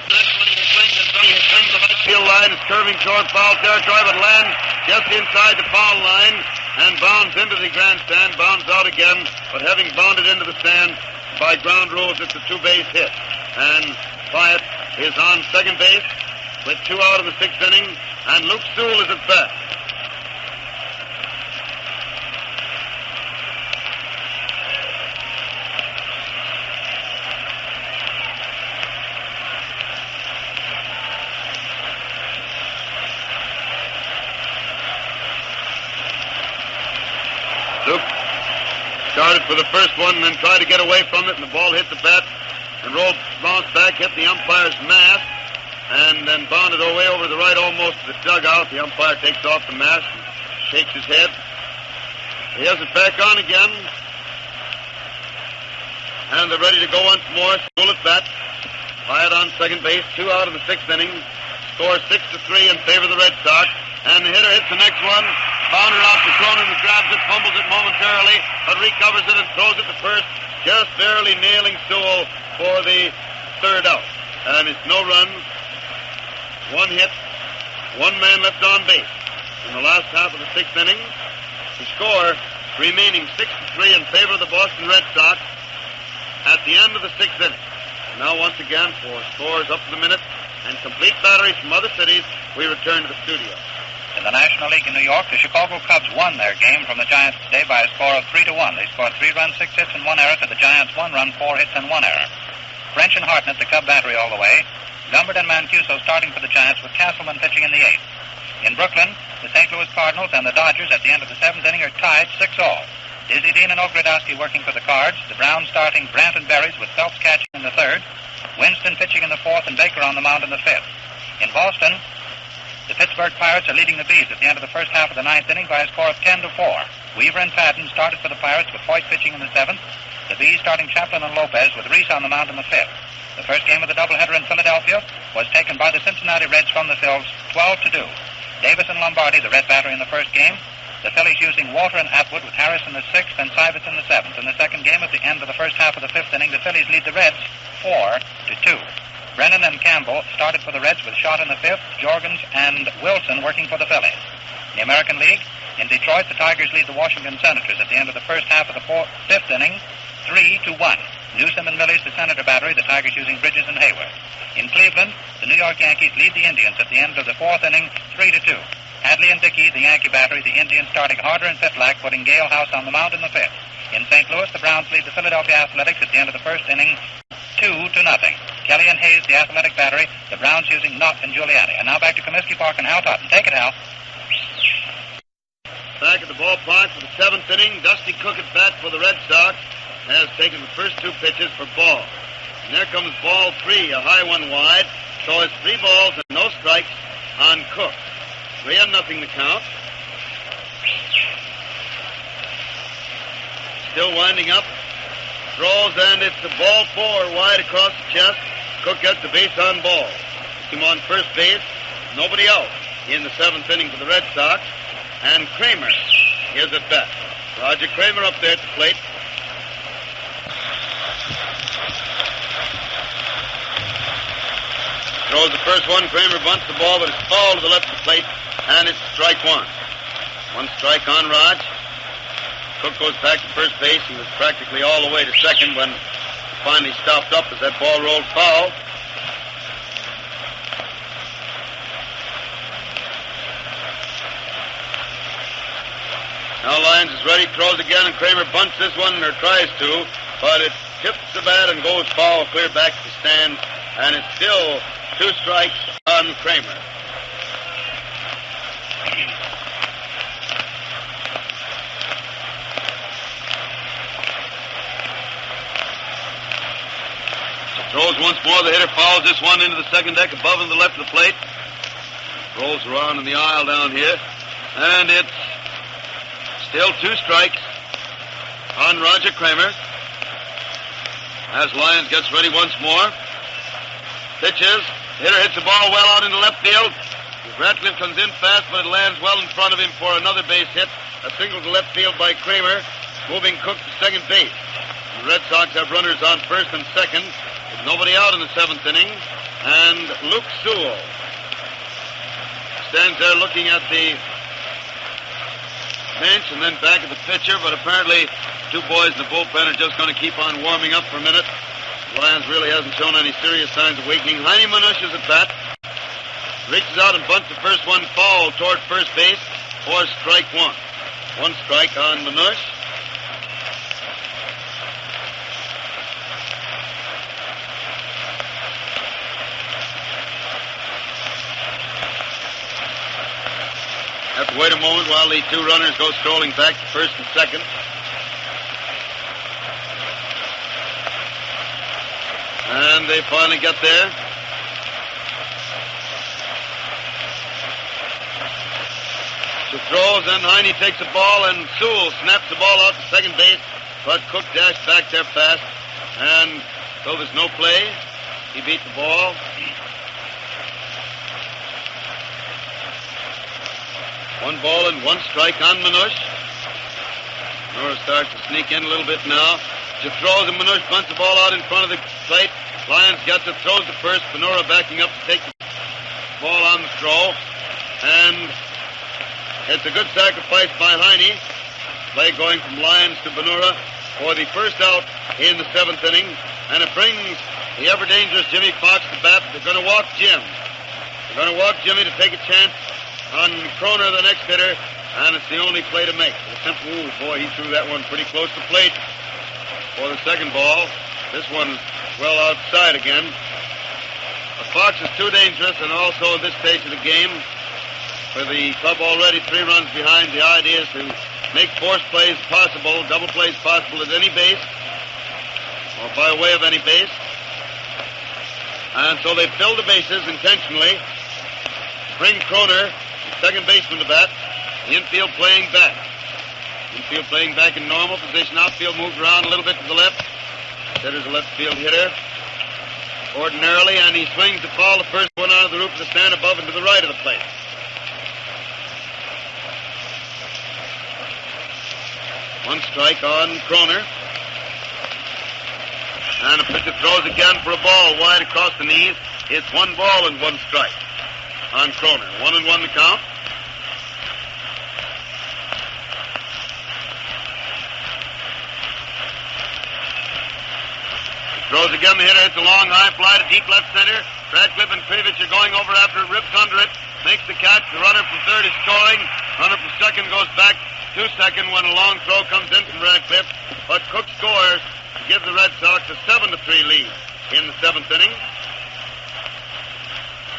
That's when he swings and swings the right field line. It's curving toward foul territory, but lands just inside the foul line and bounds into the grandstand, bounds out again, but having bounded into the stand by ground rules, it's a 2-base hit. And Pyatt is on second base with 2 out in the 6th inning, and Luke Sewell is at bat. Luke started for the first one and then tried to get away from it, and the ball hit the bat and bounced back, hit the umpire's mask, and then bounded away over the right almost to the dugout. The umpire takes off the mask and shakes his head. He has it back on again, and they're ready to go once more. Sewell at bat. Pyatt on second base, 2 out in the 6th inning. Score 6-3 in favor of the Red Sox. And the hitter hits the next one. Bounded off to Cronin, who grabs it, fumbles it momentarily, but recovers it and throws it to first, just barely nailing Sewell for the 3rd out. And it's no runs, 1 hit, 1 man left on base. In the last half of the 6th inning, the score remaining 6-3 in favor of the Boston Red Sox at the end of the 6th inning. Now once again, for scores up to the minute and complete batteries from other cities, we return to the studio. In the National League in New York, the Chicago Cubs won their game from the Giants today by a score of 3-1. They scored 3 runs, 6 hits, and 1 error to the Giants' 1 run, 4 hits, and 1 error. French and Hartnett, the Cub battery all the way. Lombard and Mancuso starting for the Giants, with Castleman pitching in the 8th. In Brooklyn, the St. Louis Cardinals and the Dodgers at the end of the 7th inning are tied 6-all. Dizzy Dean and Ogrodowski working for the Cards. The Browns starting Brandt and Berries with Phelps catching in the 3rd. Winston pitching in the 4th and Baker on the mound in the 5th. In Boston, the Pittsburgh Pirates are leading the Bees at the end of the first half of the 9th inning by a score of 10-4. Weaver and Patton started for the Pirates with Hoyt pitching in the 7th. The Bees starting Chaplin and Lopez with Reese on the mound in the 5th. The first game of the doubleheader in Philadelphia was taken by the Cincinnati Reds from the Phils 12-2. Davis and Lombardi, the Red battery in the first game. The Phillies using Walter and Atwood with Harris in the 6th and Sivitz in the 7th. In the second game at the end of the first half of the 5th inning, the Phillies lead the Reds 4-2. Brennan and Campbell started for the Reds with Schott in the 5th, Jorgens and Wilson working for the Phillies. In the American League, in Detroit, the Tigers lead the Washington Senators at the end of the first half of the 5th inning, 3-1. Newsom and Millie's the Senator battery, the Tigers using Bridges and Hayward. In Cleveland, the New York Yankees lead the Indians at the end of the 4th inning, 3-2. Hadley and Dickey, the Yankee battery, the Indians starting Harder and Pitlack, putting Gale House on the mound in the 5th. In St. Louis, the Browns lead the Philadelphia Athletics at the end of the first inning, 2-0. Kelly and Hayes, the Athletic battery, the Browns using Knott and Giuliani. And now back to Comiskey Park and Hal Totten. Take it, Hal. Back at the ballpark for the 7th inning, Dusty Cook at bat for the Red Sox has taken the first 2 pitches for ball. And there comes ball 3, a high one wide. So it's 3 balls and no strikes on Cook. 3-0 the count. Still winding up. Throws, and it's the ball 4 wide across the chest. Cook gets the base on ball. Puts him on first base. Nobody out in the 7th inning for the Red Sox. And Kramer is at bat. Roger Kramer up there at the plate. Throws the first one. Kramer bunts the ball, but it's fouled to the left of the plate, and it's strike 1. 1 strike on Raj. Cook goes back to first base. He was practically all the way to second when he finally stopped up as that ball rolled foul. Now Lyons is ready, throws again, and Kramer bunts this one, or tries to, but it tips the bat and goes foul clear back to the stand, and it's still 2 strikes on Kramer. Throws once more. The hitter fouls this one into the second deck above and the left of the plate. Rolls around in the aisle down here. And it's still 2 strikes on Roger Kramer. As Lyons gets ready once more. Pitches. The hitter hits the ball well out into left field. Ratcliffe comes in fast, but it lands well in front of him for another base hit. A single to left field by Kramer, moving Cook to second base. The Red Sox have runners on first and second, with nobody out in the seventh inning. And Luke Sewell stands there looking at the bench and then back at the pitcher, but apparently two boys in the bullpen are just going to keep on warming up for a minute. The Lions really hasn't shown any serious signs of weakening. Heine Manush is at bat. Reaches out and bunts the first one foul toward first base for strike one. One strike on Manush. Have to wait a moment while the two runners go strolling back to first and second. And they finally get there. She throws, and Heine takes the ball, and Sewell snaps the ball out to second base, but Cook dashed back there fast, and so there's no play. He beat the ball. One ball and one strike on Manush. Nora starts to sneak in a little bit now. She throws, and Manush bunts the ball out in front of the plate. Lyons gets it, throws to first. Benora backing up to take the ball on the throw. And it's a good sacrifice by Heine. Play going from Lyons to Benora for the first out in the seventh inning. And it brings the ever-dangerous Jimmy Fox to bat. They're going to walk Jim. They're going to walk Jimmy to take a chance on Kroner, the next hitter. And it's the only play to make. Ooh, boy, he threw that one pretty close to plate for the second ball. This one well outside again. But Fox is too dangerous, and also at this stage of the game, for the club already 3 runs behind, the idea is to make force plays possible, double plays possible at any base, or by way of any base. And so they fill the bases intentionally, bring Kroner, the second baseman, to bat. The infield playing back. Infield playing back in normal position. Outfield moved around a little bit to the left. Hitter's a left field hitter ordinarily, and he swings the ball, the first one out of the roof of the stand above and to the right of the plate. One strike on Kroner. And the pitcher throws again for a ball wide across the knees. It's 1 ball and 1 strike on Kroner. 1-1 the count. Throws again, the hitter hits a long high fly to deep left center. Radcliffe and Krivich are going over after it, rips under it, makes the catch. The runner from third is scoring. Runner from second goes back to second when a long throw comes in from Radcliffe. But Cook scores to give the Red Sox a 7-3 lead in the seventh inning.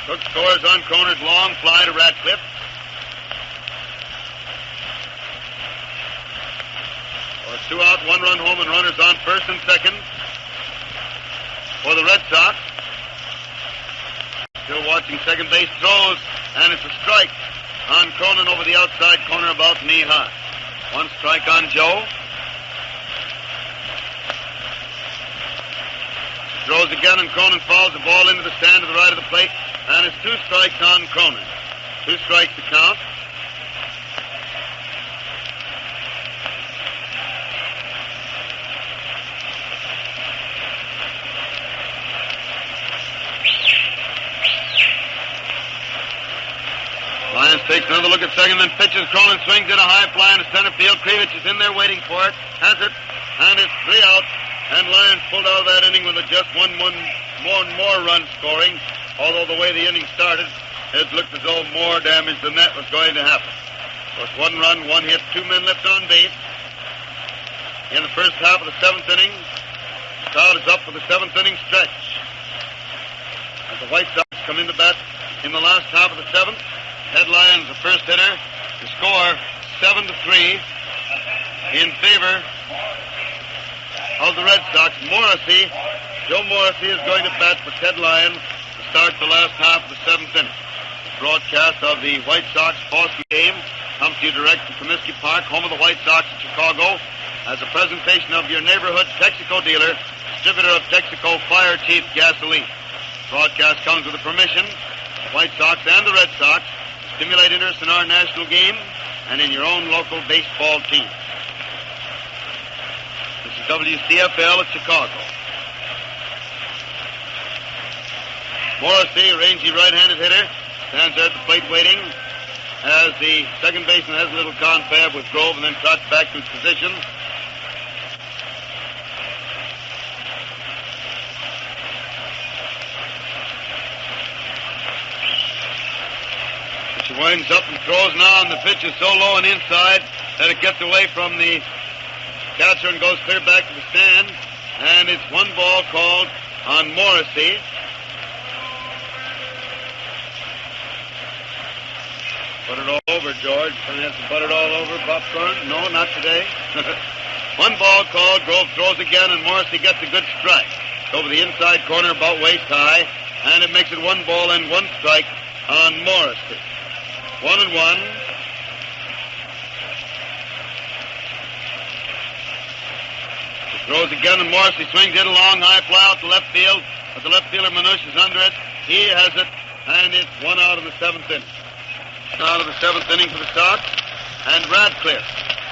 Cook scores on Kroner's long fly to Radcliffe. Or 2 out, 1 run home, and runners on first and second for the Red Sox. Still watching second base, throws, and it's a strike on Cronin over the outside corner about knee high. 1 strike on Joe. Throws again, and Cronin falls the ball into the stand to the right of the plate, and it's 2 strikes on Cronin. 2 strikes to count. Lyons takes another look at second, then pitches. Cronin swings in a high fly into center field. Krivich is in there waiting for it. Has it, and it's 3 out. And Lyons pulled out of that inning with just one more run scoring. Although the way the inning started, it looked as though more damage than that was going to happen. So it's 1 run, 1 hit, 2 men left on base. In the first half of the 7th inning, the crowd is up for the 7th inning stretch. As the White Sox come into bat in the last half of the 7th, Ted Lyons, the first hitter, to score 7-3 in favor of the Red Sox. Joe Morrissey is going to bat for Ted Lyons to start the last half of the 7th inning. The broadcast of the White Sox-Boston game comes to you direct from Comiskey Park, home of the White Sox in Chicago, as a presentation of your neighborhood Texaco dealer, distributor of Texaco Fire Chief gasoline. The broadcast comes with the permission of the White Sox and the Red Sox stimulate interest in our national game and in your own local baseball team. This is WCFL at Chicago. Morrissey, a rangy right-handed hitter, stands there at the plate waiting as the second baseman has a little confab with Grove and then trots back to his position. She winds up and throws now, and the pitch is so low and inside that it gets away from the catcher and goes clear back to the stand. And it's one ball called on Morrissey. Put it all over, George. Gonna have to butter it all over popcorn? No, not today. One ball called. Grove throws again, and Morrissey gets a good strike. It's over the inside corner, about waist high, and it makes it 1 ball and 1 strike on Morrissey. 1-1. He throws again, and Morrissey swings it a long high fly out to left field, but the left fielder Manush is under it. He has it, and it's 1 out of the 7th inning. Out of the 7th inning for the Sox, and Radcliffe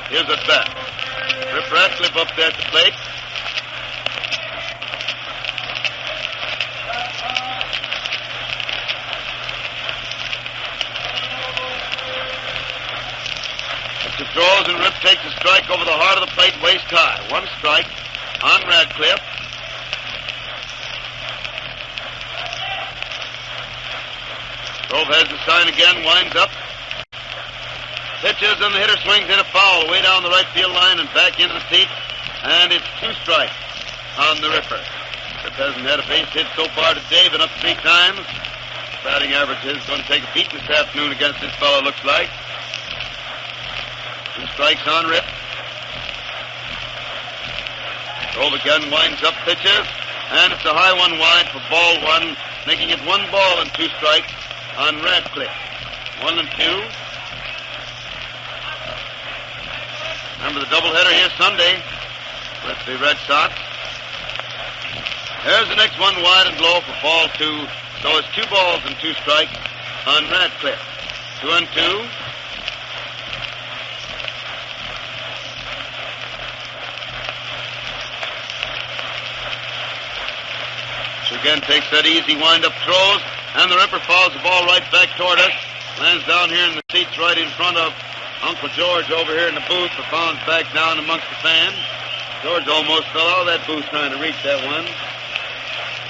is at bat. Rip Radcliffe up there at the plate. He throws, and Rip takes a strike over the heart of the plate, waist high. 1 strike on Radcliffe. Grove has the sign again, winds up. Pitches, and the hitter swings in a foul way down the right field line and back into the seat. And it's 2 strikes on the Ripper. Rip hasn't had a base hit so far today, been up 3 times. Batting average is going to take a beat this afternoon against this fellow, looks like. 2 strikes on Rip. Grove again winds up, pitches, and it's a high one wide for ball 1, making it 1 ball and 2 strikes on Radcliffe. 1-2. Remember the doubleheader here Sunday with the Red Sox. There's the next one wide and low for ball 2. So it's 2 balls and 2 strikes on Radcliffe. 2-2. She again takes that easy wind-up throws, and the Ripper fouls the ball right back toward us. Lands down here in the seats right in front of Uncle George over here in the booth, but bounds back down amongst the fans. George almost fell out of that booth trying to reach that one.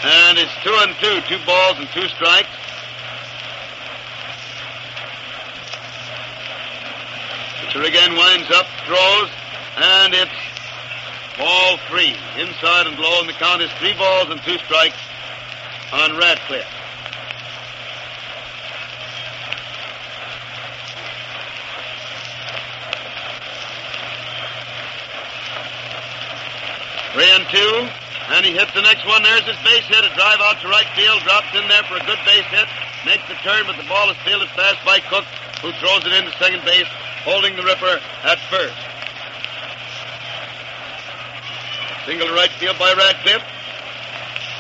And it's 2-2, 2 balls and 2 strikes. Pitcher again winds up, throws, and it's ball 3. Inside and low, and the count is 3 balls and 2 strikes on Radcliffe. Three and 2, and he hits the next one. There's his base hit, a drive out to right field, drops in there for a good base hit, makes the turn, but the ball is fielded fast by Cook, who throws it into second base, holding the Ripper at first. Single to right field by Radcliffe,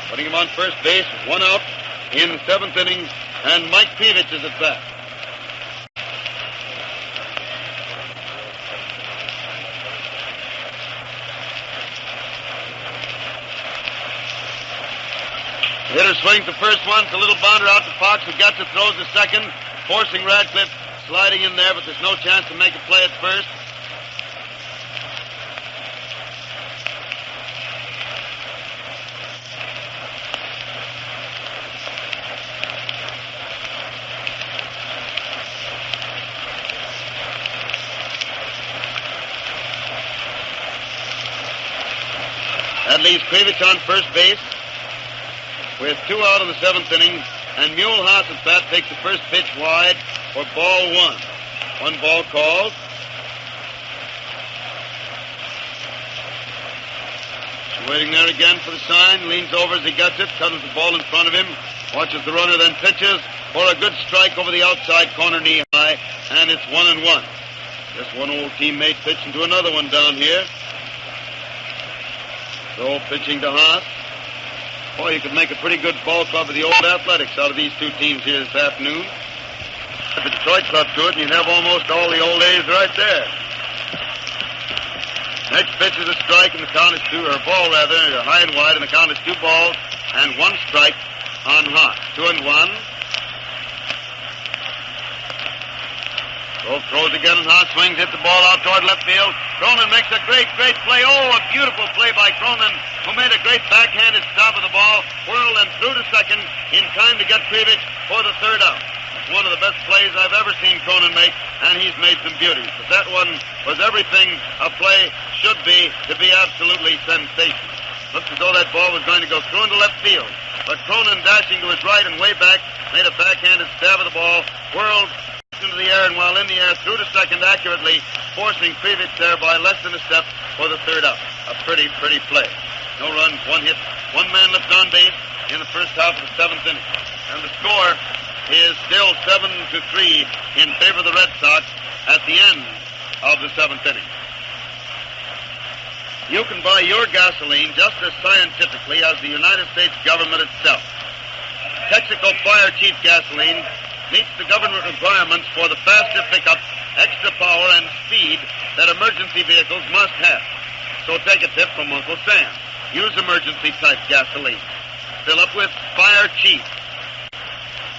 putting him on first base, 1 out in the 7th inning, and Mike Peevich is at bat. The hitter swings the first one. It's a little bounder out to Fox, who gets it, throws the second, forcing Radcliffe, sliding in there, but there's no chance to make a play at first. That leaves Krivich on first base with 2 out of the 7th inning, and Mulehaus at bat takes the first pitch wide for ball 1. 1 ball called. He's waiting there again for the sign, leans over as he gets it, cutters the ball in front of him, watches the runner, then pitches for a good strike over the outside corner knee high, and it's 1-1. Just one old teammate pitching to another one down here. So pitching to Haas. Boy, you could make a pretty good ball club of the old Athletics out of these 2 teams here this afternoon. add the Detroit club to it, and you'd have almost all the old days right there. Next pitch is a strike, and the count is two, or a ball rather, high and wide, and the count is 2 balls and 1 strike on Hart. 2-1. Wolf throws again, and Hart swings, hits the ball out toward left field. Cronin makes a great play. Oh, a beautiful play by Cronin, who made a great backhanded stop of the ball, whirled and threw to second in time to get Krivich for the 3rd out. It's one of the best plays I've ever seen Cronin make, and he's made some beauties. But that one was everything a play should be to be absolutely sensational. Looked as though that ball was going to go through into left field. But Cronin, dashing to his right and way back, made a backhanded stab of the ball, whirled into the air, and while in the air, threw to second accurately, forcing Krivich there by less than a step for the 3rd out. A pretty play. No runs, 1 hit, 1 man left on base in the first half of the 7th inning. And the score is still 7-3 in favor of the Red Sox at the end of the 7th inning. You can buy your gasoline just as scientifically as the United States government itself. Texaco Fire Chief gasoline meets the government requirements for the faster pickup, extra power, and speed that emergency vehicles must have. So take a tip from Uncle Sam. Use emergency-type gasoline. Fill up with Fire Chief.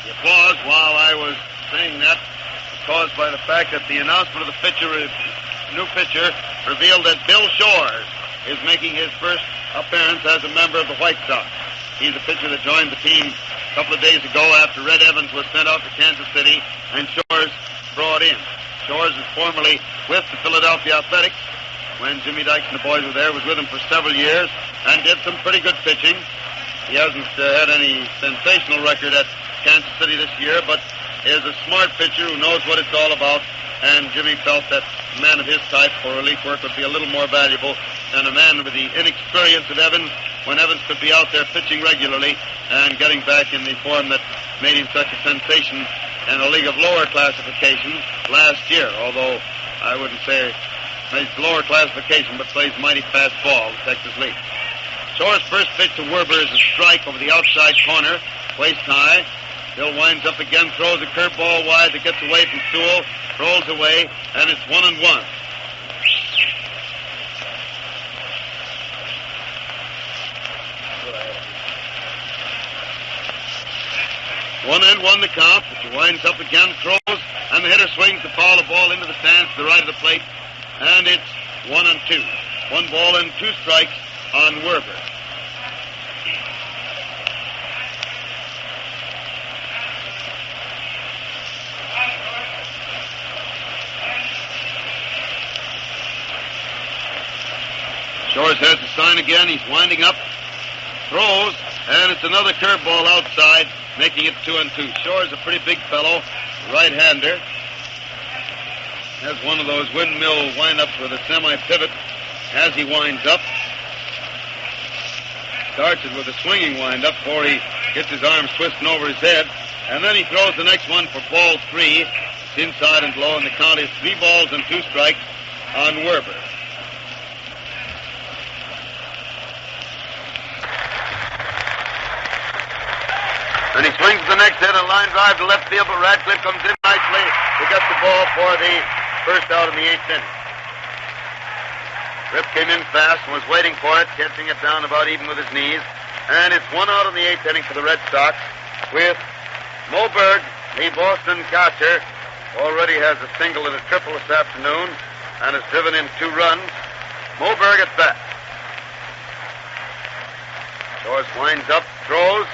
The applause while I was saying that was caused by the fact that the announcement of the new pitcher revealed that Bill Shores is making his first appearance as a member of the White Sox. He's a pitcher that joined the team a couple of days ago after Red Evans was sent out to Kansas City and Shores brought in. Shores was formerly with the Philadelphia Athletics when Jimmy Dykes and the boys were there, was with him for several years and did some pretty good pitching. He hasn't had any sensational record at Kansas City this year, but is a smart pitcher who knows what it's all about, and Jimmy felt that a man of his type for relief work would be a little more valuable than a man with the inexperience of Evans, when Evans could be out there pitching regularly and getting back in the form that made him such a sensation in a league of lower classification last year, although I wouldn't say it's lower classification, but plays mighty fast ball, the Texas League. Shores' first pitch to Werber is a strike over the outside corner, waist high. Bill winds up again, throws a curveball wide that gets away from Sewell, rolls away, and it's 1-1. One and one the count, but he winds up again, throws, and the hitter swings to foul the ball into the stands to the right of the plate, and it's 1-2. 1 ball and 2 strikes on Werber. Shores has the sign again. He's winding up, throws, and it's another curveball outside, making it 2-2. Shores a pretty big fellow, right-hander. Has one of those windmill windups with a semi-pivot as he winds up. Starts it with a swinging windup before he gets his arms twisting over his head. And then he throws the next one for ball 3. It's inside and low, and the count is 3 balls and 2 strikes on Werber. And he swings the next hit, a line drive to left field, but Radcliffe comes in nicely to get the ball for the first out in the 8th inning. Rip came in fast and was waiting for it, catching it down about even with his knees. And it's 1 out in the 8th inning for the Red Sox, with Moberg, the Boston catcher, already has a single and a triple this afternoon and has driven in 2 runs. Moberg at bat. Shores winds up, throws,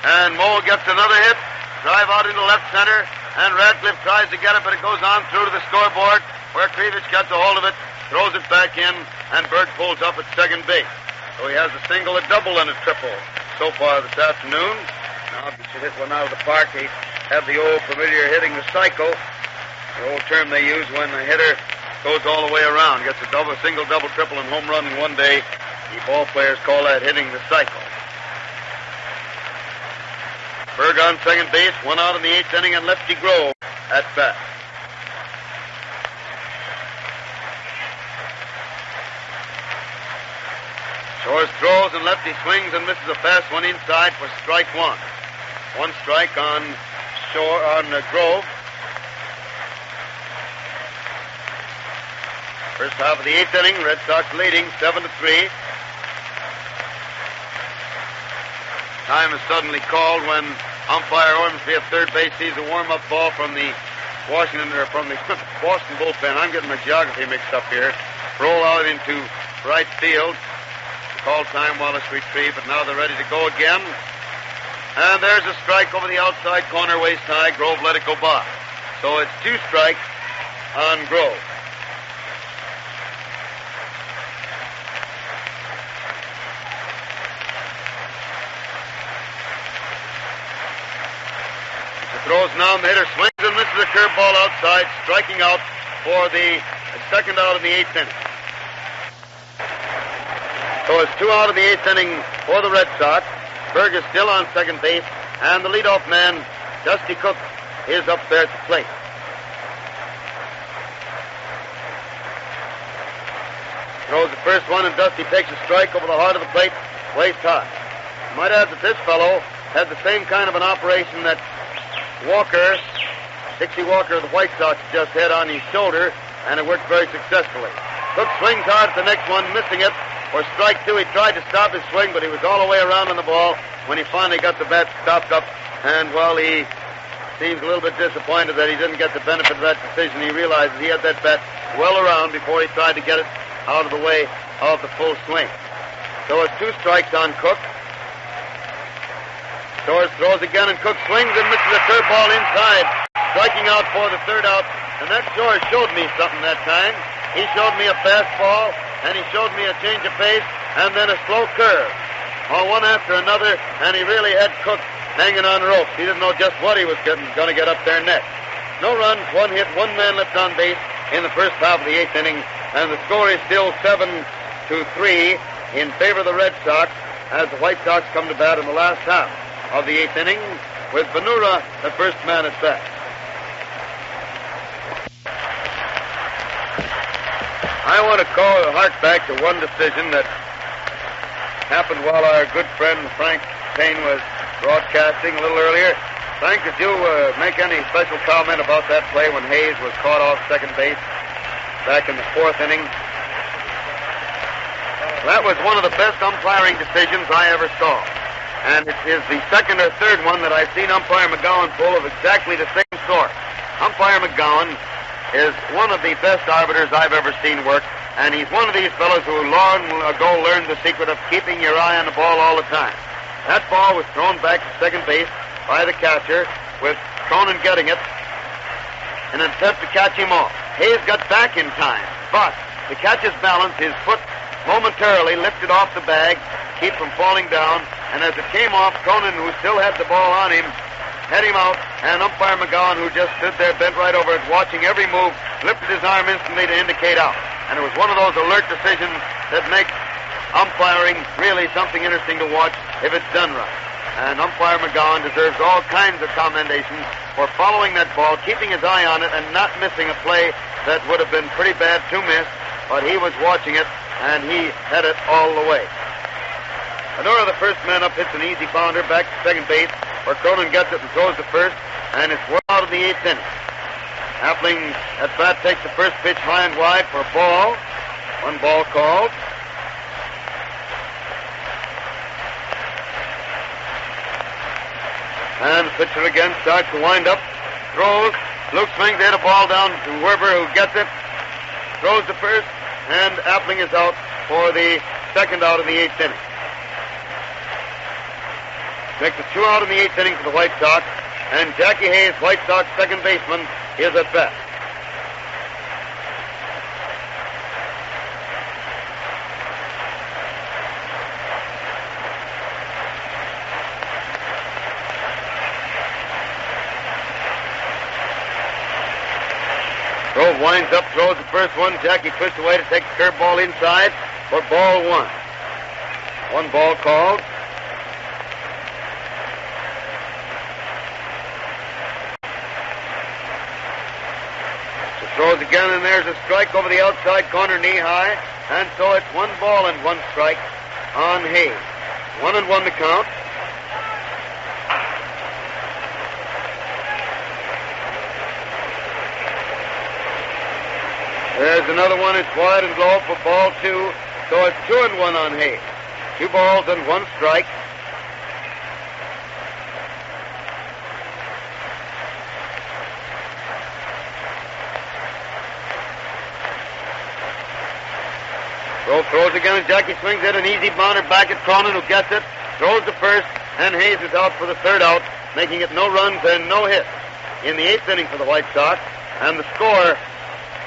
and Mo gets another hit. Drive out into left center, and Radcliffe tries to get it, but it goes on through to the scoreboard, where Krivich gets a hold of it, throws it back in, and Berg pulls up at second base. So he has a single, a double, and a triple so far this afternoon. Now, if he should hit one out of the park, he'd have the old familiar hitting the cycle, the old term they use when the hitter goes all the way around, gets a double, single, double, triple, and home run in one day. The ball players call that hitting the cycle. Berg on second base, 1 out in the 8th inning, and Lefty Grove at bat. Shores throws and Lefty swings and misses a fast one inside for strike 1. 1 strike on Grove. First half of the 8th inning, Red Sox leading 7-3. Time is suddenly called when umpire Ormsby at third base sees a warm-up ball from the Boston bullpen. I'm getting my geography mixed up here. Roll out into right field. Call time, Wallace retrieved, but now they're ready to go again. And there's a strike over the outside corner, waist high. Grove let it go by. So it's 2 strikes on Grove. Throws now, and the hitter swings and misses a curveball outside, striking out for the second out of the 8th inning. So it's 2 out of the 8th inning for the Red Sox. Berg is still on second base, and the leadoff man, Dusty Cook, is up there at the plate. Throws the first one, and Dusty takes a strike over the heart of the plate, waist high. I might add that this fellow had the same kind of an operation that Walker, Dixie Walker of the White Sox, just had on his shoulder, and it worked very successfully. Cook swings hard at the next one, missing it for strike 2. He tried to stop his swing, but he was all the way around on the ball when he finally got the bat stopped up. And while he seems a little bit disappointed that he didn't get the benefit of that decision, he realizes he had that bat well around before he tried to get it out of the way of the full swing. So it's 2 strikes on Cook. Torres throws again, and Cook swings and misses a curveball inside, striking out for the third out. And that sure showed me something that time. He showed me a fastball, and he showed me a change of pace, and then a slow curve. All one after another, and he really had Cook hanging on ropes. He didn't know just what he was going to get up there next. No runs, 1 hit, 1 man left on base in the first half of the 8th inning, and the score is still 7-3 in favor of the Red Sox as the White Sox come to bat in the last half of the 8th inning, with Benura the first man at bat. I want to hark back to one decision that happened while our good friend Frank Payne was broadcasting a little earlier. Frank, did you make any special comment about that play when Hayes was caught off second base back in the 4th inning? That was one of the best umpiring decisions I ever saw. And it is the second or third one that I've seen umpire McGowan pull of exactly the same sort. Umpire McGowan is one of the best arbiters I've ever seen work, and he's one of these fellows who long ago learned the secret of keeping your eye on the ball all the time. That ball was thrown back to second base by the catcher, with Cronin getting it in an attempt to catch him off. Hayes got back in time, but to catch his balance, his foot momentarily lifted off the bag, keep from falling down, and as it came off, Cronin, who still had the ball on him, had him out, and umpire McGowan, who just stood there bent right over it, watching every move, lifted his arm instantly to indicate out. And it was one of those alert decisions that make umpiring really something interesting to watch if it's done right. And umpire McGowan deserves all kinds of commendations for following that ball, keeping his eye on it, and not missing a play that would have been pretty bad to miss, but he was watching it, and he had it all the way. Benura, the first man up, hits an easy bounder back to second base, where Cronin gets it and throws to first, and it's well out of the 8th inning. Appling at bat takes the first pitch high and wide for a ball. 1 ball called. And the pitcher again starts to wind up, throws. Luke swings, they hit a ball down to Werber, who gets it, throws to first, and Appling is out for the second out of the 8th inning. Makes it 2 out in the 8th inning for the White Sox, and Jackie Hayes, White Sox second baseman, is at bat. Grove winds up, throws the first one. Jackie twists away to take the curveball inside for ball 1. 1 ball called. Throws again, and there's a strike over the outside corner, knee high, and so it's 1 ball and 1 strike on Hayes. 1-1 the count. There's another one. It's wide and low for ball 2. So it's 2-1 on Hayes. 2 balls and 1 strike. Grove throws again, and Jackie swings it. An easy bouncer back at Cronin, who gets it. Throws the first, and Hayes is out for the third out, making it no runs and no hits in the 8th inning for the White Sox. And the score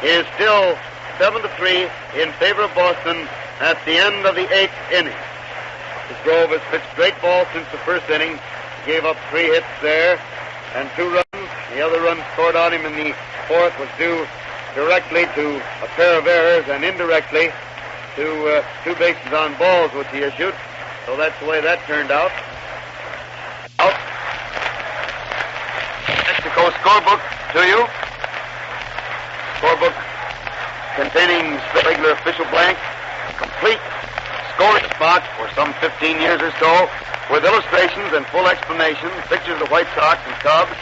is still 7-3 in favor of Boston at the end of the 8th inning. Grove has pitched great ball since the first inning. He gave up 3 hits there and 2 runs. The other run scored on him in the 4th was due directly to a pair of errors and indirectly to 2 bases on balls which he issued. So that's the way that turned out. Mexico scorebook to you. Scorebook containing regular official blank, complete scoring box for some 15 years or so, with illustrations and full explanations, pictures of the White Sox and Cubs,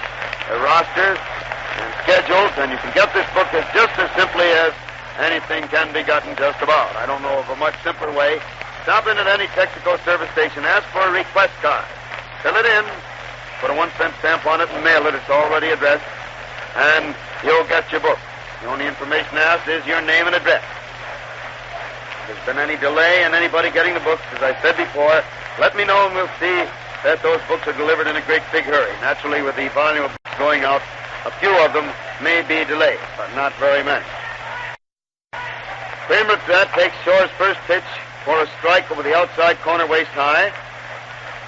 their rosters and schedules, and you can get this book just as simply as anything can be gotten just about. I don't know of a much simpler way. Stop in at any Texaco service station, ask for a request card, fill it in, put a 1-cent stamp on it and mail it. It's already addressed, and you'll get your book. The only information asked is your name and address. If there's been any delay in anybody getting the books, as I said before, let me know and we'll see that those books are delivered in a great big hurry. Naturally, with the volume of books going out, a few of them may be delayed, but not very many. Kramer at that takes Shore's first pitch for a strike over the outside corner waist high.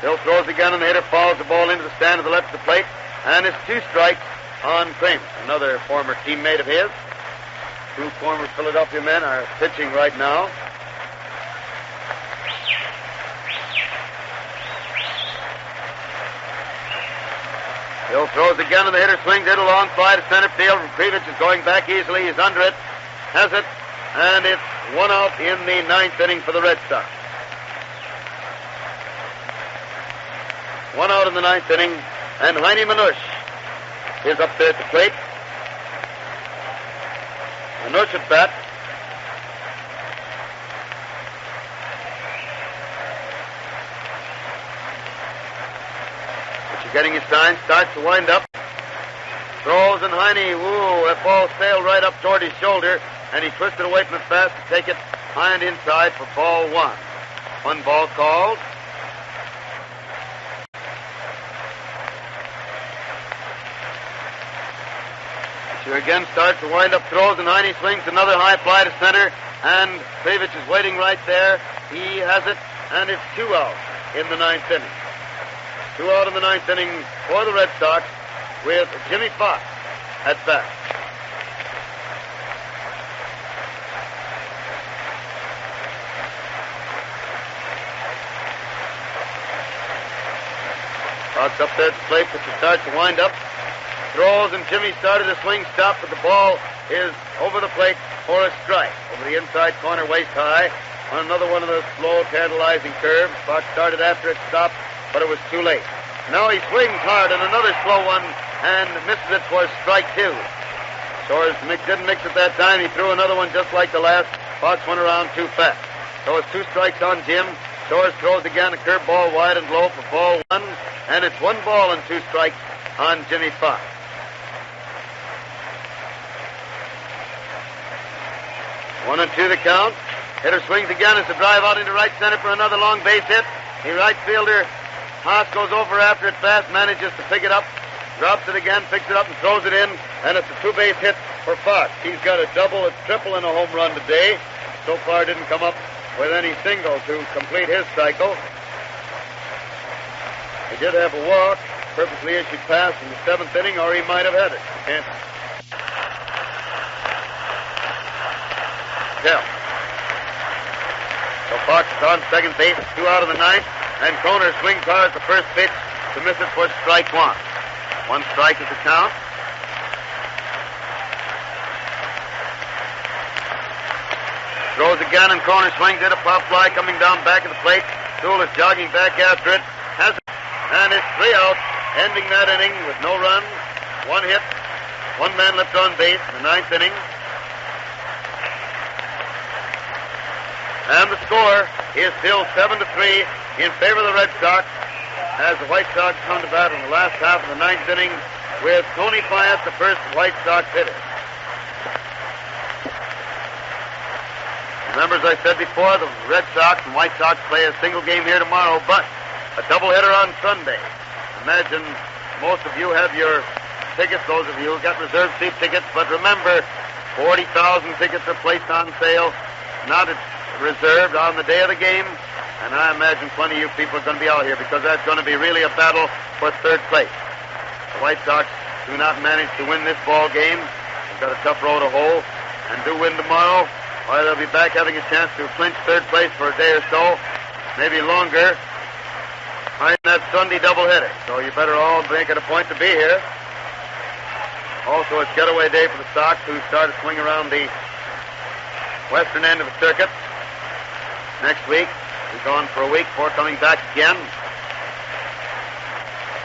Bill throws again and the hitter follows the ball into the stand to the left of the plate, and it's 2 strikes on Kramer, another former teammate of his. 2 former Philadelphia men are pitching right now. Bill throws again and the hitter swings it a long fly to center field. Krivich is going back easily. He's under it. Has it. And it's 1 out in the 9th inning for the Red Sox. 1 out in the 9th inning. And Heine Manush is up there at the plate. Manush at bat. Getting his sign, starts to wind up. Throws and Heine, that ball sailed right up toward his shoulder, and he twisted away from it fast to take it high and inside for ball 1. 1 ball called. Here again starts to wind up, throws, and Heine swings another high fly to center, and Krivich is waiting right there. He has it, and it's 2 out in the 9th inning. 2 out in the 9th inning for the Red Sox with Jimmy Fox at bat. Fox up there at the plate, but he starts to wind up. Throws, and Jimmy started a swing stop, but the ball is over the plate for a strike. Over the inside corner, waist high, on another one of those slow, tantalizing curves. Fox started after it stopped, but it was too late. Now he swings hard on another slow one and misses it for strike 2. Shores didn't mix it that time. He threw another one just like the last. Fox went around too fast. So it's 2 strikes on Jim. Shores throws again a curveball wide and low for ball 1. And it's 1 ball and 2 strikes on Jimmy Fox. 1-2 the count. Hitter swings again as the drive out into right center for another long base hit. The right fielder, Haas, goes over after it fast, manages to pick it up, drops it again, picks it up and throws it in, and it's a 2-base hit for Fox. He's got a double, a triple, and a home run today. So far didn't come up with any single to complete his cycle. He did have a walk, purposely issued pass in the 7th inning, or he might have had it. And so Fox is on second base, 2 out of the 9th, and Kroner swings hard the first pitch to miss it for strike 1. 1 strike is the count. Throws again, and Kroner swings it, a pop fly coming down back of the plate. Sewell is jogging back after it, has it, and it's 3 out, ending that inning with no runs, 1 hit, 1 man left on base in the 9th inning. And the score is still 7-3 in favor of the Red Sox as the White Sox come to bat in the last half of the ninth inning with Tony Pyatt, the first White Sox hitter. Remember, as I said before, the Red Sox and White Sox play a single game here tomorrow, but a doubleheader on Sunday. Imagine most of you have your tickets, those of you who got reserved seat tickets, but remember, 40,000 tickets are placed on sale, not reserved on the day of the game, and I imagine plenty of you people are going to be out here because that's going to be really a battle for third place. The White Sox do not manage to win this ball game. They've got a tough road to hoe, and do win tomorrow, or they'll be back having a chance to clinch third place for a day or so, maybe longer, in that Sunday doubleheader. So you better all make it a point to be here. Also, it's getaway day for the Sox, who start to swing around the western end of the circuit next week. Be gone for a week before coming back again.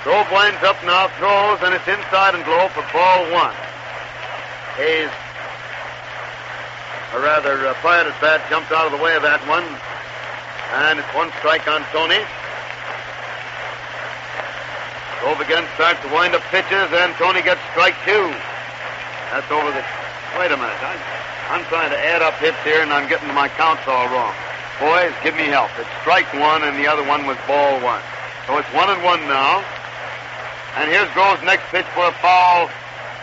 Grove winds up now, throws, and it's inside and low for ball one. Hayes, or rather, Pyatt's bat jumped out of the way of that one, and it's one strike on Tony. Grove again starts to wind up pitches, and Tony gets strike two. That's over the... Wait a minute. I'm trying to add up hits here, and I'm getting my counts all wrong. Boys, give me help. It's strike one, and the other one was ball one. So it's 1-1 now. And here's Grove's next pitch for a foul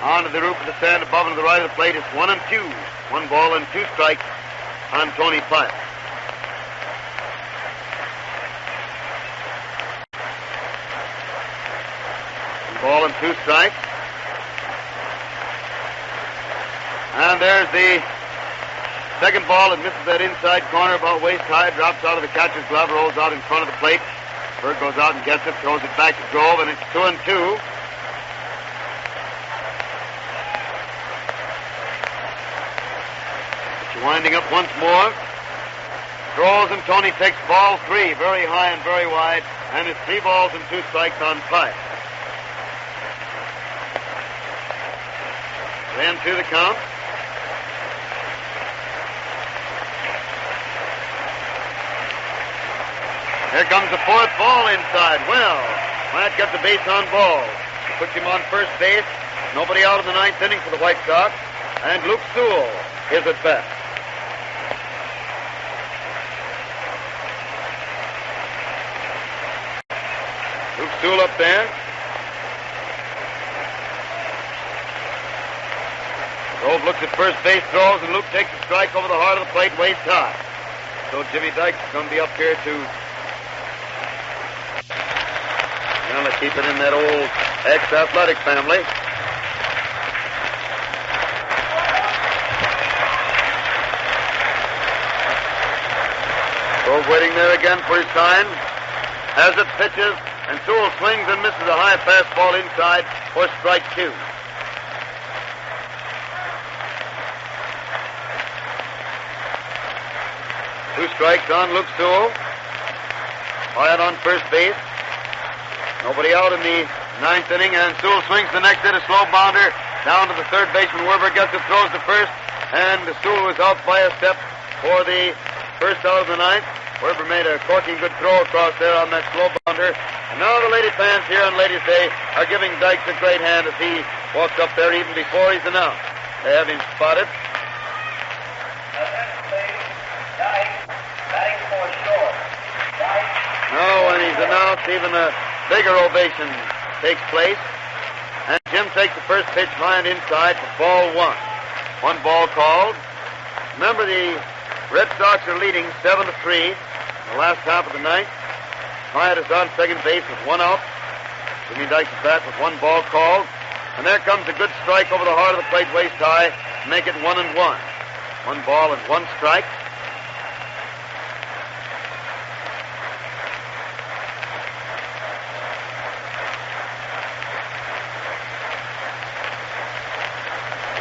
onto the roof of the stand above and to the right of the plate. It's 1-2. 1 ball and 2 strikes on Tony Pyatt. Ball and 2 strikes. And there's the second ball that misses that inside corner about waist high, drops out of the catcher's glove, rolls out in front of the plate. Berg goes out and gets it, throws it back to Grove, and it's 2-2. It's winding up once more. Throws, and Tony takes ball 3, very high and very wide, and it's 3 balls and 2 strikes on Pyatt. Then to the count. Here comes the 4th ball inside. Well, Pyatt gets the base on ball. Puts him on first base. Nobody out in the 9th inning for the White Sox. And Luke Sewell is at bat. Luke Sewell up there. Grove looks at first base, throws, and Luke takes a strike over the heart of the plate, waist high. So Jimmy Dykes is going to be up here to keep it in that old ex-athletic family. Grove waiting there again for his sign. As it pitches, and Sewell swings and misses a high fastball inside for strike 2. Two strikes on Luke Sewell. Pyatt on first base. Nobody out in the 9th inning, and Sewell swings the next hit, a slow bounder down to the third baseman. Werber gets it, throws to first, and Sewell was out by a step for the first out of the 9th. Werber made a corking good throw across there on that slow bounder. And now the lady fans here on Ladies' Day are giving Dykes a great hand as he walks up there even before he's announced. They have him spotted. Now when he's announced, even a bigger ovation takes place. And Jim takes the first pitch line inside for ball 1. 1 ball called. Remember, the Red Sox are leading 7-3 in the last half of the 9th. Pyatt is on second base with 1 out. Jimmy Dykes is back with 1 ball called. And there comes a good strike over the heart of the plate, waist high, to make it 1-1. 1 ball and 1 strike.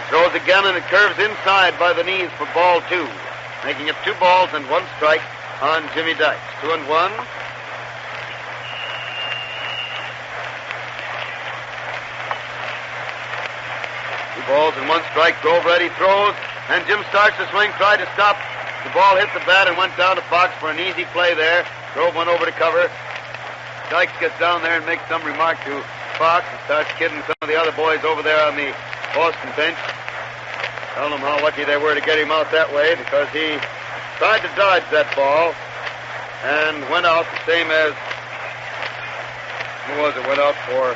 Throws again, and it curves inside by the knees for ball 2, making it 2 balls and 1 strike on Jimmy Dykes. 2-1. 2 balls and 1 strike. Grove ready, throws, and Jim starts to swing, tried to stop The ball hit the bat and went down to Fox for an easy play there. Grove went over to cover. Dykes gets down there and makes some remark to Fox and starts kidding some of the other boys over there on the Boston bench. Telling them how lucky they were to get him out that way because he tried to dodge that ball and went out the same as, who was it, went out for,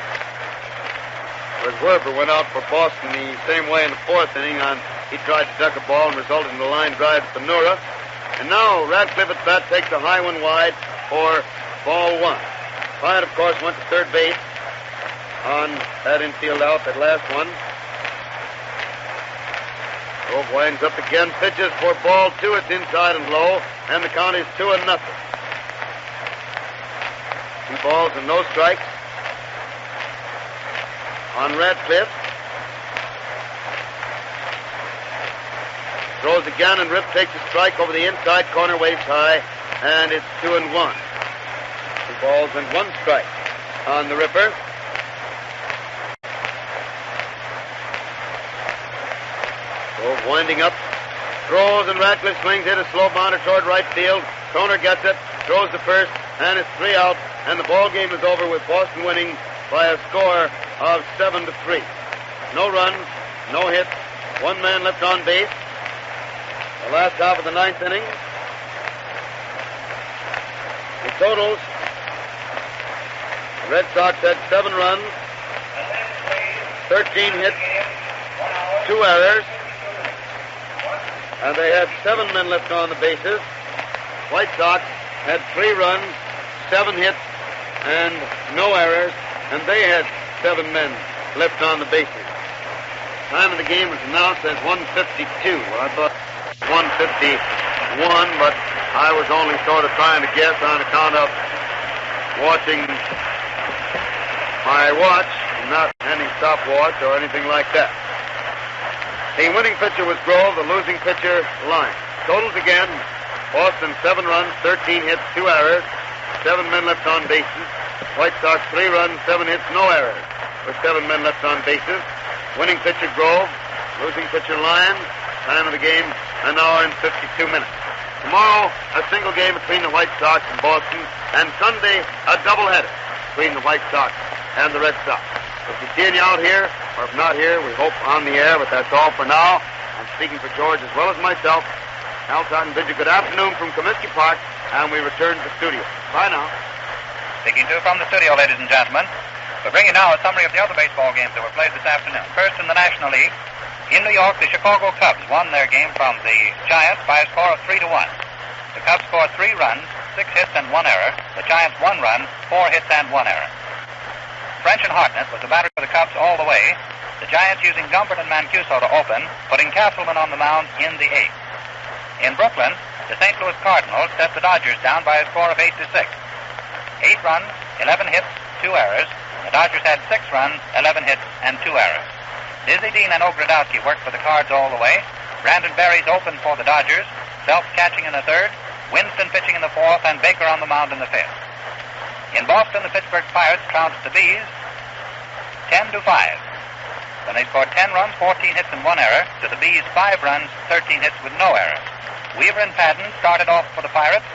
was Werber, went out for Boston the same way in the fourth inning. He tried to duck a ball and resulted in the line drive to Nura. And now Radcliffe at bat takes a high one wide for ball one. Bryant, of course, went to third base on that infield out, that last one. Grove winds up again, pitches for ball two. It's inside and low, and the count is 2-0. 2 balls and no strikes on Radcliffe. Throws again, and Rip takes a strike over the inside corner, waist high, and it's 2-1. 2 balls and 1 strike on the Ripper. Grove winding up, throws, and Radcliffe swings, hit a slow bounder toward right field. Toner gets it, throws to first, and it's 3 out, and the ball game is over with Boston winning by a score of 7-3. No runs, no hits, 1 man left on base. The last half of the 9th inning. The totals: the Red Sox had 7 runs, 13 hits, 2 errors, and they had 7 men left on the bases. White Sox had 3 runs, 7 hits, and no errors, and they had 7 men left on the bases. Time of the game was announced as 1:52. Well, I thought 1:51, but I was only sort of trying to guess on account of watching my watch, not any stopwatch or anything like that. The winning pitcher was Grove, the losing pitcher, Lyons. Totals again: Boston 7 runs, 13 hits, 2 errors, 7 men left on bases. White Sox 3 runs, 7 hits, no errors, with 7 men left on bases. Winning pitcher Grove, losing pitcher Lyons. Time of the game, 1 hour and 52 minutes. Tomorrow, a single game between the White Sox and Boston, and Sunday, a doubleheader between the White Sox and the Red Sox. If we see you out here, or if not here, we hope on the air, but that's all for now. I'm speaking for George as well as myself. Al Totten bids you good afternoon from Comiskey Park, and we return to the studio. Bye now. Speaking to you from the studio, ladies and gentlemen. We're bringing now a summary of the other baseball games that were played this afternoon. First in the National League. In New York, the Chicago Cubs won their game from the Giants by a score of 3-1. The Cubs scored 3 runs, 6 hits and 1 error. The Giants 1 run, 4 hits and 1 error. French and Hartnett was the batter for the Cubs all the way. The Giants using Gumbert and Mancuso to open, putting Castleman on the mound in the 8th. In Brooklyn, the St. Louis Cardinals set the Dodgers down by a score of 8-6. 8 runs, 11 hits, 2 errors. The Dodgers had 6 runs, 11 hits, and 2 errors. Dizzy Dean and Ogrodowski worked for the Cards all the way. Brandon Berry's opened for the Dodgers. Phelps catching in the 3rd. Winston pitching in the 4th, and Baker on the mound in the 5th. In Boston, the Pittsburgh Pirates trounced the Bees 10-5. Then they scored 10 runs, 14 hits, and 1 error. To the Bees, 5 runs, 13 hits with no errors. Weaver and Padden started off for the Pirates,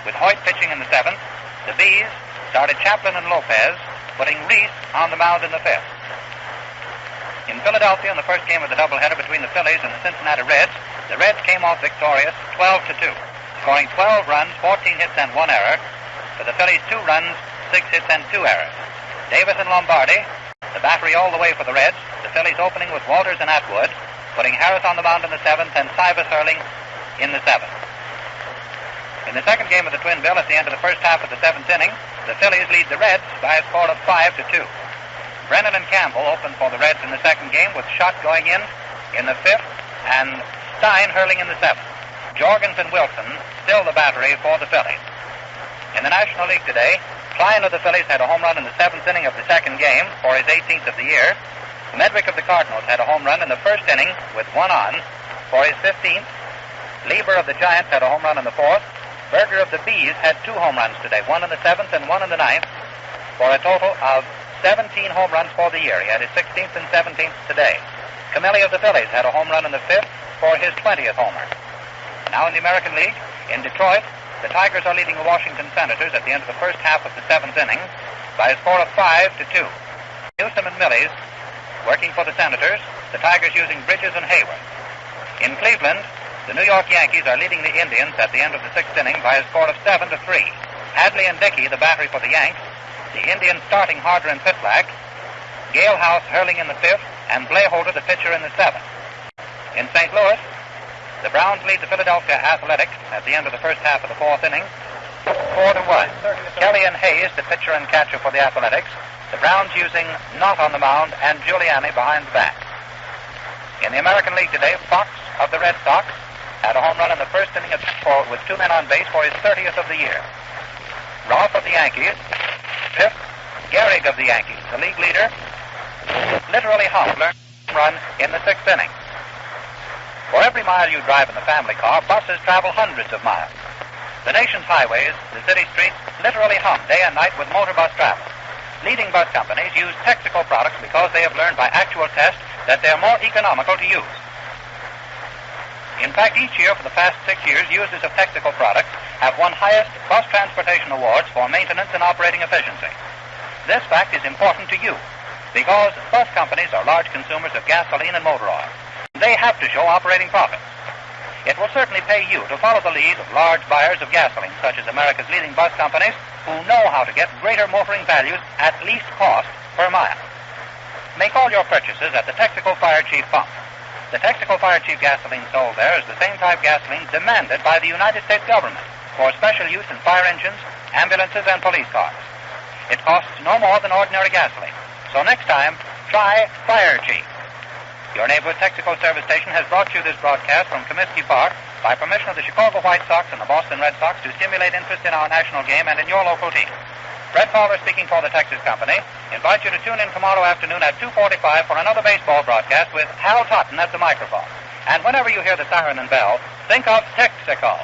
with Hoyt pitching in the 7th. The Bees started Chaplin and Lopez, putting Reese on the mound in the 5th. In Philadelphia, in the first game of the doubleheader between the Phillies and the Cincinnati Reds, the Reds came off victorious 12-2, scoring 12 runs, 14 hits, and 1 error. For the Phillies, 2 runs, 6 hits, and 2 errors. Davis and Lombardi, the battery all the way for the Reds. The Phillies opening with Walters and Atwood, putting Harris on the mound in the 7th, and Cybus Hurling in the 7th. In the second game of the Twin Bill, at the end of the first half of the 7th inning, the Phillies lead the Reds by a score of 5-2. Brennan and Campbell opened for the Reds in the second game with Schott going in the 5th and Stein hurling in the 7th. Jorgens and Wilson still the battery for the Phillies. In the National League today, Klein of the Phillies had a home run in the 7th inning of the second game for his 18th of the year. Medwick of the Cardinals had a home run in the first inning with 1 on for his 15th. Lieber of the Giants had a home run in the 4th. Berger of the Bees had 2 home runs today, 1 in the 7th and 1 in the 9th, for a total of 17 home runs for the year. He had his 16th and 17th today. Camilli of the Phillies had a home run in the 5th for his 20th homer. Now in the American League, in Detroit, the Tigers are leading the Washington Senators at the end of the first half of the seventh inning by a score of 5-2. Newsom and Millies working for the Senators, the Tigers using Bridges and Hayward. In Cleveland, the New York Yankees are leading the Indians at the end of the sixth inning by a score of 7-3. Hadley and Dickey, the battery for the Yanks, the Indians starting Harder and Pitlack, Galehouse hurling in the fifth, and Bleholder, the pitcher, in the seventh. In St. Louis, the Browns lead the Philadelphia Athletics at the end of the first half of the fourth inning, 4-1. Kelly and Hayes, the pitcher and catcher for the Athletics. The Browns using Knott on the mound and Giuliani behind the bat. In the American League today, Fox of the Red Sox had a home run in the first inning of with 2 men on base for his 30th of the year. Roth of the Yankees, fifth. Gehrig of the Yankees, the league leader, literally hummed a run in the sixth inning. For every mile you drive in the family car, buses travel hundreds of miles. The nation's highways, the city streets, literally hum day and night with motor bus travel. Leading bus companies use Texaco products because they have learned by actual test that they're more economical to use. In fact, each year for the past 6 years, users of Texaco products have won highest bus transportation awards for maintenance and operating efficiency. This fact is important to you because bus companies are large consumers of gasoline and motor oil. They have to show operating profits. It will certainly pay you to follow the lead of large buyers of gasoline, such as America's leading bus companies, who know how to get greater motoring values at least cost per mile. Make all your purchases at the Texaco Fire Chief pump. The Texaco Fire Chief gasoline sold there is the same type gasoline demanded by the United States government for special use in fire engines, ambulances, and police cars. It costs no more than ordinary gasoline. So next time, try Fire Chief. Your neighborhood Texaco service station has brought you this broadcast from Comiskey Park by permission of the Chicago White Sox and the Boston Red Sox to stimulate interest in our national game and in your local team. Fred Fowler, speaking for the Texas Company, invites you to tune in tomorrow afternoon at 2:45 for another baseball broadcast with Hal Totten at the microphone. And whenever you hear the siren and bell, think of Texaco.